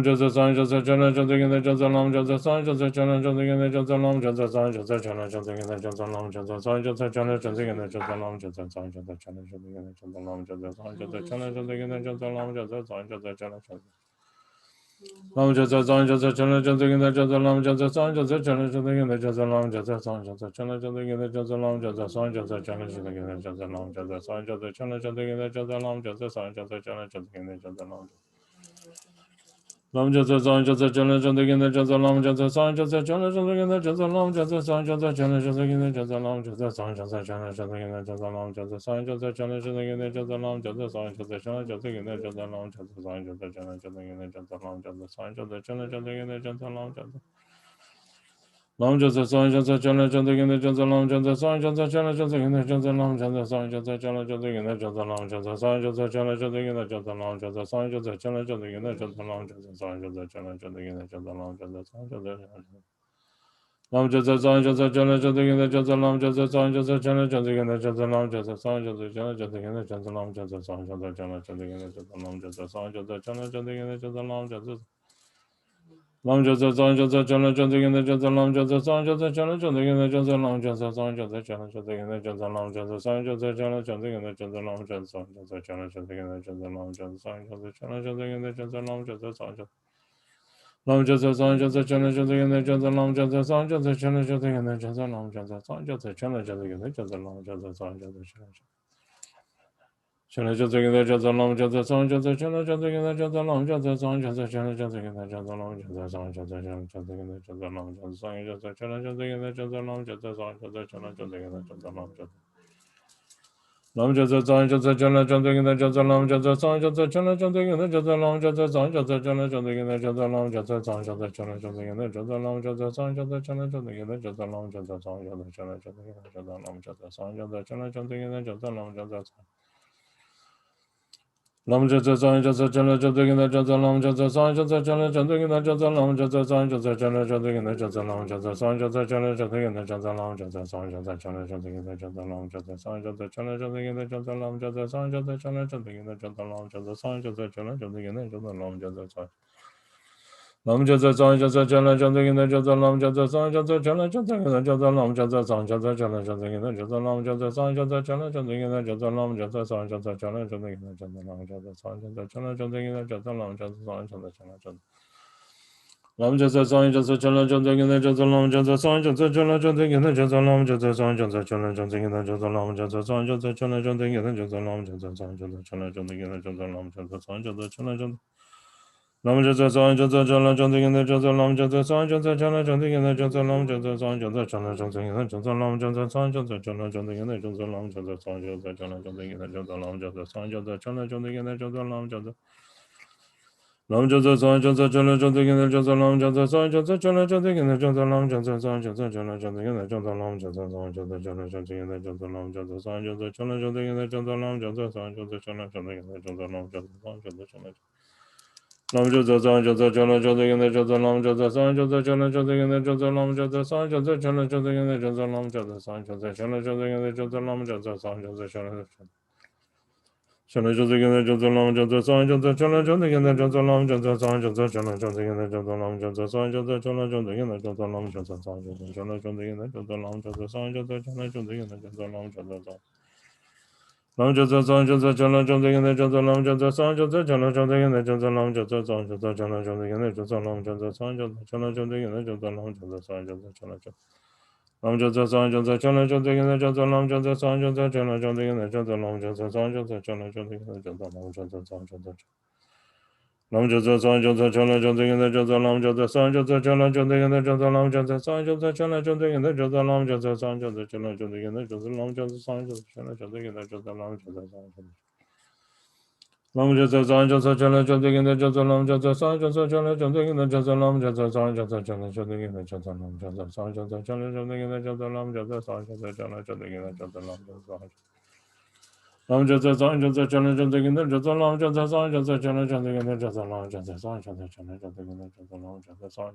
Jatsa Sang Jatsa Chala Jatsa Gina Jatsa Lam Jatsa Sang Jatsa Chala Jatsa Gina Jatsa Lam Jatsa Sang Jatsa Chala Jatsa Gina Jatsa Lam Jatsa Sang Jatsa Chala Jatsa Gina Jatsa Lam Jatsa Sang Jatsa Chala Jatsa Gina Jatsa Lam Jatsa Sang Jatsa Chala Jatsa Gina Jatsa Lam Jatsa Sang Jatsa Chala Jatsa Lam Jatsa Sang Jatsa Chala Jatsa Gina Jatsa Lam Jatsa Sang Jatsa Chala Jatsa Gina Jatsa Lam Jatsa Sang Jatsa Chala Jatsa Gina Jatsa Lam Jatsa Sang Jatsa Chala Jatsa Gina Jatsa Lam Jatsa Sang Jatsa Chala Jatsa Gina Jatsa Lam Jatsa Sang Jatsa Chala Jatsa Gina Jatsa Lam Lam Jasa San Jasa Chala Jasa Gina Jasa Lam Jasa San Jasa Chala Jasa Gina Jasa Lam Jasa San Jasa Chala Jasa Gina Jasa Lam Jasa San Jasa Chala Jasa Gina Jasa Lam Jasa San Jasa Chala Jasa Gina Jasa Lam Jasa San Jasa Chala Jasa Gina Jasa Lam Jasa San Jasa Chala Jasa Gina Jasa Lam Jasa San Jasa Chala Jasa Gina Jasa Lam Jasa Lam Jasa San Jasa Chala Jasa Gina Jasa Lam Jasa San Jasa Chala Jasa Gina Jasa Lam Jasa San Jasa Chala Jasa Gina Jasa Lam Jasa San Jasa Chala Jasa Gina Jasa Lam Jasa San Jasa Chala Jasa Gina Jasa Lam Jasa San Jasa Chala Jasa Gina Jasa Lam Jasa San Jasa Lam Jasa San Jasa Chala Jasa Gina Jasa Lam Jasa San Jasa Chala Jasa Gina Jasa Lam Jasa San Jasa Chala Jasa Gina Jasa Lam Jasa San Jasa Chala Jasa Gina Jasa Lam Jasa San Jasa Chala Jasa Gina Jasa Lam Jasa Lam Jasa San Jasa Chala Jasa Gina Jasa Lam Jasa San Jasa Chala Jasa Gina Jasa Lam Jasa San Jasa Chala Jasa Gina Jasa Lam Jasa San Jasa Chala Jasa Gina Jasa Lam Jasa San Jasa Chala Jasa Gina Jasa Lam Jasa San Jasa Chala Jasa Gina Jasa Lam Jasa San Jasa Lam Jasa San Jasa Chala Jasa Gina Jasa Lam Jasa San Jasa Chala Jasa Gina Jasa Lam Jasa San Jasa Chala Jasa Gina Jasa Lam Jasa San Jasa Chala Jasa Gina Jasa Lam Jasa San Jasa Chala Jasa Gina Jasa Lam Jasa San Jasa Chala Jasa Gina Jasa Lam Jasa San Jasa Chala Jasa Gina Jasa Lam Jasa San Jasa Chala Jasa Gina Jasa Lam Jasa San Jasa Chala Jasa Gina Jasa Lam Jasa Lam Jasa San Jasa Chala Jasa Gina Jasa Lam Jasa San Jasa Chala Jasa Gina Jasa Lam Jasa San Jasa Chala Jasa Gina Jasa Lam Jasa San Jasa Chala Jasa Gina Jasa Lam Jasa San Jasa Chala Jasa Gina Jasa Lam Jasa San Jasa Chala Jasa Gina Jasa Lam Jasa San Jasa Chala Jasa Gina Jasa Lam Jasa Lam Jasa San Jasa Chala Jasa Gina Jasa Lam Jasa San Jasa Chala Jasa Gina Jasa Lam Jasa San Jasa Chala Jasa Gina Jasa Lam Jasa San Jasa Chala Jasa Gina Jasa Lam Jasa San Jasa Chala Jasa Gina Jasa Lam Jasa San Jasa Chala Jasa Gina Jasa Lam Jasa San Jasa Chala Jasa Gina Jasa Lam Jasa San Jasa Chala Jasa Gina Jasa Lam Jasa San Lam Jasa San Jasa Chala Jasa Gina Jasa Lam Jasa San Jasa Chala Jasa Gina Jasa Lam Jasa San Jasa Chala Jasa Gina Jasa Lam Jasa San Jasa Chala Jasa Gina Jasa Lam Jasa San Jasa Chala Jasa Gina Jasa Lam Jasa San Jasa Chala Jasa Gina Jasa Lam Jasa San Jasa Chala Jasa Lam Jasa San Jasa Chala Jasa Gina Jasa Lam Jasa San Jasa Chala Jasa Gina Jasa Lam Jasa San Jasa Chala Jasa Gina Jasa Lam Jasa San Jasa Chala Jasa Gina Jasa Lam Jasa San Jasa Chala Jasa Gina Jasa Lam Jasa San Jasa Chala Jasa Lam Jasa San Jasa Chala Jasa Gina Jasa Lam Jasa San Jasa Chala Jasa Gina Jasa Lam Jasa San Jasa Chala Jasa Gina Jasa Lam Jasa San Jasa Chala Jasa Gina Jasa Lam Jasa San Jasa Chala Jasa Gina Jasa Lam Jasa San Jasa Chala Jasa Gina Jasa Lam Jasa Lam Jasa San Jasa Chala Jasa Gina Jasa Lam Jasa San Jasa Chala Jasa Gina Jasa Lam Jasa San Jasa Chala Jasa Gina Jasa Lam Jasa San Jasa Chala Jasa Gina Jasa Lam Jasa San Jasa Chala Jasa Gina Jasa Lam Jasa San Jasa Chala Jasa Gina Jasa Lam Jasa San Jasa Chala Lam Jasa San Jasa Chala Jasa Gina Jasa Lam Jasa San Jasa Chala Jasa Gina Jasa Lam Jasa San Jasa Chala Jasa Gina Jasa Lam Jasa San Jasa Chala Jasa Gina Jasa Lam Jasa San Jasa Chala Chala Jasa Gina Jasa Lam Jasa San Jasa Chala Jasa Gina Jasa Lam Jasa San Jasa Chala Jasa Gina Jasa Lam Jasa San Jasa Chala Jasa Gina Jasa Lam Jasa San Jasa Chala Jasa Gina Jasa Lam Jasa San Jasa Chala Jasa Gina Jasa Lam Jasa Lam Jasa San Jasa Chala Jasa Gina Jasa Lam Jasa San Jasa Chala Jasa Gina Jasa Lam Jasa San Jasa Chala Jasa Gina Jasa Lam Jasa San Jasa Chala Jasa Gina Jasa Lam Jasa San Jasa Chala Jasa Lam Jasa San Jasa Chala Jasa Gina Jasa Lam Jasa San Jasa Chala Jasa Gina Jasa Lam Jasa San Jasa Chala Jasa Gina Jasa Lam Jasa San Jasa Lam Jasa San Jasa Chala Jasa Gina Jasa Lam Jasa San Jasa Chala Jasa Gina Jasa Lam Jasa San Jasa Chala Jasa Gina Jasa Lam Jasa San Jasa Chala Jasa Gina Jasa Lam Jasa San Jasa Chala Jasa Gina Jasa Lam Jasa San Jasa Lam Jasa San Jasa Chala Jasa Gina Jasa Lam Jasa San Jasa Chala Jasa Gina Jasa Lam Jasa San Jasa Chala Jasa Gina Jasa Lam Jasa San Jasa Chala Jasa Gina Jasa Lam Jasa San Jasa Chala Jasa Gina Jasa Lam Jasa Lam Jasa San Jasa Chala Jasa Gina Jasa Lam Jasa San Jasa Chala Jasa Gina Jasa Lam Jasa San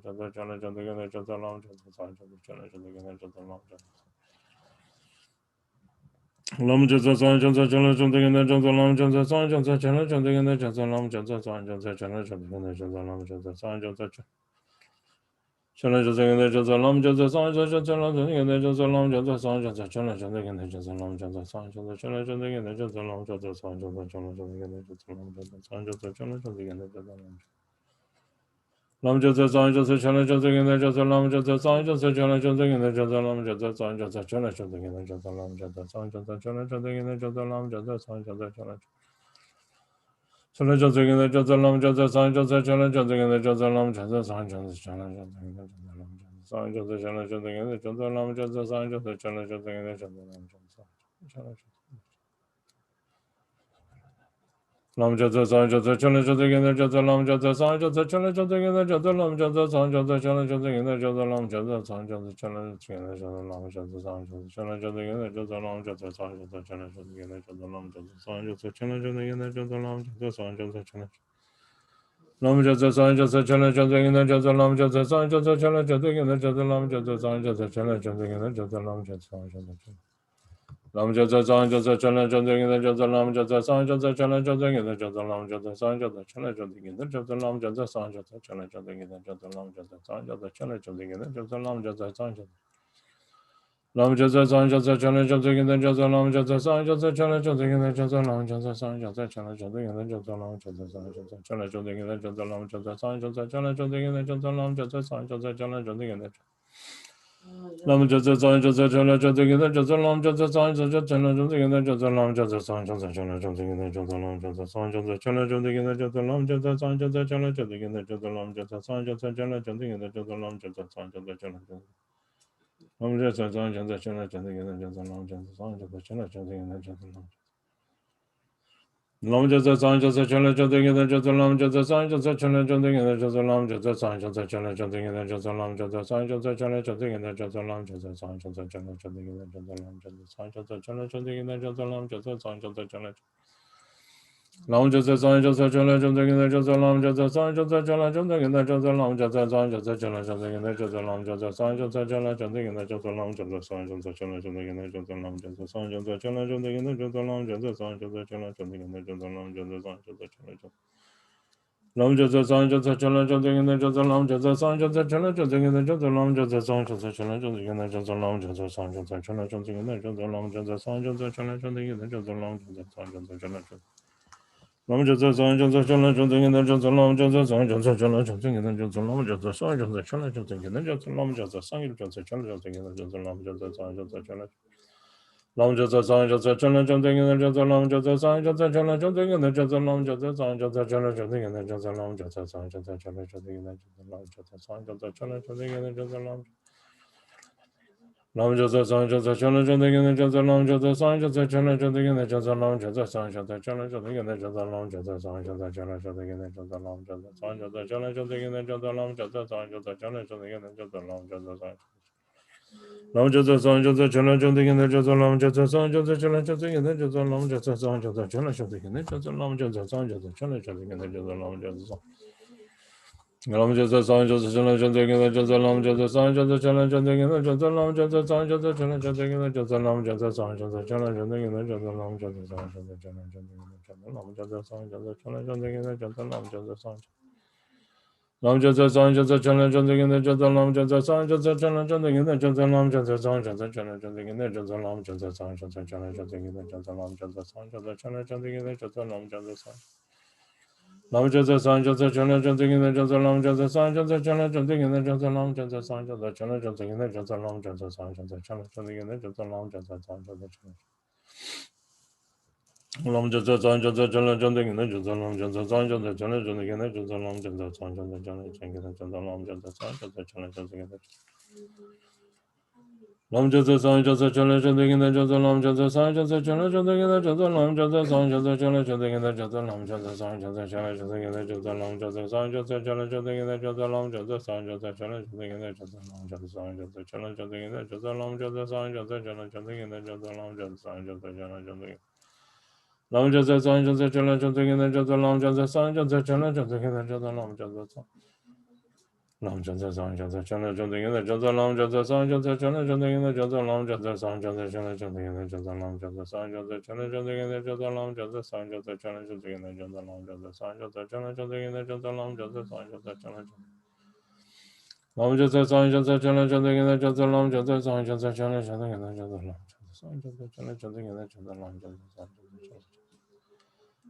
Jasa Chala Jasa Gina Jasa Lam Jasa San Jasa Chala Jasa Gina Jasa Lam Jasa San Jasa Chala Jasa Gina Jasa Lam Jasa Lam Jasa San Jasa Chala Jasa Gina Jasa Lam Jasa San Jasa Chala Jasa Gina Jasa Lam Jasa San Jasa Chala Jasa Gina Jasa Lam Jasa San Jasa Chala Jasa Gina Jasa Lam Jasa San Jasa Chala Jasa Gina Jasa Lam Jasa San Jasa Chala Jasa Gina Jasa Lam Jasa San Jasa Chala Jasa Gina Jasa Lam Jasa San Jasa Chala Jasa Gina Jasa Lam Jasa San Jasa Chala Jasa Gina Jasa Lam Jasa San Jasa Chala Jasa Gina Jasa Lam Jasa San Jasa Chala Jasa Gina Jasa Lam Jasa San Jasa Chala Jasa Gina Jasa Lam Jasa San Jasa Chala Jasa Gina Jasa Lam Jasa San Jasa Chala Chana Josa Gina Josa Lam Josa San Josa Chana Josa Gina Josa Lam Josa San Josa Chana Josa Gina Josa Lam Josa San Josa Chana Josa Gina Josa Lam Josa San Josa Chana Josa Gina Josa Lam Josa Chana Josa Lam Josa San Josa Chana Josa Gina Josa Lam Josa San Josa Chana Josa Gina Josa Lam Josa San Josa Chana Josa Gina Josa Lam Josa San Josa Chana Gina Josa Lam Josa San Josa Chana Josa Gina Josa Lam Josa San Josa Chana Josa Gina Josa Lam Josa San Josa Chana Josa Gina Josa Lam Josa San Josa Chana Lam Josa San Josa Chana Josa Gina Josa Lam Josa San Josa Chana Josa Gina Josa Lam Josa San Josa Chana Josa Gina Josa Lam Josa San Josa Lam Josa San Josa Chana Josa Gina Josa Lam Josa San Josa Chana Josa Gina Josa Lam Josa San Josa Chana Josa Gina Josa Lam Josa San Josa Chana Josa Gina Josa Lam Josa San Josa Chana Josa Gina Josa Lam Josa San Josa Lam Josa San Josa Chana Josa Gina Josa Lam Josa San Josa Chana Josa Gina Josa Lam Josa San Josa Chana Josa Gina Josa Lam Josa San Josa Chana Josa Gina Josa Lam Josa San Josa Chana Josa Gina Josa Lam Josa San Josa Chana Josa Gina Lam Josa San Josa Chana Josa Gina Josa Lam Josa San Josa Chana Josa Gina Josa Lam Josa San Josa Chana Josa Gina Josa Lam Josa San Josa Chana Josa Gina Josa Lam Josa San Josa Chana Josa Gina Josa Lam Josa San Josa Chana Josa Gina Josa Lam Josa San Josa Chana Josa Lam Josa San Josa Chana Josa Gina Josa Lam Josa San Josa Chana Josa Gina Josa Lam Josa San Josa Chana Josa Gina Josa Lam Josa San Josa Chana Josa Gina Josa Lam Josa San Josa Chana Josa Gina Josa Lam Josa San Josa Chana Josa Gina Josa Lam Josa San Josa Chana Josa Gina Josa Lam Josa San Josa Chana Josa Gina Josa Lam Josa San Josa Chana Lam Josa San Josa Chana Josa Gina Josa Lam Josa San Josa Chana Josa Gina Josa Lam Josa San Josa Chana Josa Gina Josa Lam Josa San Josa Chana Josa Gina Josa Lam Josa San Josa Chana Josa Gina Josa Lam Josa San Josa Chana Josa Gina Josa Lam Josa San Josa Chana Josa Gina Josa Lam Josa San Josa Chana Josa Lam Josa San Josa Chana Josa Gina Josa Lam Josa San Josa Chana Josa Gina Josa Lam Josa San Josa Chana Josa Gina Josa Lam Josa San Josa Chana Josa Gina Josa Lam Josa San Josa Chana Josa Gina Josa Lam Josa San Josa Chana Josa Lam Josa San Josa Chana Josa Gina Josa Lam Josa San Josa Chana Josa Gina Josa Lam Josa San Josa Chana Josa Gina Josa Lam Josa San Josa Chana Josa Gina Josa Lam Josa San Josa Chana Lam Josa San Josa Chana Josa Gina Josa Lam Josa San Josa Chana Josa Gina Josa Lam Josa San Josa Chana Josa Gina Josa Lam Josa San Josa Chana Josa Gina Josa Lam Josa San Josa Chana Josa Gina Josa Lam Josa San Josa Chana Josa Gina Josa Lam Josa San Josa Chana Josa Gina Josa Lam Josa San Josa Chana Josa Gina Josa Lam Josa San Josa Chana Josa Gina Josa Lam Josa San Josa Chana Josa Gina Josa Lam Josa San Josa Chana Josa Gina Josa Lam Josa San Lam Josa San Josa Chana Josa Gina Josa Lam Josa San Josa Chana Josa Gina Josa Lam Josa San Josa Chana Josa Gina Josa Lam Josa San Josa Chana Josa Gina Josa Lam Josa Lam Josa San Josa Chana Josa Gina Josa Lam Josa San Josa Chana Josa Gina Josa Lam Josa San Josa Chana Josa Gina Josa Lam Josa San Josa Chana Josa Gina Josa Lam Josa San Josa Chana Josa Gina Josa Lam Josa San Josa Chana Josa Gina Josa Lam Josa San Lam Josa San Josa Chana Josa Gina Josa Lam Josa San Josa Chana Josa Gina Josa Lam Josa San Josa Chana Josa Gina Josa Lam Josa San Josa Chana Josa Gina Josa Lam Josa San Josa Chana Josa Gina Josa Lam Josa San Lam Josa San Josa Chana Josa Gina Josa Lam Josa San Josa Chana Josa Gina Josa Lam Josa San Josa Chana Josa Gina Josa Lam Josa San Josa Chana Josa Gina Josa Lam Josa San Josa Chana Lam Josa San Josa Chana Josa Gina Josa Lam Josa San Josa Chana Josa Gina Josa Lam Josa San Josa Chana Josa Gina Josa Lam Josa San Josa Chana Josa Gina Lam Josa San Josa Chana Josa Gina Josa Lam Josa San Josa Chana Josa Gina Josa Lam Josa San Josa Chana Josa Gina Josa Lam Josa San Josa Chana Josa Gina Josa Lam Josa San Josa Chana Josa Gina Josa Lam Josa San Josa Chana Josa Gina Josa Lam Josa San Josa Chana Josa Gina Josa Lam Josa San Josa Chana Josa Gina Josa Lam Josa San Josa Chana Josa Lam Josa San Josa Chana Josa Gina Josa Lam Josa San Josa Chana Josa Gina Josa Lam Josa Lam Josa San Josa Chana Josa Gina Josa Lam Josa San Josa Chana Josa Gina Josa Lam Josa San Josa Chana Josa Gina Josa Lam Josa San Josa Chana Josa Gina Josa Lam Josa San Josa Chana Josa Gina Josa Lam Josa San Josa Chana Josa Gina Josa Lam Josa San Josa Chana Josa Lam Josa San Josa Chana Josa Gina Josa Lam Josa San Josa Chana Josa Gina Josa Lam Josa San Josa Chana Josa Gina Josa Lam Josa San Josa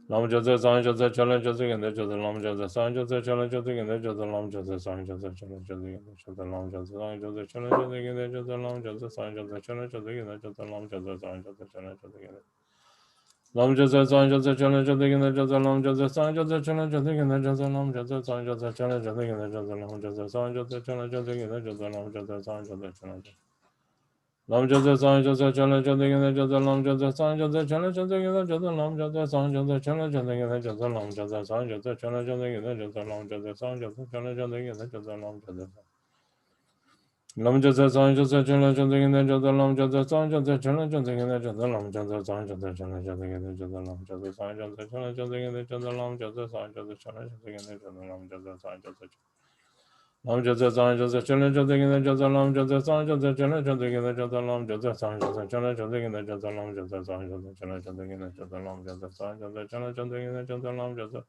Lam Josa San Josa Chana Josa Gina Josa Lam Josa San Josa Chana Josa Gina Josa Lam Josa San Josa Chana Josa Gina Josa Lam Josa San Josa Chana Josa Gina Josa Lam Josa San Josa Chana Josa Gina Josa Lam Josa San Josa Chana Josa Gina Lam Jasa San Jasa Chala Jadig in the Jasa Lam Jasa San Jasa Chala Jadig in the Jasa Lam Jasa San Jasa Chala Jadig in the Jasa Lam Jasa San Jasa Chala Jadig in the Jasa Lam Jasa San Jasa Chala Lam Jasa San Jasa Chala Jadig in the Jasa Lam Jasa San Jasa Chala Jadig in the Jasa Lam Jasa San Jasa Chala Jadig in the Jasa Lam Jasa San Jasa Chala Jadig in the Jasa Lam Jasa San Jasa Chala Jadig in the Jasa Lam Jasa Lam Jasa San Jasa Chala Jadig in the Jasa Lam Jasa San Jasa Chala Jadig in the Jasa Lam Jasa San Jasa Chala Jadig in the Jasa Lam Jasa San Jasa Chala Jadig in the Jasa Lam Jasa San Jasa Chala Jadig in the Jasa Lam Jasa San Jasa Lam Jasa San Jasa Chala Jadig in the Jasa Lam Jasa San Jasa Chala Jadig in the Jasa Lam Jasa San Jasa Chala Jadig in the Jasa Lam Jasa San Jasa Chala Jadig in the Jasa Lam Jasa San Jasa Chala Jadig in the Jasa Lam Jasa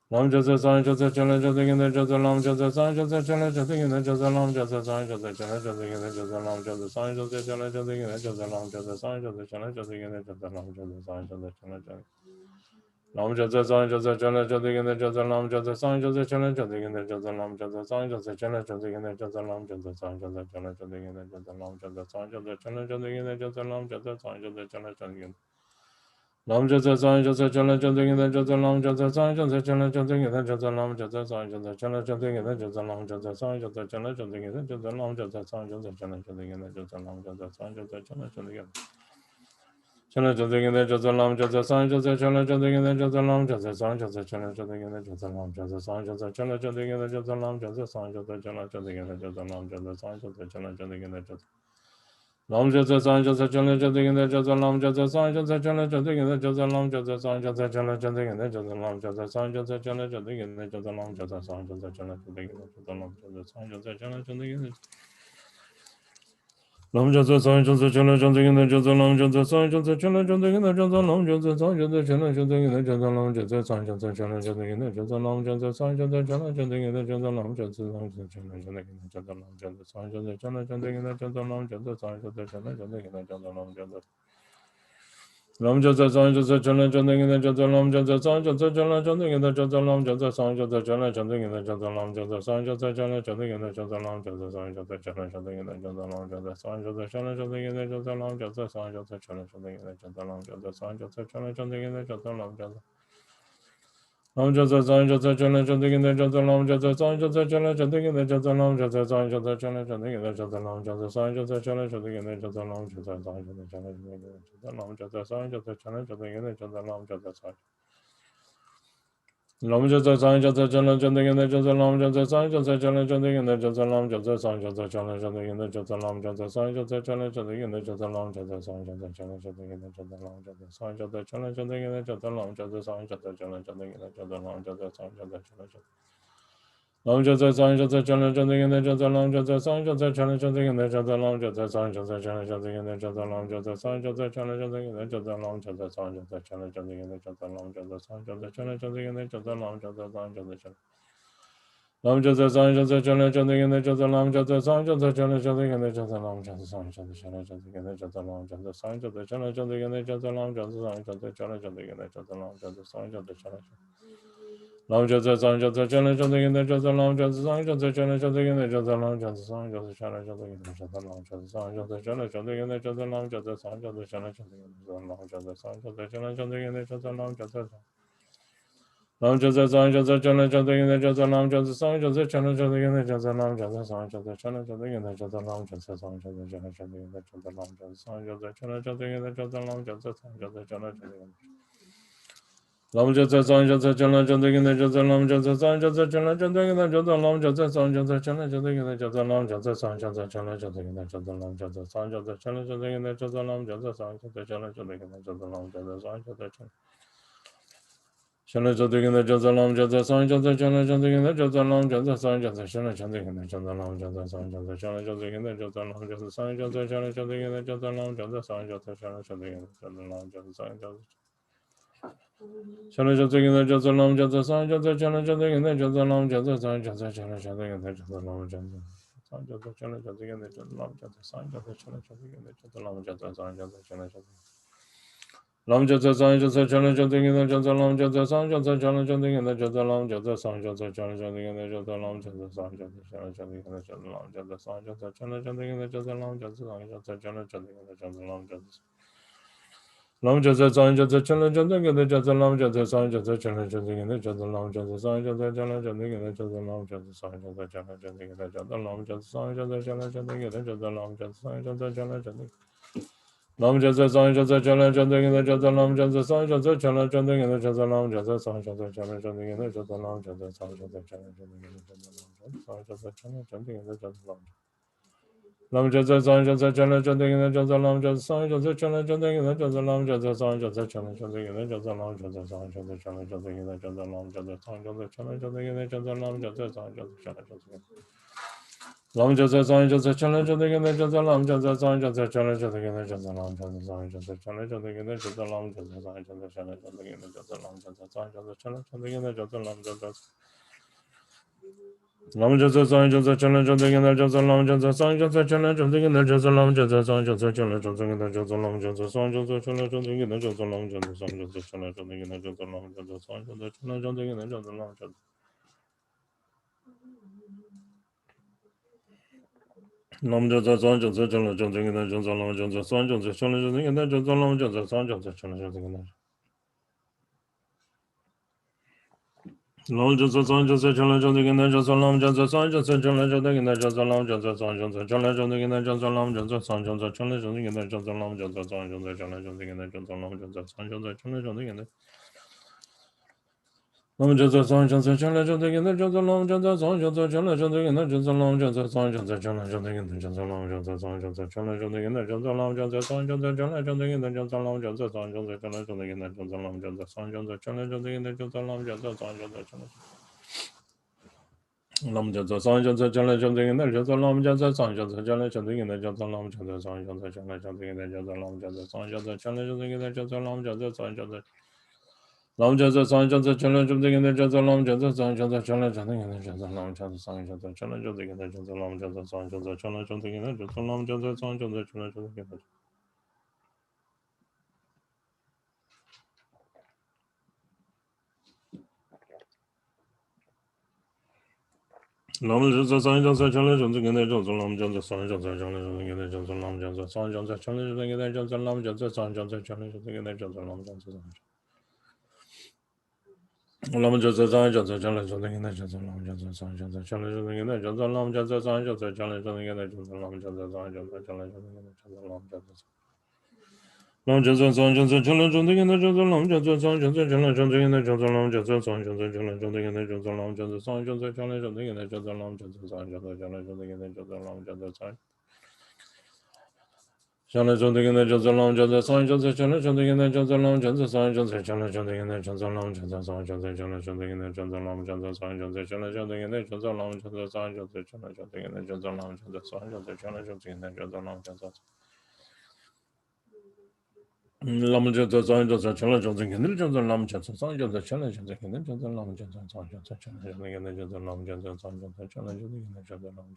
Lam Jasa San Jasa Chala Jadig in the Jasa Lam Jasa San Jasa Chala Jadig in the Jasa Lam Jasa San Jasa Chala Jadig in the Jasa Lam Jasa San Jasa Chala Jadig in the Jasa Lam Jasa San Jasa Chala Jadig in the Jasa Lam Jasa San Jasa Chala Jadig Lam Jasa San Jasa Chala Jadig in the Jasa Lam Jasa San Jasa Chala Jadig in the Jasa Lam Jasa San Jasa Chala Jadig in the Jasa Lam Jasa San Jasa Chala Jadig in the Jasa Lam Jasa San Jasa Chala Jadig in the Jasa Lam Jasa San Jasa Chala Jadig Lam Jasa San Jasa Chala Jadig in the Jasa Lam Jasa San Jasa Chala Jadig in the Jasa Lam Jasa San Jasa Chala Jadig in the Jasa Lam Jasa San Jasa Chala Jadig in the Jasa Lam Jasa San Jasa Chala Jadig in the Jasa Lam Jasa San Jasa Chala Jadig Chala Jadig in the Jasa Lam Jasa San Jasa Chala Jadig in the Jasa Lam Jasa San Jasa Chala Jadig in the Jasa Lam Jasa San Jasa Chala Jadig in the Jasa Lam Jasa San Jasa Chala Jadig in the Jasa Lam Jasa San Jasa Chala Jadig in the Jasa Lam Jasa San Jasa Chala Jadig in the Jasa Lam Jasa San Jasa Chala Jadig in the Jasa Lam Jasa San Jasa Chala Jadig in the Jasa Lam Jasa San Jasa Chala Jadig in the Jasa Lam Jasa San Jasa Chala Jadig in the Jasa Lam Jasa San Jasa Chala Jadig in the Lam Jasa San Jasa Chala Jadig in the Jasa Lam Jasa San Jasa Chala Jadig in the Jasa Lam Jasa San Jasa Chala Jadig in the Jasa Lam Jasa San Jasa Chala Jadig in the Jasa Lam Jasa San Jasa Chala Jadig in the Jasa Lam Jasa San Jasa Chala Jadig in the Jasa Lam Jasa San Jasa Chala Jadig in the Jasa Lam Jasa San Jasa Chala Jadig in the Jasa Lam Jasa Lam Jasa San Jasa Chala Jadig in the Jasa Lam Jasa San Jasa Chala Jadig in the Jasa Lam Jasa San Jasa Chala Jadig in the Jasa Lam Jasa San Jasa Chala Jadig in the Jasa Lam Jasa San Jasa Chala Jadig in the Jasa Lam Jasa San Jasa Chala Jadig in the Jasa Lam Jasa San Jasa Chala Jadig in the Jasa Lam Jasa San Jasa Chala Jadig in the Jasa Lam Jasa Lam Jasa San Jasa Chala Jadig in the Jasa Lam Jasa San Jasa Chala Jadig in the Jasa Lam Jasa San Jasa Chala Jadig in the Jasa Lam Jasa San Jasa Chala Jadig in the Jasa Lam Jasa San Jasa Chala Jadig in the Jasa Lam Jasa San Jasa Chala Jadig in the Jasa Lam Jasa San Lam Jasa San Jasa Chala Jadig in the Jasa Lam Jasa San Jasa Chala Jadig in the Jasa Lam Jasa San Jasa Chala Jadig in the Jasa Lam Jasa San Jasa Chala Jadig in the Jasa Lam Jasa San Jasa Chala Jadig in the Jasa Lam Jasa San Jasa Chala Jadig in the Jasa Lam Jasa San Jasa Chala Jadig in the Jasa Lam Jasa San Jasa Chala Jadig Lam Jasa San Jasa Chala Jadig in the Jasa Lam Jasa San Jasa Chala Jadig in the Jasa Lam Jasa San Jasa Chala Jadig in the Jasa Lam Jasa San Jasa Chala Jadig in the Jasa Lam Jasa San Jasa Chala Jadig in the Jasa Lam Jasa San Jasa Chala Jadig in the Jasa Lam Jasa San Jasa Chala Lam Jasa San Jasa Chala Jadig in the Jasa Lam Jasa San Jasa Chala Jadig in the Jasa Lam Jasa San Jasa Chala Jadig in the Jasa Lam Jasa San Jasa Chala Jadig in the Jasa Lam Jasa San Jasa Chala Jadig in the Jasa Lam Jasa San Jasa Chala Lam Jasa San Jasa Chala Jadig in the Jasa Lam Jasa San Jasa Chala Jadig in the Jasa Lam Jasa San Jasa Chala Jadig in the Jasa Lam Jasa San Jasa Chala Jadig in the Jasa Lam Jasa San Jasa Chala Jadig in the Jasa Lam Jasa San Jasa Chala Jadig in the Jasa Lam Jasa Lam Jasa San Jasa Chala Jadig in the Jasa Lam Jasa San Jasa Chala Jadig in the Jasa Lam Jasa San Jasa Chala Jadig in the Jasa Lam Jasa San Jasa Chala Jadig in the Jasa Lam Jasa San Jasa Chala Jadig in the Jasa Lam Jasa San Jasa Chala Jadig in the Lam Jasa San Jasa Chala Jadig in the Jasa Lam Jasa San Jasa Chala Jadig in the Jasa Lam Jasa San Jasa Chala Jadig in the Jasa Lam Jasa San Jasa Chala Jadig in the Jasa Lam Jasa San Jasa Chala Jadig in the Jasa Lam Jasa San Jasa Chala Jadig in the Jasa Lam Jasa San Jasa Chala Chala Jadig in the Jasa Lam Jasa San Jasa Chala Jadig in the Jasa Lam Jasa San Jasa Chala Jadig in the Jasa Lam Jasa San Jasa Chala Jadig in the Jasa Lam Jasa San Jasa Chala Jadig in the Jasa Lam Jasa San Jasa Chala Jadig in the Jasa Lam Jasa San Jasa Chala Jadig in the Jasa Lam Jasa San Jasa Chala Jadig in the Jasa Lam Jasa San Jasa Chala Jadig in the Jasa Lam Jasa San Jasa Chala Jadig in the Jasa Lam Jasa San Jasa Chala Jadig in the Jasa Lam Jasa San Jasa Chala Jadig Lam Jasa San Jasa Chala Jadig in the Jasa Lam Jasa San Jasa Chala Jadig in the Jasa Lam Jasa San Jasa Chala Jadig in the Jasa Lam Jasa San Jasa Chala Jadig in the Jasa Lam Jasa San Jasa Chala Jadig in the Jasa Lam Jasa San Jasa Chala Jadig in the Jasa Lam Jasa Long just a sign just a challenge and the just a long just a sign just a challenge and the just a long just a sign just a challenge and the just a long just a sign just a challenge and the just a long just a sign just a challenge and the just a long just a sign just a challenge and the long just a sign just a challenge and the just a long just a sign just a challenge and the just a long just a sign just a challenge and the just a long just a sign just a challenge and the just a long just a sign just a challenge and the just a long Lam just a sign just a challenge and the just a long just a sign just a challenge and the just a long just a sign just a challenge and the just a long just a sign just a challenge and the just a long just a sign just a challenge and the just a long just a sign just a challenge. Lam just a sign just a challenge and the just a long just a sign just a challenge and the just a long just a sign just a challenge and the just a long just a sign just a challenge and the just a long just a sign just a challenge and the just a long just a Lam just a sign just a challenge and the just a long just a sign just a challenge and the just a long just a sign just a challenge and the just a long just a sign just a challenge and the just a long just a sign just a challenge and the just a long just a sign just a challenge and the just a long just Lam just a sign just a challenge and the just a long just a sign just a challenge and the just a long just a sign just a challenge and the Long just a sign just a challenge and the just a long just a sign just a challenge and the just a long just a sign just a challenge and the just a long just a sign just a challenge and the just a long just a sign just a challenge and the just a long just a sign just a challenge and the long just a sign just a challenge and the just a long just a sign just a challenge and the just a long just a sign just a challenge and the just a long just a sign just a challenge and the just a long just a sign just a challenge and the just a long just a sign just a challenge and the just a long just a sign just a challenge and the just a long just a sign just a challenge Lam just a sign just a challenge and the just a long just a sign just a challenge and the just a long just a sign just a challenge and the just a long just a sign just a challenge and the just a long just a sign just a long just a sign just a challenge and the just a long just a sign just a challenge and the just a long just a sign just a challenge and the just a long just a sign just a challenge and the just a long just a sign just a challenge and the Lam just a sign just a challenge and the just a long just a sign just a challenge and the just a long just a sign just a challenge and the just a long just a sign just a challenge and the just a long just a sign Lam just a sign just a challenge and the just a long just a sign just a challenge and the just a long just a sign just a challenge and the just a long just a sign just a challenge and the just a long just a Long just a sign just a challenge and the just a long just a sign just a challenge and the just a long just a sign just a challenge and the just a long just a sign just a challenge and the just a long just a sign just a challenge and the just a long just a sign challenge and the just a long just a sign just a challenge and the just a long just a sign just a challenge and the just a long just a sign just a challenge and the just a long just a sign just a challenge and the just a long just a sign just a challenge and the just a long just a sign just a challenge and the just a long just a Lam just a sign just a challenge and the just a long just a sign just a challenge and the just a long just a sign just a challenge and the just a long just a sign just a challenge and the just a long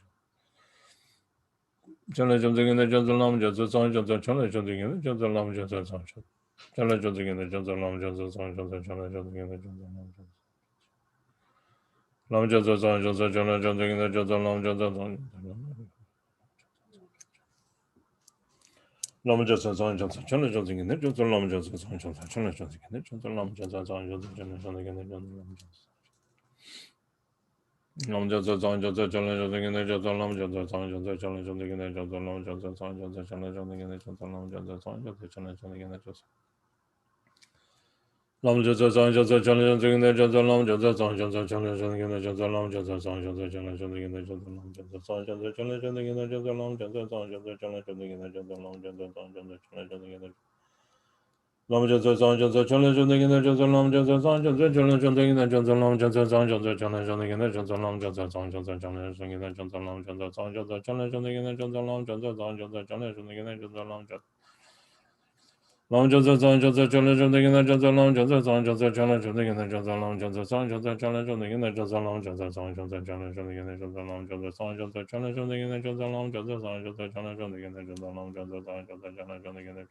challenge and the just a long just a sign just a challenge and the just a long just a sign challenge and the just a long just a sign just a challenge and the just a long just a sign just a challenge and the just a long just a sign Lam just a sign just a challenge and the just a long just a sign just a challenge and the just a long just a sign just a challenge and the just a long just Long just a sign just a challenge and the just a long just a sign just a challenge and the just a long just a sign just a challenge and the just a long just a sign just a challenge and the just Long just a sign just a challenge and the just a long just a sign just a challenge and the just a long just a sign just a challenge and the just a long just a sign just a challenge and the just a long just a sign just a challenge and the just a long just a sign just a challenge and the Long just a sign just a challenge and the just a long just a sign just a challenge and the just a long just a sign just a challenge and the just a long just a sign just a challenge and the just a long just a sign just a challenge and the just a long just a sign just a challenge and the just a long just Long just a sign just a challenge and the just a long just a sign just a challenge and the just a long just a sign just a challenge and the just a long just a sign just a challenge and the just a long just a sign just a challenge and the just a long just a sign just a challenge and the just a long just a sign just a challenge and the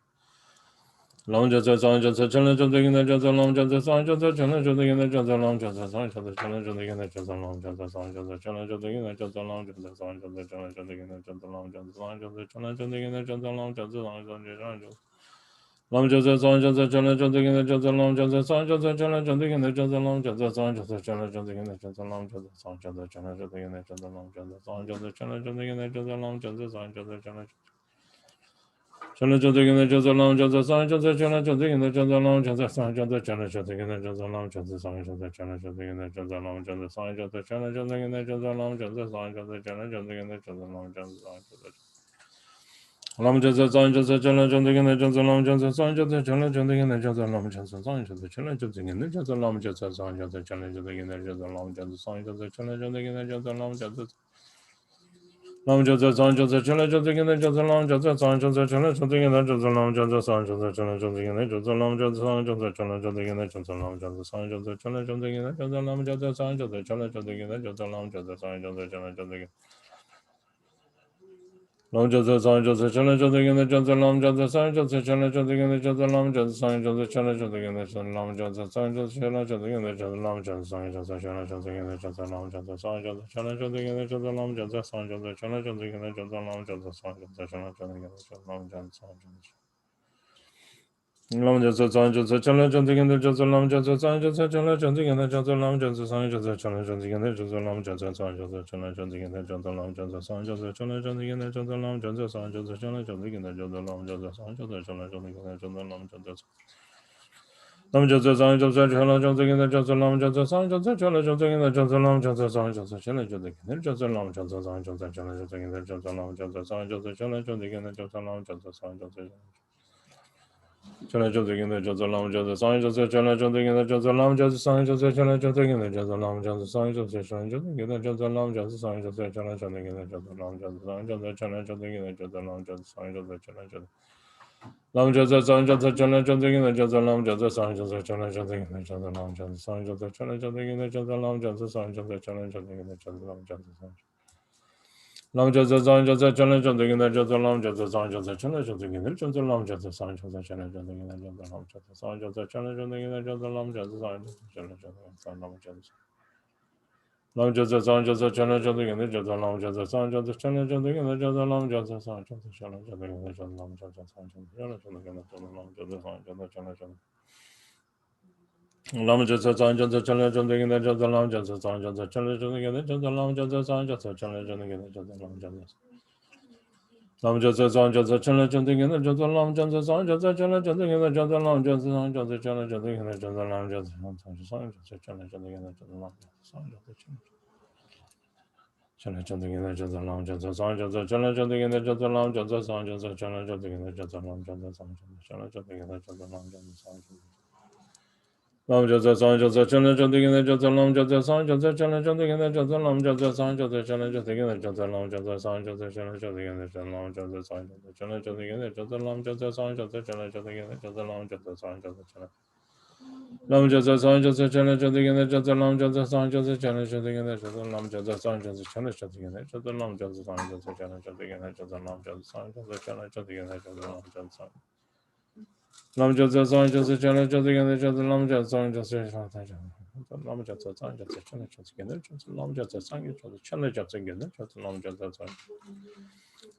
Long just a sign just a challenge and the just a long just a sign just a challenge and the just a long just a sign just a challenge and the just a long just a sign just a challenge and the just a long just a sign just a challenge and the just a long just a sign just a challenge and the just a long just a sign just a challenge Lam Jasa San Jasa Chala Jasa Gina Jasa Lam Jasa San Jasa Chala Jasa Gina Jasa Lam Jasa San Jasa Chala Jasa Gina Jasa Lam Jasa San Jasa Chala Jasa Gina Jasa Lam Jasa San Jasa Chala Jasa Gina Jasa Lam Jasa San Jasa Chala Chala Jasa Gina Jasa Lam Jasa San Jasa Chala Jasa Gina Jasa Lam Jasa San Jasa Chala Jasa Gina Jasa Lam Jasa San Jasa Chala Jasa Gina Jasa Lam Jasa San Jasa Chala Jasa Gina Jasa Lam Jasa San Jasa Chala Jasa Gina Jasa Lam Jasa San Jasa Lam Jasa San Jasa Chala Jasa Gina Jasa Lam Jasa San Jasa Chala Jasa Gina Jasa Lam Jasa San Jasa Chala Jasa Gina Jasa Lam Jasa San Jasa Chala Jasa Gina Jasa Lam Jasa San Jasa Chala Jasa Gina Jasa Lam Jasa Lam Jasa San Jasa Chala Jasa Gina Jasa Lam Jasa San Jasa Chala Jasa Gina Jasa Lam Jasa San Jasa Chala Jasa Gina Jasa Lam Jasa San Jasa Chala Jasa Gina Jasa Lam Jasa San Jasa Chala Jasa Gina Jasa Lam Jasa San Jasa Chala Jasa Gina Jasa Lam Jasa San Jasa Chala Jasa Gina Lam Jasa San Jasa Chala Jasa Gina Jasa Lam Jasa San Jasa Chala Jasa Gina Jasa Lam Jasa San Jasa Chala Jasa Gina Jasa Lam Jasa San Jasa Chala Jasa Gina Jasa Lam Jasa San Jasa Chala Jasa Gina Jasa Lam Jasa San Jasa Chala Jasa Gina Jasa Lam Jasa San Jasa Chala Jasa Gina Jasa Lam Jasa San Jasa Chala Jasa Gina Jasa Lam Jasa San Jasa Lam Jasa San Jasa Chala Jasa Gina Jasa Lam Jasa San Jasa Chala Jasa Gina Jasa Lam Jasa San Jasa Chala Jasa Gina Jasa Lam Jasa San Jasa Chala Jasa Gina Jasa Lam Jasa San Jasa Chala Jasa Gina Jasa Lam Jasa San Jasa Chala Jasa Gina Jasa Lam Jasa San Jasa Chala Jasa Gina Jasa Lam Jasa Lam Jasa San Jasa Chala Jasa Gina Jasa Lam Jasa San Jasa Chala Jasa Gina Jasa Lam Jasa San Jasa Chala Jasa Gina Jasa Lam Jasa San Jasa Chala Jasa Gina Jasa Lam Jasa San Jasa Chala Jasa Gina Jasa Lam Jasa San Jasa Chala Jasa Gina Jasa Lam Jasa San Jasa Chala Jasa Gina Jasa Lam Jasa San Jasa Chala Jasa Gina Jasa Lam Jasa San Jasa Chala Jasa Gina Jasa Lam Jasa San Jasa Chala Jasa Gina Jasa Lam Jasa San Jasa Chala Jasa Gina Jasa Lam Jasa San Jasa Chala Jasa Lam Jasa San Jasa Chala Jasa Gina Jasa Lam Jasa San Jasa Chala Jasa Gina Jasa Lam Jasa San Jasa Chala Jasa Gina Jasa Lam Jasa San Jasa Chala Jasa Gina Jasa Lam Jasa San Lam Jasa San Jasa Chala Jasa Gina Jasa Lam Jasa San Jasa Chala Jasa Gina Jasa Lam Jasa San Jasa Chala Jasa Gina Jasa Lam Jasa San Jasa Chala Jasa Gina Jasa Lam Jasa San Jasa Chala Jasa Lam Jasa Lam Jasa San Jasa Chala Jasa Gina Jasa Lam Jasa San Jasa Chala Jasa Gina Jasa Lam Jasa San Jasa Chala Jasa Gina Jasa Lam Jasa San Jasa Chala Jasa Gina Jasa Lam Jasa San Jasa Chala Jasa Lam Jasa San Jasa Chala Jasa Gina Jasa Lam Jasa San Jasa Chala Jasa Gina Jasa Lam Jasa San Jasa Chala Jasa Gina Jasa Lam Jasa Lam Jasa San Jasa Chala Jasa Gina Jasa Lam Jasa San Jasa Chala Jasa Gina Jasa Lam Jasa San Jasa Chala Jasa Gina Jasa Lam Jasa San Jasa Chala Jasa Gina Jasa Lam Jasa San Jasa Chala Jasa Gina Jasa Lam Jasa San Jasa Chala Jasa Gina Jasa Lam Jasa San Jasa Chala Jasa Gina Jasa Lam Jasa San Jasa Chala Jasa Gina Jasa Lam Jasa San Jasa Lam Jasa San Jasa Chala Jasa Gina Jasa Lam Jasa San Jasa Chala Jasa Gina Jasa Lam Jasa San Jasa Chala Jasa Gina Jasa Lam Jasa San Jasa Chala Jasa Gina Jasa Lam Jasa San Jasa Chala Jasa Gina Jasa Lam Jasa San Jasa Chala Jasa Gina Jasa Lam Jasa San Jasa Chala Lam Jasa San Jasa Chala Jasa Gina Jasa Lam Jasa San Jasa Chala Jasa Gina Jasa Lam Jasa San Jasa Chala Jasa Gina Jasa Lam Jasa San Jasa Chala Jasa Gina Jasa Lam Jasa San Jasa Chala Jasa Gina Jasa Lam Jasa Lam Jasa San Jasa Chala Jasa Gina Jasa Lam Jasa San Jasa Chala Jasa Lam Jasa San Jasa Chala Jasa Gina Jasa Lam Jasa San Jasa Chala Jasa Gina Jasa Lam Jasa San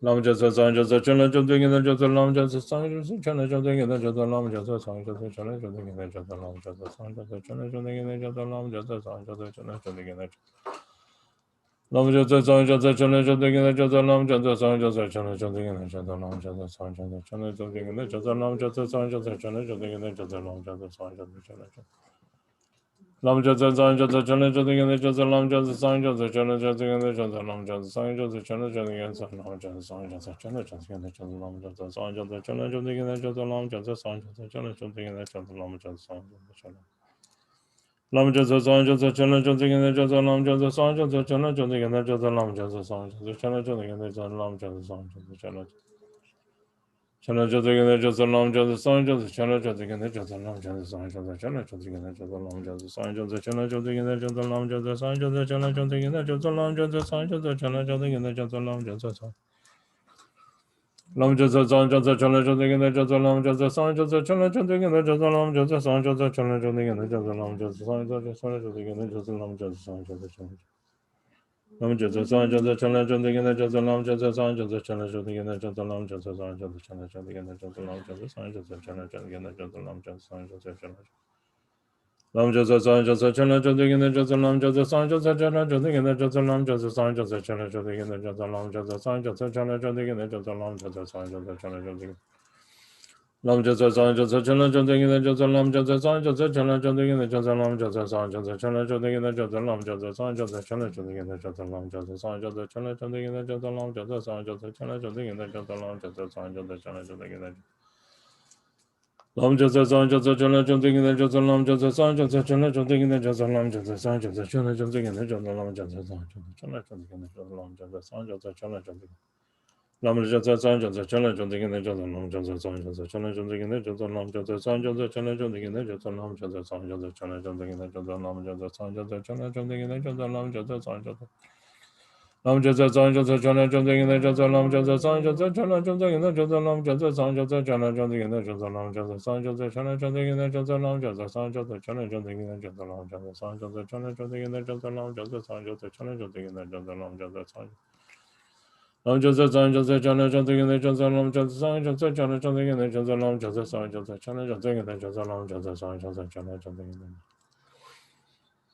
Lam Jasa San Jasa Chala Jasa Gina Jasa Lam Jasa San Jasa Chala Jasa Gina Jasa Lam Jasa San Jasa Chala Jasa Gina Jasa Lam Jasa San Jasa Chala Jasa Gina Jasa Lam Jasa San Jasa Chala Jasa Gina Lam Jasa San Jasa Chala Jasa Gina Jasa Lam Jasa San Jasa Chala Jasa Gina Jasa Lam Jasa San Jasa Chala Jasa Gina Jasa Lam Jasa San Jasa Chala Jasa Gina Jasa Lam Jasa San Jasa Chala Jasa Lam Jasa San Jasa Chala Jasa Gina Jasa Lam Jasa San Jasa Chala Jasa Gina Jasa Lam Jasa San Jasa Chala Jasa Gina Jasa Lam Jasa San Jasa Chala Jasa Gina Jasa Lam Jasa San Jasa Chala Jasa Gina Jasa Lam Jasa San Jasa Chala Jasa Gina Jasa Lam Jasa San Jasa Chala Lam Jasa San Jasa Chala Jasa Gina Jasa Lam Jasa San Jasa Chala Jasa Gina Jasa Lam Jasa San Jasa Chala Jasa Gina Jasa Lam Jasa San Jasa Chala Chala Jasa Gina Jasa Lam Jasa San Jasa Chala Jasa Gina Jasa Lam Jasa San Jasa Chala Jasa Gina Jasa Lam Jasa San Jasa Chala Jasa Gina Jasa Lam Jasa San Jasa Chala Jasa Gina Jasa Lam Jasa San Jasa Chala Jasa Gina Jasa Lam Jasa San Lam Jasa San Jasa Chala Jasa Gina Jasa Lam Jasa San Jasa Chala Jasa Gina Jasa Lam Jasa San Jasa Chala Jasa Gina Jasa Lam Jasa San Jasa Chala Jasa Gina Jasa Lam Jasa San Jasa Chala Lam Jasa San Jasa Chala Jasa Gina Jasa Lam Jasa San Jasa Chala Jasa Gina Jasa Lam Jasa San Jasa Chala Jasa Gina Jasa Lam Jasa San Jasa Chala Jasa Gina Jasa Lam Jasa San Jasa Chala Lam Jasa San Jasa Chala Jasa Gina Jasa Lam Jasa San Jasa Chala Jasa Gina Jasa Lam Jasa San Jasa Chala Jasa Gina Jasa Lam Jasa San Jasa Chala Jasa Gina Jasa Lam Jasa San Jasa Chala Jasa Lam Jasa San Jasa Chala Jasa Gina Jasa Lam Jasa San Jasa Chala Jasa Gina Jasa Lam Jasa San Jasa Chala Jasa Gina Jasa Lam Jasa San Jasa Chala Jasa Gina Jasa Lam Jasa San Jasa Chala Jasa Gina Jasa Lam Jasa San Jasa Chala Jasa Gina Jasa Lam Jasa San Jasa Chala Jasa Gina Lam Jasa San Jasa Chala Jasa Gina Jasa Lam Jasa San Jasa Chala Jasa Gina Jasa Lam Jasa San Jasa Chala Jasa Gina Jasa Lam Jasa San Jasa Chala Jasa Gina Jasa Lam Jasa San Jasa Chala Jasa Lam Jasa San Jasa Chala Jasa Gina Jasa Lam Jasa San Jasa Chala Jasa Gina Jasa Lam Jasa San Jasa Chala Jasa Gina Jasa Lam Jasa San Jasa Chala Jasa Gina Jasa Lam Jasa San Jasa Chala Jasa Gina Jasa Lam Jasa San Jasa Lam Jasa San Jasa Chala Jasa Gina Jasa Lam Jasa San Jasa Chala Jasa Gina Jasa Lam Jasa San Jasa Chala Jasa Gina Jasa Lam Jasa San Jasa Chala Jasa Gina Jasa Lam Jasa San Jasa Chala Jasa Gina Jasa Lam Jasa San Jasa Chala Jasa Gina Jasa Lam Jasa San Jasa Chala Jasa Gina Jasa Lam Jasa San Lam Jasa San Jasa Chala Jasa Gina Jasa Lam Jasa San Jasa Chala Jasa Gina Jasa Lam Jasa San Jasa Chala Jasa Gina Jasa Lam Jasa San Jasa Chala Jasa Gina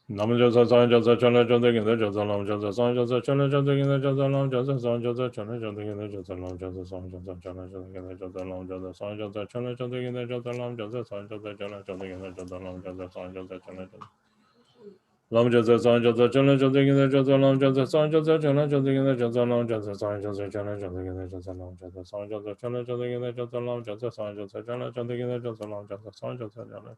Nam Jasa San Jasa Chala Jasa Gina Jasa Lam Jasa San Jasa Chala Jasa Gina Jasa Lam Jasa San Jasa Chala Jasa Gina Jasa Lam Jasa San Jasa Chala Jasa Gina Jasa Lam Jasa San Jasa Chala Jasa Gina Jasa Lam Jasa San Jasa Chala Jasa Gina Jasa Lam Jasa San Jasa Chala Jasa Lam Jasa San Jasa Chala Jasa Gina Jasa Lam Jasa San Jasa Chala Jasa Gina Jasa Lam Jasa San Jasa Chala Jasa Gina Jasa Lam Jasa San Jasa Chala Jasa Gina Jasa Lam Jasa San Jasa Chala Jasa Gina Jasa Lam Jasa San Jasa Chala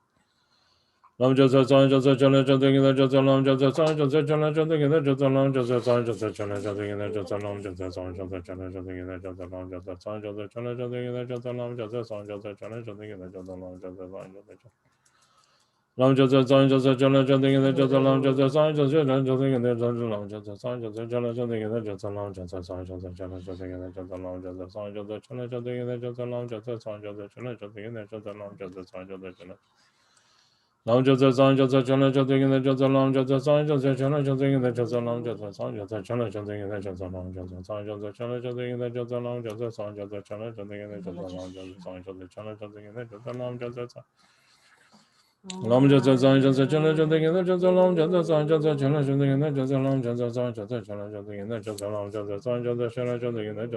Lam Jasa San Jasa Chala Jasa Gina Jasa Lam Jasa San Jasa Chala Jasa Gina Jasa Lam Jasa San Jasa Chala Jasa Gina Jasa Lam Jasa San Jasa Chala Jasa Gina Jasa Lam Jasa San Jasa Chala Jasa Gina Jasa Lam Jasa San Jasa Chala Jasa Gina Jasa Lam Jasa San Jasa Lam Jasa San Jasa Chala Jasa Gina Jasa Lam Jasa San Jasa Chala Jasa Gina Jasa Lam Jasa San Jasa Chala Jasa Gina Jasa Lam Jasa San Jasa Chala Jasa Gina Jasa Lam Jasa San Jasa Chala Jasa Gina Jasa Lam Jasa San Jasa Chala Jasa Gina Jasa Lam Jasa San Jasa Chala Lam Jasa San Jasa Chala Jasa Gina Jasa Lam Jasa San Jasa Chala Jasa Gina Jasa Lam Jasa San Jasa Chala Jasa Gina Jasa Lam Jasa San Jasa Chala Jasa Gina Jasa Lam Jasa San Jasa Chala Jasa Gina Jasa Lam Jasa San Jasa Chala Jasa Gina Jasa Lam Jasa Lam Jasa San Jasa Chala Jasa Gina Jasa Lam Jasa San Jasa Chala Jasa Gina Jasa Lam Jasa San Jasa Chala Jasa Gina Jasa Lam Jasa San Jasa Chala Jasa Gina Jasa Lam Jasa San Jasa Chala Jasa Gina Jasa Lam Jasa San Jasa Chala Jasa Gina Jasa Lam Jasa San Jasa Chala Jasa Gina Jasa Lam Jasa Lam Jasa San Jasa Chala Jasa Gina Jasa Lam Jasa San Jasa Chala Jasa Gina Jasa Lam Jasa San Jasa Chala Jasa Gina Jasa Lam Jasa San Jasa Chala Jasa Gina Jasa Lam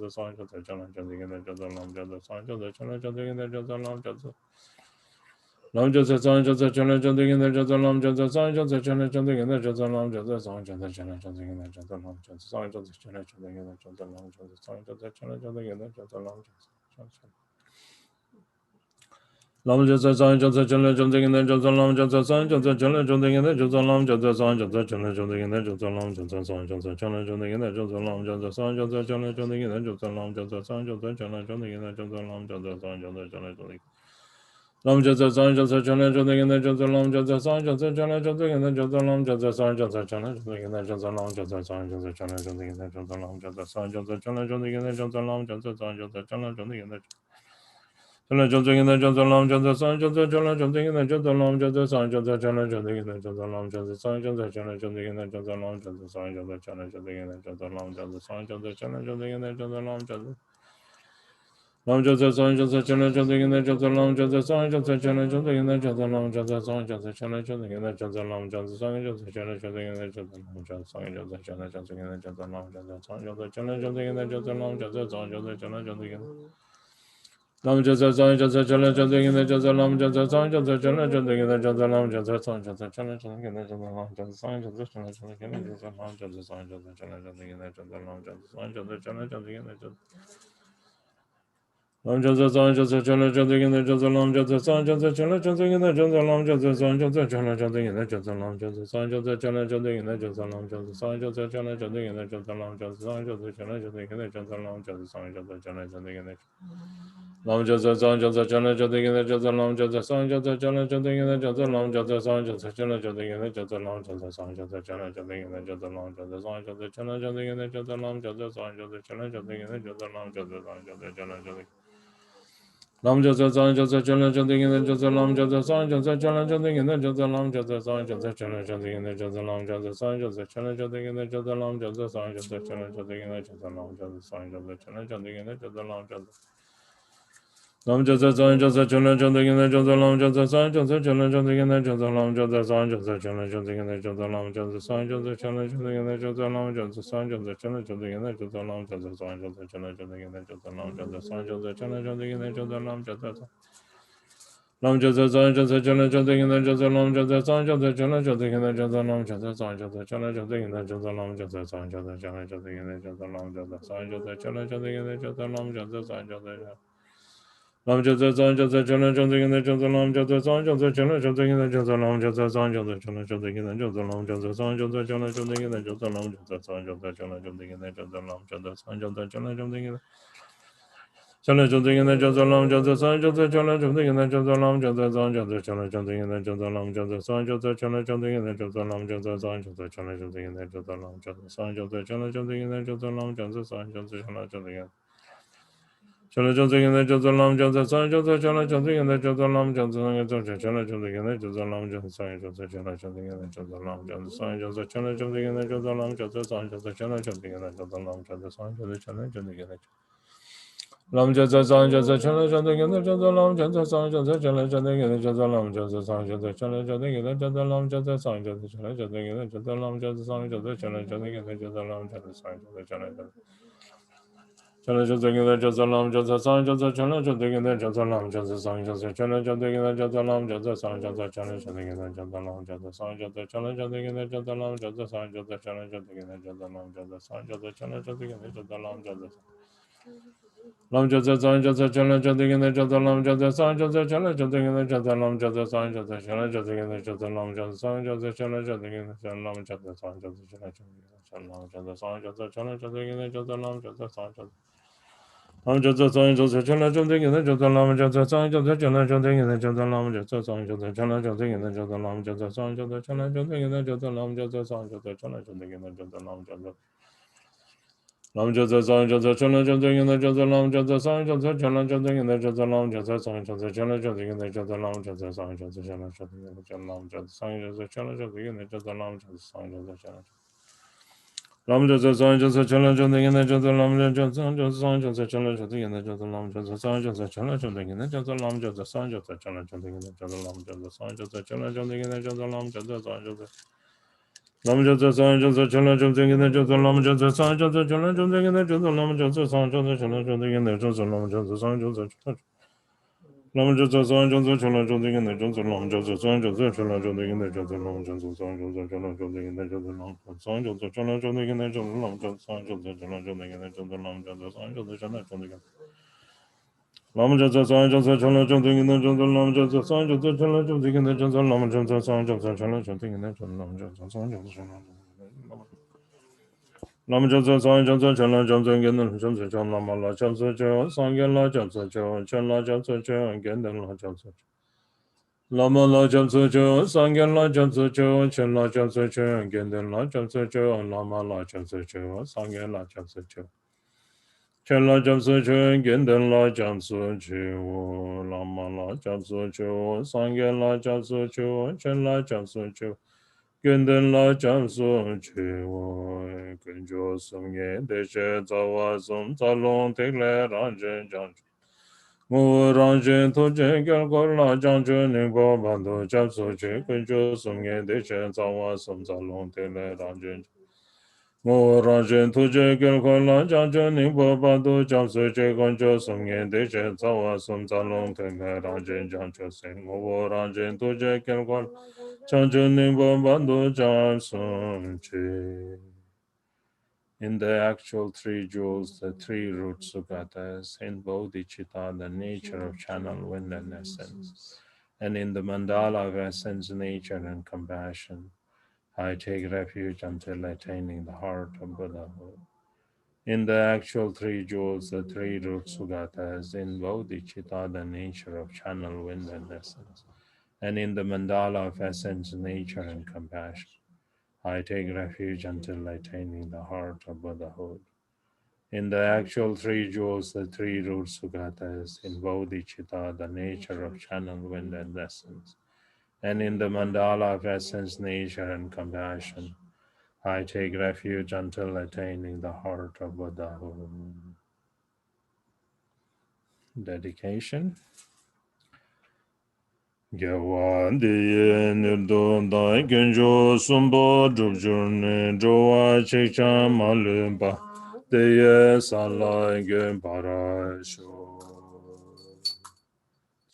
Jasa San Jasa Chala Jasa Gina Jasa Lam Jasa Lam Jasa San Jasa Chala Jasa Gina Jasa Lam Jasa San Jasa Chala Jasa Gina Jasa Lam Jasa San Jasa Chala Jasa Gina Jasa Lam Jasa San Jasa Chala Jasa Gina Jasa Lam Jasa San Jasa Chala Jasa Gina Jasa Lam Jasa San Jasa Chala Jasa Gina Jasa Lam Jasa San Jasa Chala Jasa Lam Jasa San Jasa Chala Jasa Gina Jasa Lam Jasa San Jasa Chala Jasa Gina Jasa Lam Jasa San Jasa Chala Jasa Gina Jasa Lam Jasa San Jasa Chala Jasa Gina Jasa Lam Jasa San Jasa Chala Jasa Gina Jasa Lam Jasa San Jasa Chala Jasa Gina Chala Jasa Gina Jasa Lam Jasa San Jasa Chala Jasa Gina Jasa Lam Jasa San Jasa Chala Jasa Gina Jasa Lam Jasa San Jasa Chala Jasa Gina Jasa Lam Jasa San Jasa Chala Jasa Gina Jasa Lam Jasa San Jasa Chala Jasa Gina Jasa Lam Jasa Lam Jasa San Jasa Chala Jasa Gina Jasa Lam Jasa San Jasa Chala Jasa Gina Jasa Lam Jasa San Jasa Chala Jasa Gina Jasa Lam Jasa San Jasa Chala Jasa Gina Jasa Lam Jasa San Jasa Chala Jasa Gina Jasa Lam Jasa San Jasa Chala Jasa Gina Jasa Lam Jasa San Jasa Chala Jasa Gina Lam Jasa San Jasa Chala Jasa Gina Jasa Lam Jasa San Jasa Chala Jasa Gina Jasa Lam Jasa San Jasa Chala Jasa Gina Jasa Lam Jasa San Jasa Chala Jasa Gina Jasa Lam Jasa San Jasa Chala Jasa Gina Jasa Lam Jasa San Jasa Chala Jasa Gina Jasa Lam Jasa San Jasa Chala Jasa Gina Jasa Lam Jasa San Jasa Chala Jasa Gina Jasa Lam Jasa San Jasa Chala Jasa Gina Jasa Lam Jasa San Jasa Chala Jasa Gina Jasa Lam Jasa San Jasa Chala Jasa Gina Jasa Lam Jasa San Jasa Chala Jasa Gina Jasa Lam Jasa San Jasa Chala Jasa Gina Lam Jasa San Jasa Chala Jasa Gina Jasa Lam Jasa San Jasa Chala Jasa Gina Jasa Lam Jasa San Jasa Chala Jasa Gina Jasa Lam Jasa San Jasa Chala Jasa Gina Jasa Lam Jasa San Jasa Chala Jasa Gina Jasa Lam Jasa San Jasa Chala Jasa Gina Jasa Lam Jasa San Jasa Chala Jasa Lam Jasa San Jasa Chala Chanting in the Jasa Lam Jasa San Jasa Chala Chanting in the Jasa Lam Jasa San Jasa Chala Chanting in the Jasa Lam Jasa San Jasa Chala Chanting in the Jasa Lam Jasa San Jasa Chala Chanting in the Jasa Lam Jasa San Jasa Chala Chanting in the Jasa Lam Jasa Lam Jasa San Jasa Chala Chanting in the Jasa Lam Jasa San Jasa Chala Chanting in the Jasa Lam Jasa San Jasa Chala Chanting in the Jasa Lam Jasa San Jasa Chala Chanting in the Jasa Lam Jasa San Jasa Chala Chanting in the Jasa Lam Jasa San Jasa Chala Chanting in the Jasa Lam Jasa San Jasa Chala Chanting in the Jasa Lam Jasa Lam Jasa San Jasa Chala Chanting in the Jasa Lam Jasa San Jasa Chala Chanting in the Jasa Lam Jasa San Jasa Chala Chanting in the Jasa Lam Jasa San Jasa Chala Chanting in the Jasa Lam Jasa San Jasa Chala Chanting in the Jasa Lam Jasa San Jasa Lam Jasa San Jasa Chala Chanting in the Jasa Lam Jasa San Jasa Chala Chanting in the Jasa Lam Jasa San Jasa Chala Chanting in the Jasa Lam Jasa San Jasa Chala Chanting in the Jasa Lam Jasa San Jasa Chala Chanting in the Jasa Lam Jasa San Jasa Chala Chanting in the Chala Chanting in the Jasa Lam Jasa San Jasa Chala Chanting in the Jasa Lam Jasa San Jasa Chala Chanting in the Jasa Lam Jasa San Jasa Chala Chanting in the Jasa Lam Jasa San Jasa Chala Chanting in the Jasa Lam Jasa San Jasa Chala Chanting in the Jasa Lam Jasa San Jasa Chala Chanting in Chala Chanting in the Jasa Lam Jasa San Jasa Chala Chanting in the Jasa Lam Jasa San Jasa Chala Chanting in the Jasa Lam Jasa San Jasa Chala Chanting in the Jasa Lam Jasa San Jasa Chala Chanting in the Jasa Lam Jasa San Jasa Chala Chanting in the Jasa Lam Jasa San Jasa Chala Chanting in the Lam Jasa San Jasa Chala Chanting in the Jasa Lam Jasa San Jasa Chala Chanting in the Jasa Lam Jasa San Jasa Chala Chanting in the Jasa Lam Jasa San Jasa Chala Chanting in the Jasa Lam Jasa San Jasa Chala Chanting in the Jasa Lam Jasa San Jasa Chala Chala Chanting in the Jasa Lam Jasa San Jasa Chala Chanting in the Jasa Lam Jasa San Jasa Chala Chanting in the Jasa Lam Jasa San Jasa Chala Chanting in the Jasa Lam Jasa San Jasa Chala Chanting in the Jasa Lam Jasa San Jasa Chala Chanting in the Jasa Lam Jasa San Jasa Chala Chanting in the Jasa Lam Jasa Lam Jasa San Jasa Chala Chanting in the Jasa Lam Jasa San Jasa Chala Chanting in the Jasa Lam Jasa San Jasa Chala Chanting in the Jasa Lam Jasa San Jasa Chala Chanting in the Jasa Lam Jasa San Jasa Chala Chanting in the Jasa Lam Jasa San Jasa Chala Chanting in the Jasa Lam Jasa San Jasa Lam Jasa San Jasa Chala Chanting in the Jasa Lam Jasa San Jasa Chala Chanting in the Jasa Lam Jasa San Jasa Chala Chanting in the Jasa Lam Jasa San Jasa Chala Chanting in the Jasa Lam Jasa San Jasa Chala Chanting in the Jasa Lam Jasa Lam Jasa San Jasa Chala Chanting in the Jasa Lam Jasa San Jasa Chala Chanting in the Jasa Lam Jasa San Jasa Chala Chanting in the Jasa Lam Jasa San Jasa Chala Chanting in the Jasa Lam Jasa San Jasa Chala Chanting in the Jasa Lam Jasa San Jasa Chala Lam Jasa San Jasa Chala Chanting in the Jasa Lam Jasa San Jasa San Jasa Chala Chanting in the Jasa Lam Jasa San Jasa Chala Chanting in the Jasa Lam Jasa San Jasa Chala Chanting in the Jasa Lam Jasa San Jasa Chala Chanting in the Jasa Lam Jasa San Jasa Lam Jasa San Jasa Chala Chanting in the Jasa Lam Jasa San Jasa Chala Chanting in the Jasa Lam Jasa San Jasa Chala Chanting in the Jasa Lam Jasa San Jasa Chala Lam Jasa San Jasa Chala Chanting in the Jasa Lam Jasa San Jasa Chala Chanting in the Jasa Lam Jasa San Jasa Chala Chanting in the Jasa Lam Jasa San Jasa Chala Chanting in the Jasa Lam Jasa San Jasa Chala Chanting in the Jasa Lam Jasa San Jasa Chala Chanting Lam Jasa San Jasa Chala Chanting in the Jasa Lam Jasa San Jasa Chala Chanting in the Jasa Lam Jasa San Jasa Chala Chanting in the Jasa Lam Jasa San Jasa Chala Lam Jasa San Jasa Chala Chanting in the Jasa Chala Lama La Jasa Chala Sangya La Jasa Chala Chala Jasa Chala Gendan La Jasa Lama La Jasa Chala Sangya La Jasa Chala Chala Jasa Chala Gendan La Jasa Chala Lama La Jasa Chala Sangya La Jasa Chala Chala Jasa Chala Gendan La Jasa Chala Lama La Jasa Chala Sangya La Jasa Chala Chala Jasa Chala Genden la jam so che wo gen jo sum ye de she za wa sum za long te le ran jen jang mo ran jen to je gyal go la jang je ne bo ban do jam so che gen jo sum ye de she za wa sum za long te le ran jen mo ran jen to je gyal go la jang je ne bo ban do jam so che gen jo sum ye de she za wa sum za long te le ran jen jang che se mo ran jen to je gyal go in the actual three jewels, the three root sugatas, in bodhicitta, the nature of channel, wind, and essence, and in the mandala of essence, nature, and compassion, I take refuge until attaining the heart of Buddhahood. In the actual three jewels, the three root sugatas, in bodhicitta, the nature of channel, wind, and essence, and in the mandala of essence, nature, and compassion, I take refuge until attaining the heart of Buddhahood. In the actual three jewels, the three root sugatas, in bodhicitta, the nature of channel wind and essence, and in the mandala of essence, nature, and compassion, I take refuge until attaining the heart of Buddhahood. Dedication. Gyawa diye nirdo dai genjo sumbo drupjurne drowa chekcha malumba diye salai gen parasho.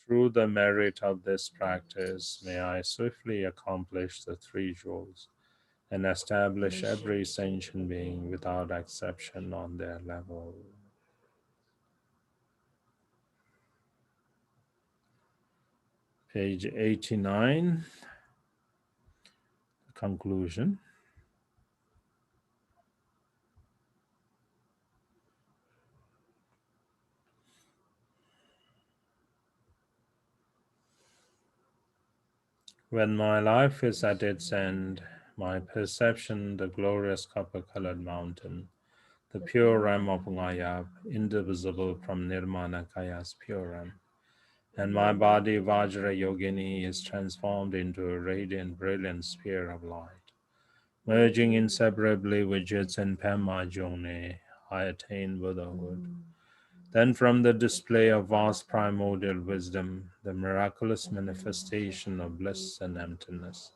Through the merit of this practice, may I swiftly accomplish the three jewels and establish every sentient being without exception on their level. Page 89, conclusion. When my life is at its end, my perception, the glorious copper-colored mountain, the pure ram of Ngayab, indivisible from Nirmanakaya's pure ram, and my body, Vajra Yogini, is transformed into a radiant, brilliant sphere of light. Merging inseparably with Jits and Pema Jone, I attain Buddhahood. Then, from the display of vast primordial wisdom, the miraculous manifestation of bliss and emptiness,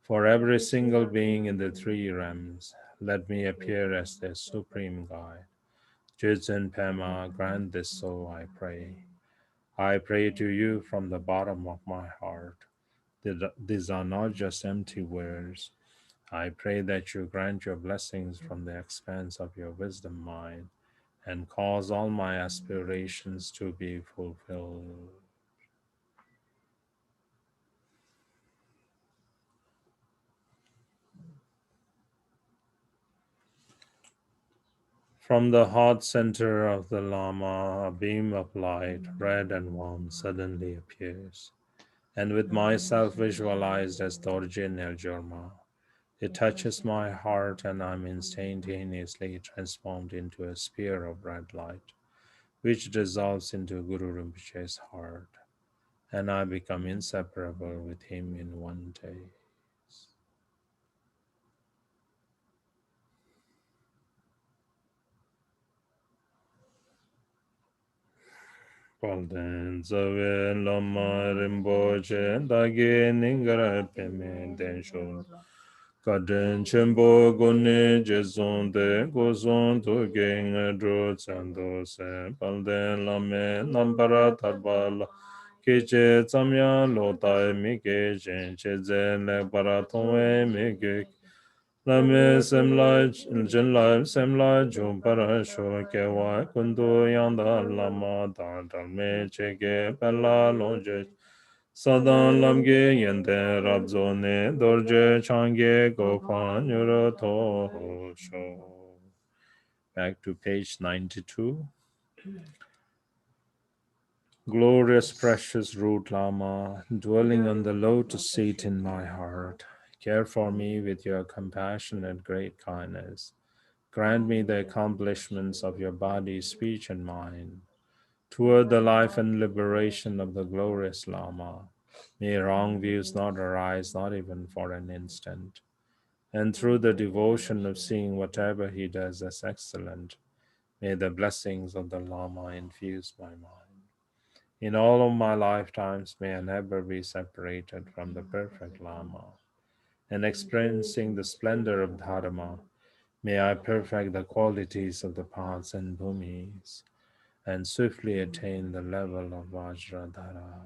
for every single being in the three realms, let me appear as their supreme guide. Judson Pema, grant this so, I pray. I pray to you from the bottom of my heart. These are not just empty words. I pray that you grant your blessings from the expanse of your wisdom mind and cause all my aspirations to be fulfilled. From the heart center of the Lama, a beam of light, red and warm, suddenly appears, and with myself visualized as Dorje Nerjorma, it touches my heart and I'm instantaneously transformed into a sphere of red light, which dissolves into Guru Rinpoche's heart, and I become inseparable with him in one day. Palden zave lama rinpoche dage ningara peme densho. Kaden chenpo gune jezon de gozon to geng dro tsando se. Palden lame nampara tarbala. Keche tsamya lo tai mi ke chen che zen le para tongwe mi ke. Lame semla jinla semla jum para sho ke wa kundu yanda lama dan dan me che ke pela lonje sadan lamge yende rabzo ne dorje change go kwan yuro to sho. Back to page 92. Glorious, precious root Lama, dwelling on the lotus seat in my heart, care for me with your compassionate great kindness. Grant me the accomplishments of your body, speech, and mind. Toward the life and liberation of the glorious Lama, may wrong views not arise, not even for an instant. And through the devotion of seeing whatever he does as excellent, may the blessings of the Lama infuse my mind. In all of my lifetimes, may I never be separated from the perfect Lama. And experiencing the splendor of Dharma, may I perfect the qualities of the paths and bhumis, and swiftly attain the level of Vajradhara.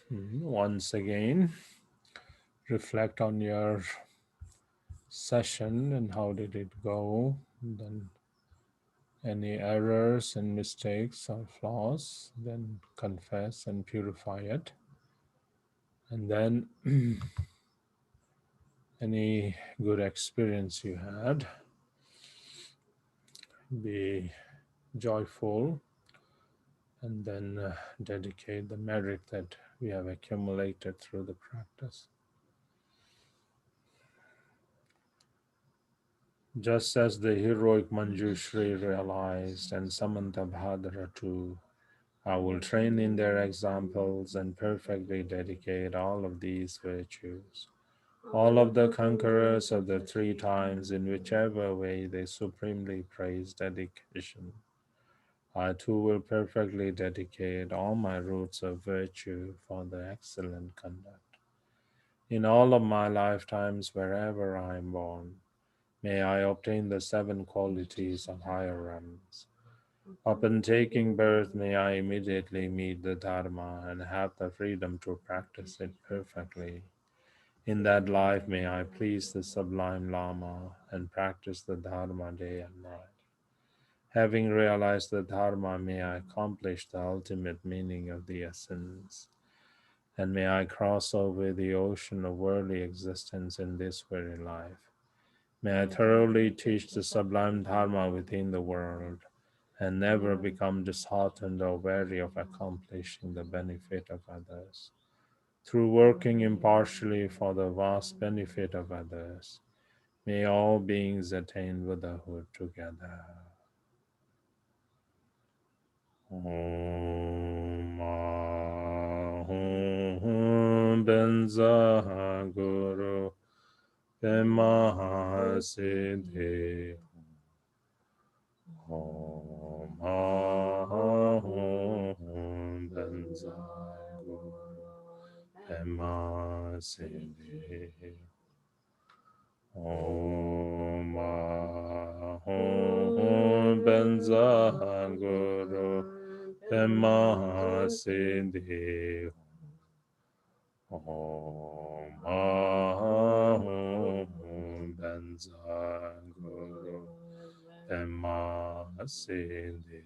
Once again, reflect on your session and how did it go. Then any errors and mistakes or flaws, then confess and purify it. And then any good experience you had, be joyful, and then dedicate the merit that we have accumulated through the practice. Just as the heroic Manjushri realized, and Samantabhadra too, I will train in their examples and perfectly dedicate all of these virtues. All of the conquerors of the three times, in whichever way they supremely praise dedication, I too will perfectly dedicate all my roots of virtue for the excellent conduct. In all of my lifetimes, wherever I am born, may I obtain the seven qualities of higher realms. Upon taking birth, may I immediately meet the Dharma and have the freedom to practice it perfectly. In that life, may I please the sublime Lama and practice the Dharma day and night. Having realized the Dharma, may I accomplish the ultimate meaning of the essence, and may I cross over the ocean of worldly existence in this very life. May I thoroughly teach the sublime Dharma within the world, and never become disheartened or weary of accomplishing the benefit of others. Through working impartially for the vast benefit of others, may all beings attain Buddhahood together. Om Ahum Benza Guru Pema Siddhi. Om Ahum Benza Guru Pema Siddhi. Om Ahum Benza Guru Pema Siddhi. Om Ahum Benza Guru Pema Siddhi.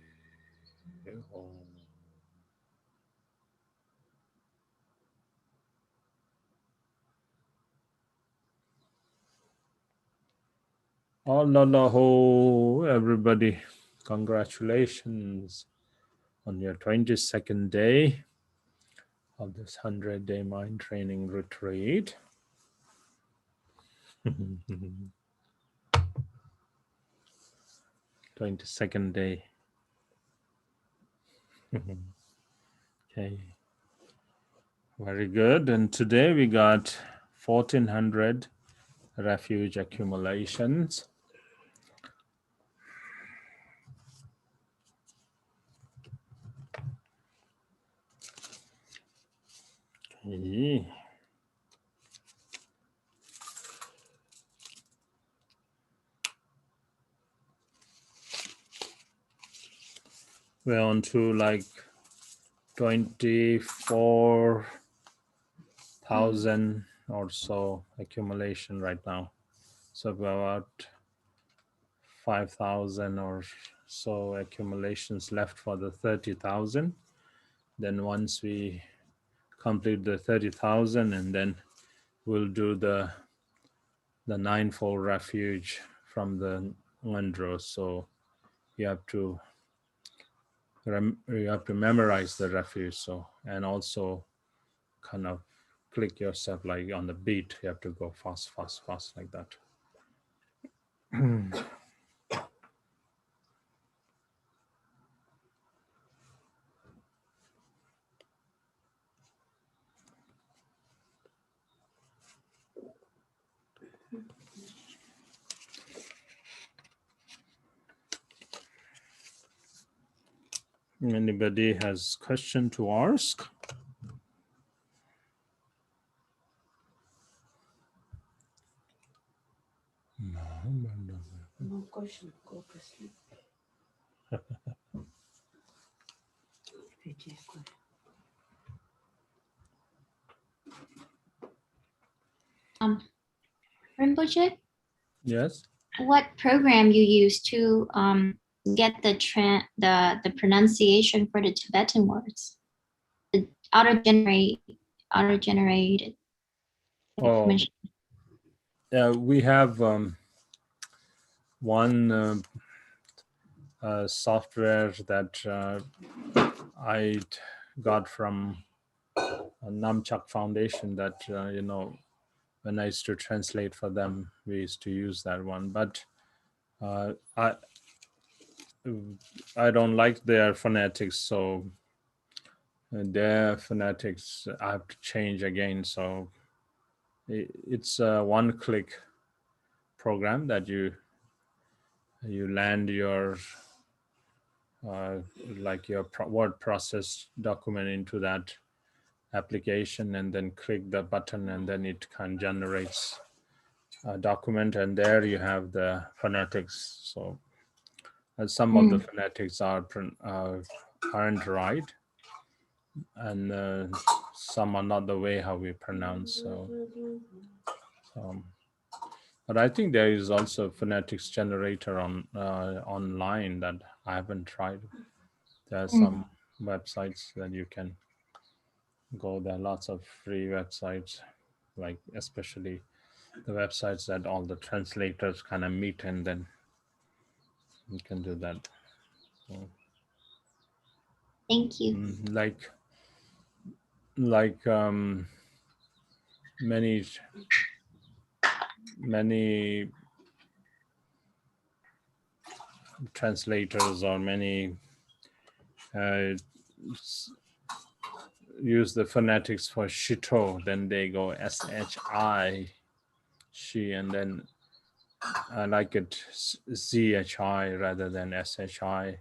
Ho, everybody. Congratulations on your 22nd day of this 100-day mind training retreat. 22nd day. Okay, very good. And today we got 1400 refuge accumulations. Okay. We're on to like 24,000 or so accumulation right now. So about 5,000 or so accumulations left for the 30,000. Then once we complete the 30,000, and then we'll do the ninefold refuge from the Ngandro. So you have to memorize the refuge. So, and also kind of click yourself like on the beat. You have to go fast, fast, fast like that. Anybody has question to ask? No question. Go to sleep. Rinpoche, Yes. what program you use to get the pronunciation for the Tibetan words? The auto-generated information. Yeah, we have one software that I got from Namchak Foundation that, when I used to translate for them, we used to use that one. But I don't like their phonetics, so their phonetics I have to change again. So it's a one-click program that you land your like your word process document into that application, and then click the button, and then it can generates a document, and there you have the phonetics. So some of the phonetics aren't right, and some are not the way how we pronounce. Um, but I think there is also a phonetics generator on online that I haven't tried. There are some websites that you can go. There are lots of free websites, like especially the websites that all the translators kind of meet, and then you can do that. So, Thank you. like many many translators or many uh, use the phonetics for shito, then they go shi, she, and then I like it zhi rather than shi,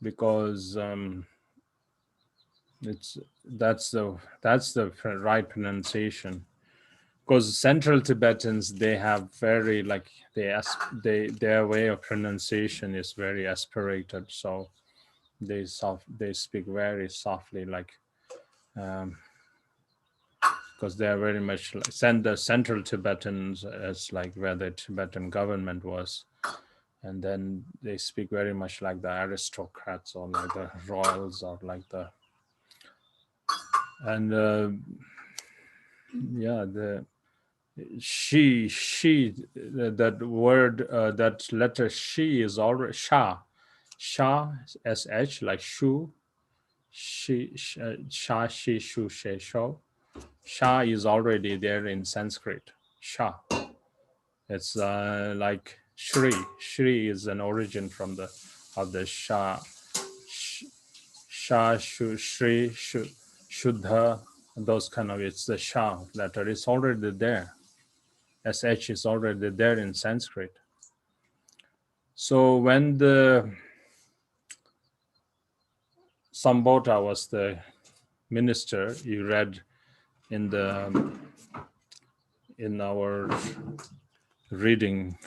because it's that's the right pronunciation. Because Central Tibetans, they have very like they their way of pronunciation is very aspirated, so they speak very softly, like because they are very much like the Central Tibetans as like where the Tibetan government was, and then they speak very much like the aristocrats or like the royals or like the and yeah the she that word that letter she is already sha sh like shu sha she shu she sho. Sha is already there in Sanskrit. Sha, it's like shri. Shri is an origin from the of the sha sha shu shri shu shuddha, those kind of, it's the sha letter. It's already there. SH is already there in Sanskrit. So when the Sambhota was the minister, you read in the in our reading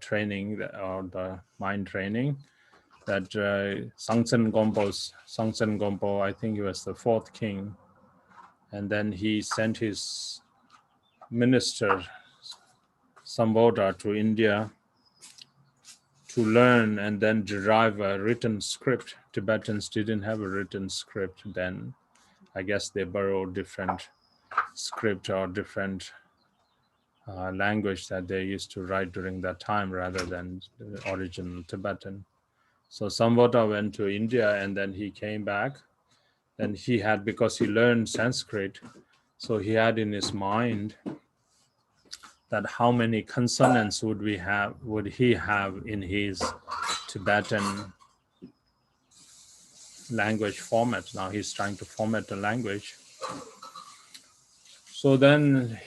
training or the mind training that Sangchen Gompo, I think he was the fourth king, and then he sent his minister Sambhota to India to learn and then derive a written script. Tibetans didn't have a written script then. I guess they borrowed different script or different language that they used to write during that time rather than the original Tibetan. So Sambhota went to India and then he came back. Then he had, because he learned Sanskrit, so he had in his mind that how many consonants would he have in his Tibetan language format. Now he's trying to format the language. So then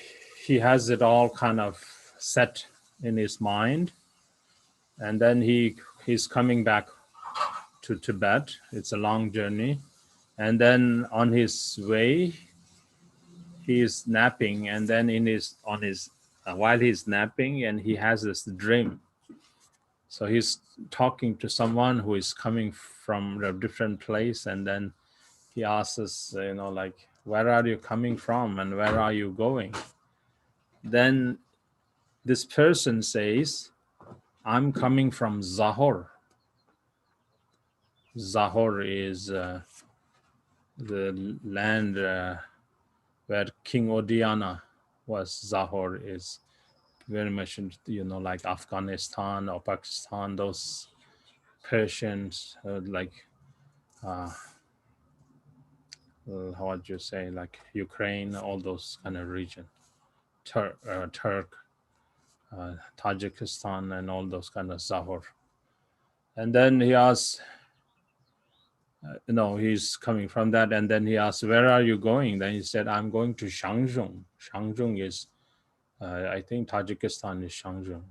he has it all kind of set in his mind, and then he's coming back to Tibet. It's a long journey, and then on his way he is napping, and then while he's napping, and he has this dream. So he's talking to someone who is coming from a different place, and then he asks us, like, where are you coming from and where are you going? Then this person says, I'm coming from Zahor. Zahor is the land where King Odiana was. Zahor is very much, like Afghanistan or Pakistan, those Persians, like, how would you say, like Ukraine, all those kind of region, Turk, Tajikistan and all those kind of Zahor. And then he asks, he's coming from that. And then he asked, where are you going? Then he said, I'm going to Shangjung. Shangjung is, I think Tajikistan is Shangjung.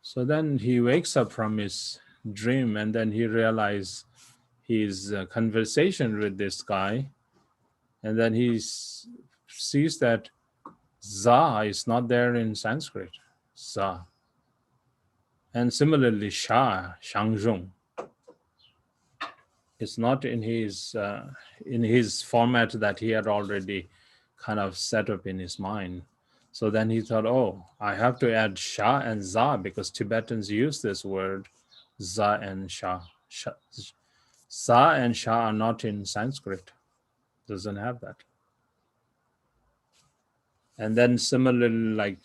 So then he wakes up from his dream, and then he realizes his conversation with this guy. And then he sees that za is not there in Sanskrit. Za. And similarly, sha, Shangjung, it's not in his format that he had already kind of set up in his mind. So then he thought, oh, I have to add sha and za because Tibetans use this word za and sha. Sa and sha are not in Sanskrit. Doesn't have that. And then similarly, like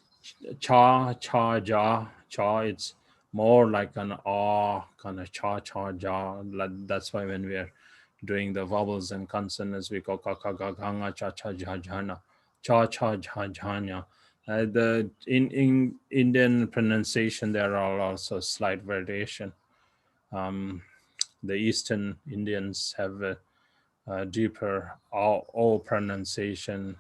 cha, cha, ja, cha, it's more like an ah kind of cha, cha, ja. That's why when we are doing the vowels and consonants, we go ka, ka, ga, ga, nga, cha, cha, ja, jhana, cha, cha, ja, jhanya. In Indian pronunciation, there are also slight variation. The Eastern Indians have a deeper O pronunciation.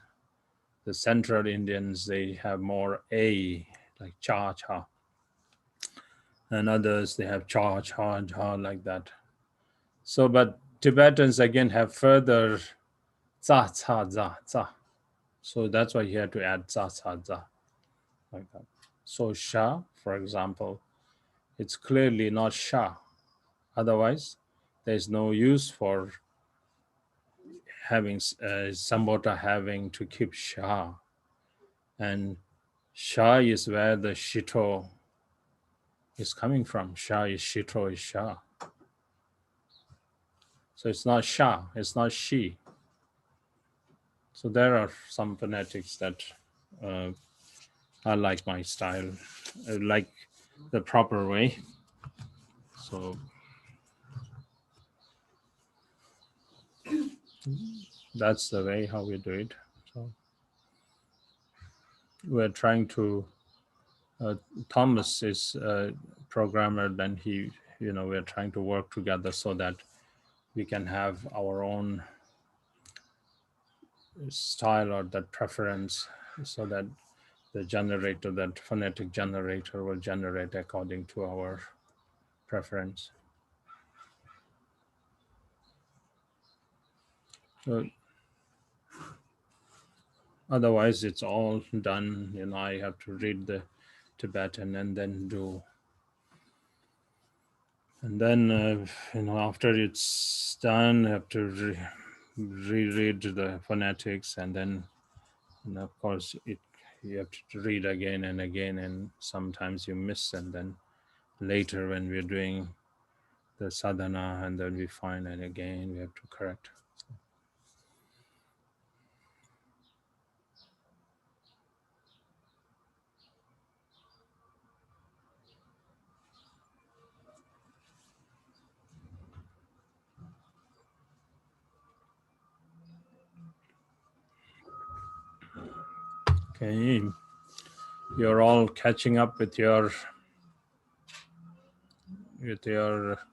The Central Indians, they have more A, like cha cha. And others, they have cha cha cha, like that. So, but Tibetans again have further za za za za. So that's why you have to add za za za, like that. So sha, for example, it's clearly not sha. Otherwise, there's no use for having Sambhota having to keep sha. And sha is where the shito is coming from. Sha is shito is sha. So it's not sha, it's not she. So there are some phonetics that I like my style, I like the proper way. So that's the way how we do it. So we're trying to, Thomas is a programmer, then we're trying to work together so that we can have our own style or that preference, so that the generator, that phonetic generator, will generate according to our preference. So otherwise, it's all done. I have to read the Tibetan and then do. And then, after it's done, I have to reread the phonetics, and then, of course, you have to read again and again, and sometimes you miss, and then later when we're doing the sadhana, and then we find, and again we have to correct. Okay, you're all catching up with your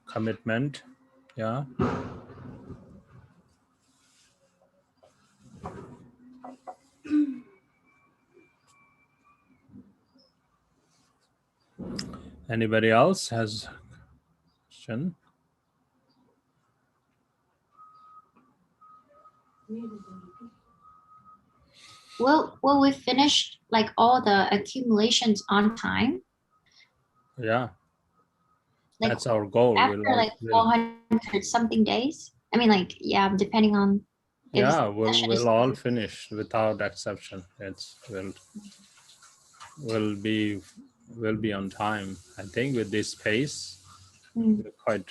commitment, yeah. Anybody else has a question? Will we finish like all the accumulations on time? Yeah, Like that's our goal. after like 400 something days? I mean, like, yeah, depending on if yeah, the session is we'll all finish without exception. We'll be on time. I think with this pace, we're quite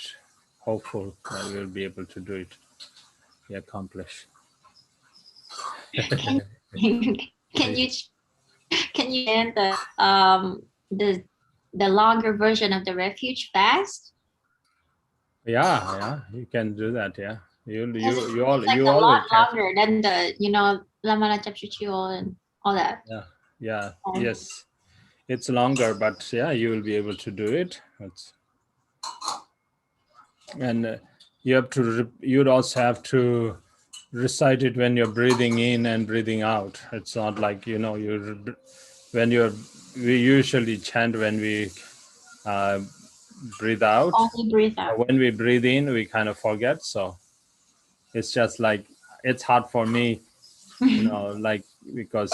hopeful that we'll be able to do it, accomplish. can you end the longer version of the refuge fast? Yeah, you can do that. Yeah, Because you all it's like you a all will lot catch. longer than the Lamala Chapter and all that. Yeah, Yeah. Yes. It's longer, but yeah, you will be able to do it. And you have to. You'd also have to recite it when you're breathing in and breathing out. It's not like when you're. We usually chant when we breathe out. Only breathe out. When we breathe in, we kind of forget. So it's just like it's hard for me, like because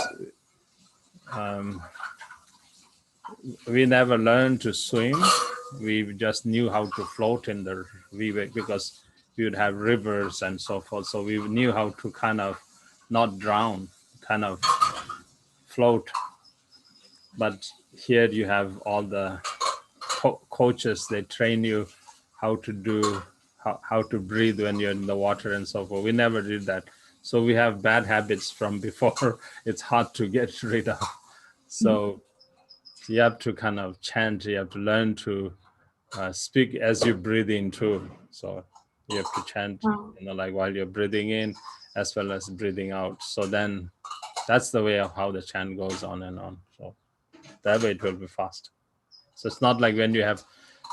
we never learned to swim. We just knew how to float in the river because we would have rivers and so forth. So we knew how to kind of not drown, kind of float. But here you have all the coaches. They train you how to do how to breathe when you're in the water and so forth. We never did that. So we have bad habits from before. It's hard to get rid of. So you have to kind of chant. You have to learn to speak as you breathe in too. So you have to chant, Wow. like while you're breathing in as well as breathing out. So then that's the way of how the chant goes on and on. So that way it will be fast. So it's not like when you have,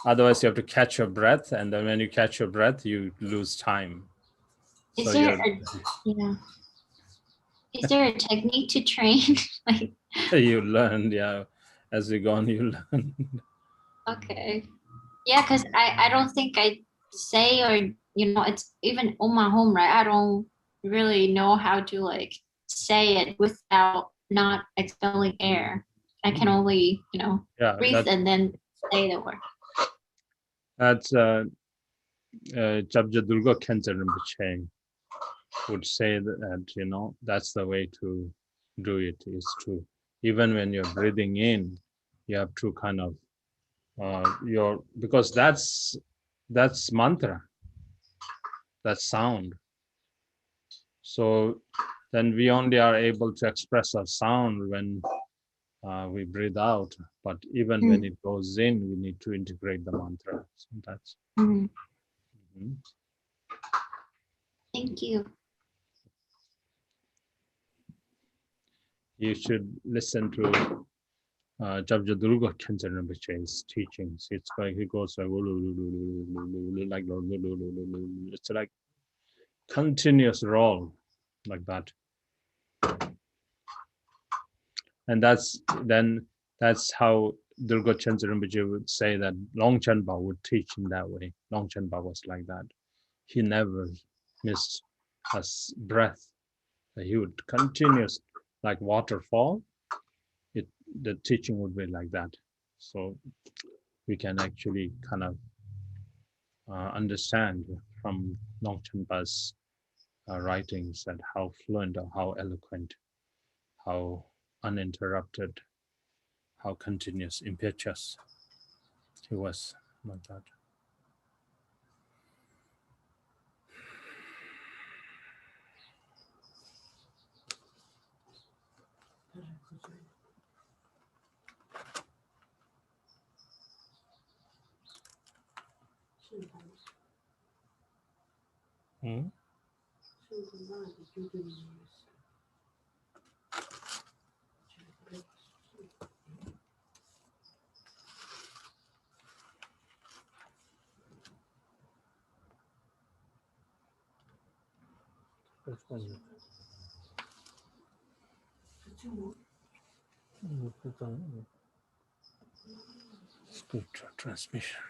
otherwise you have to catch your breath, and then when you catch your breath, you lose time. Is So there you're yeah. Is there a technique to train? Like, you learn, yeah, as you go on, you learn. okay. Yeah, because I don't think I say, or it's even on my home, right? I don't really know how to like say it without not expelling air. I can only, Yeah, breathe and then say the word. that's Jabja Durga Khyentse Rinpoche would say that, that's the way to do it, is to, even when you're breathing in, you have to kind of, because that's mantra, that's sound. So then we only are able to express our sound when we breathe out. But even when it goes in, we need to integrate the mantra. So that's. Mhm. Mhm. Thank you. You should listen to Jabja Durga Khyentse Rinpoche's teachings. It's like he goes like it's like continuous roll like that. And that's how Durga Khyentse Rinpoche would say that Longchen Ba would teach in that way. Longchen Ba was like that. He never missed a breath. He would continuous, like waterfall. The teaching would be like that. So we can actually kind of understand from Longchen Ba's writings that how fluent or how eloquent, how uninterrupted, how continuous, impetuous he was like that. Hmm? Spiritual transmission.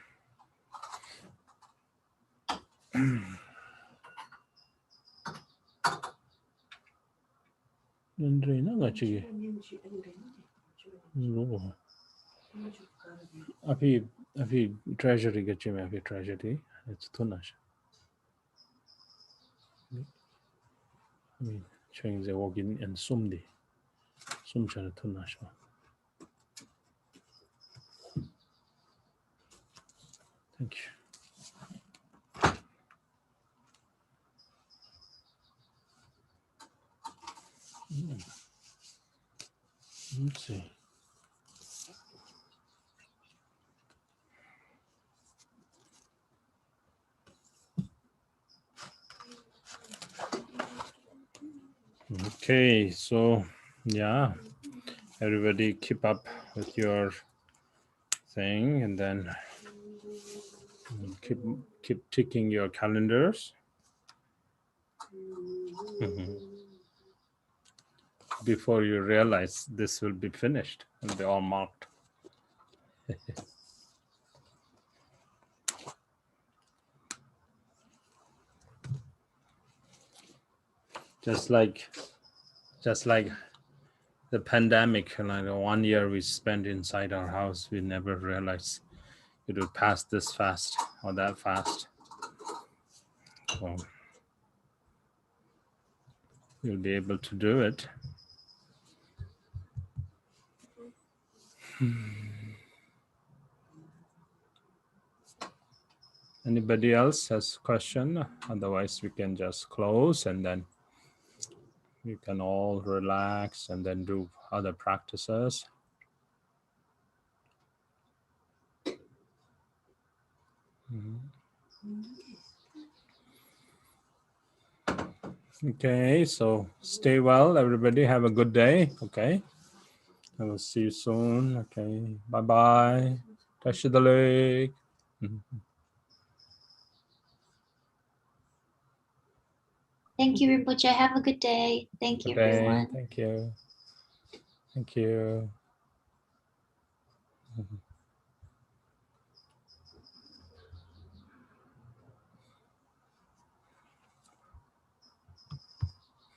Api treasury gachime api treasury. It's tunash. I mean, showing the walking and sumdi. Sumchana tunash. Thank you. Let's see. Okay, so yeah, Everybody keep up with your thing, and then keep ticking your calendars. Before you realize this will be finished and be all marked. just like the pandemic, like 1 year we spent inside our house, we never realized it would pass this fast or that fast. So you'll be able to do it. Anybody else has a question? Otherwise we can just close, and then you can all relax and then do other practices. Okay, so stay well, everybody. Have a good day. Okay, I will see you soon. Okay, bye-bye. Touch the leg. Thank you, Rinpoche. Have a good day. Thank you, Okay, everyone. thank you. Thank you.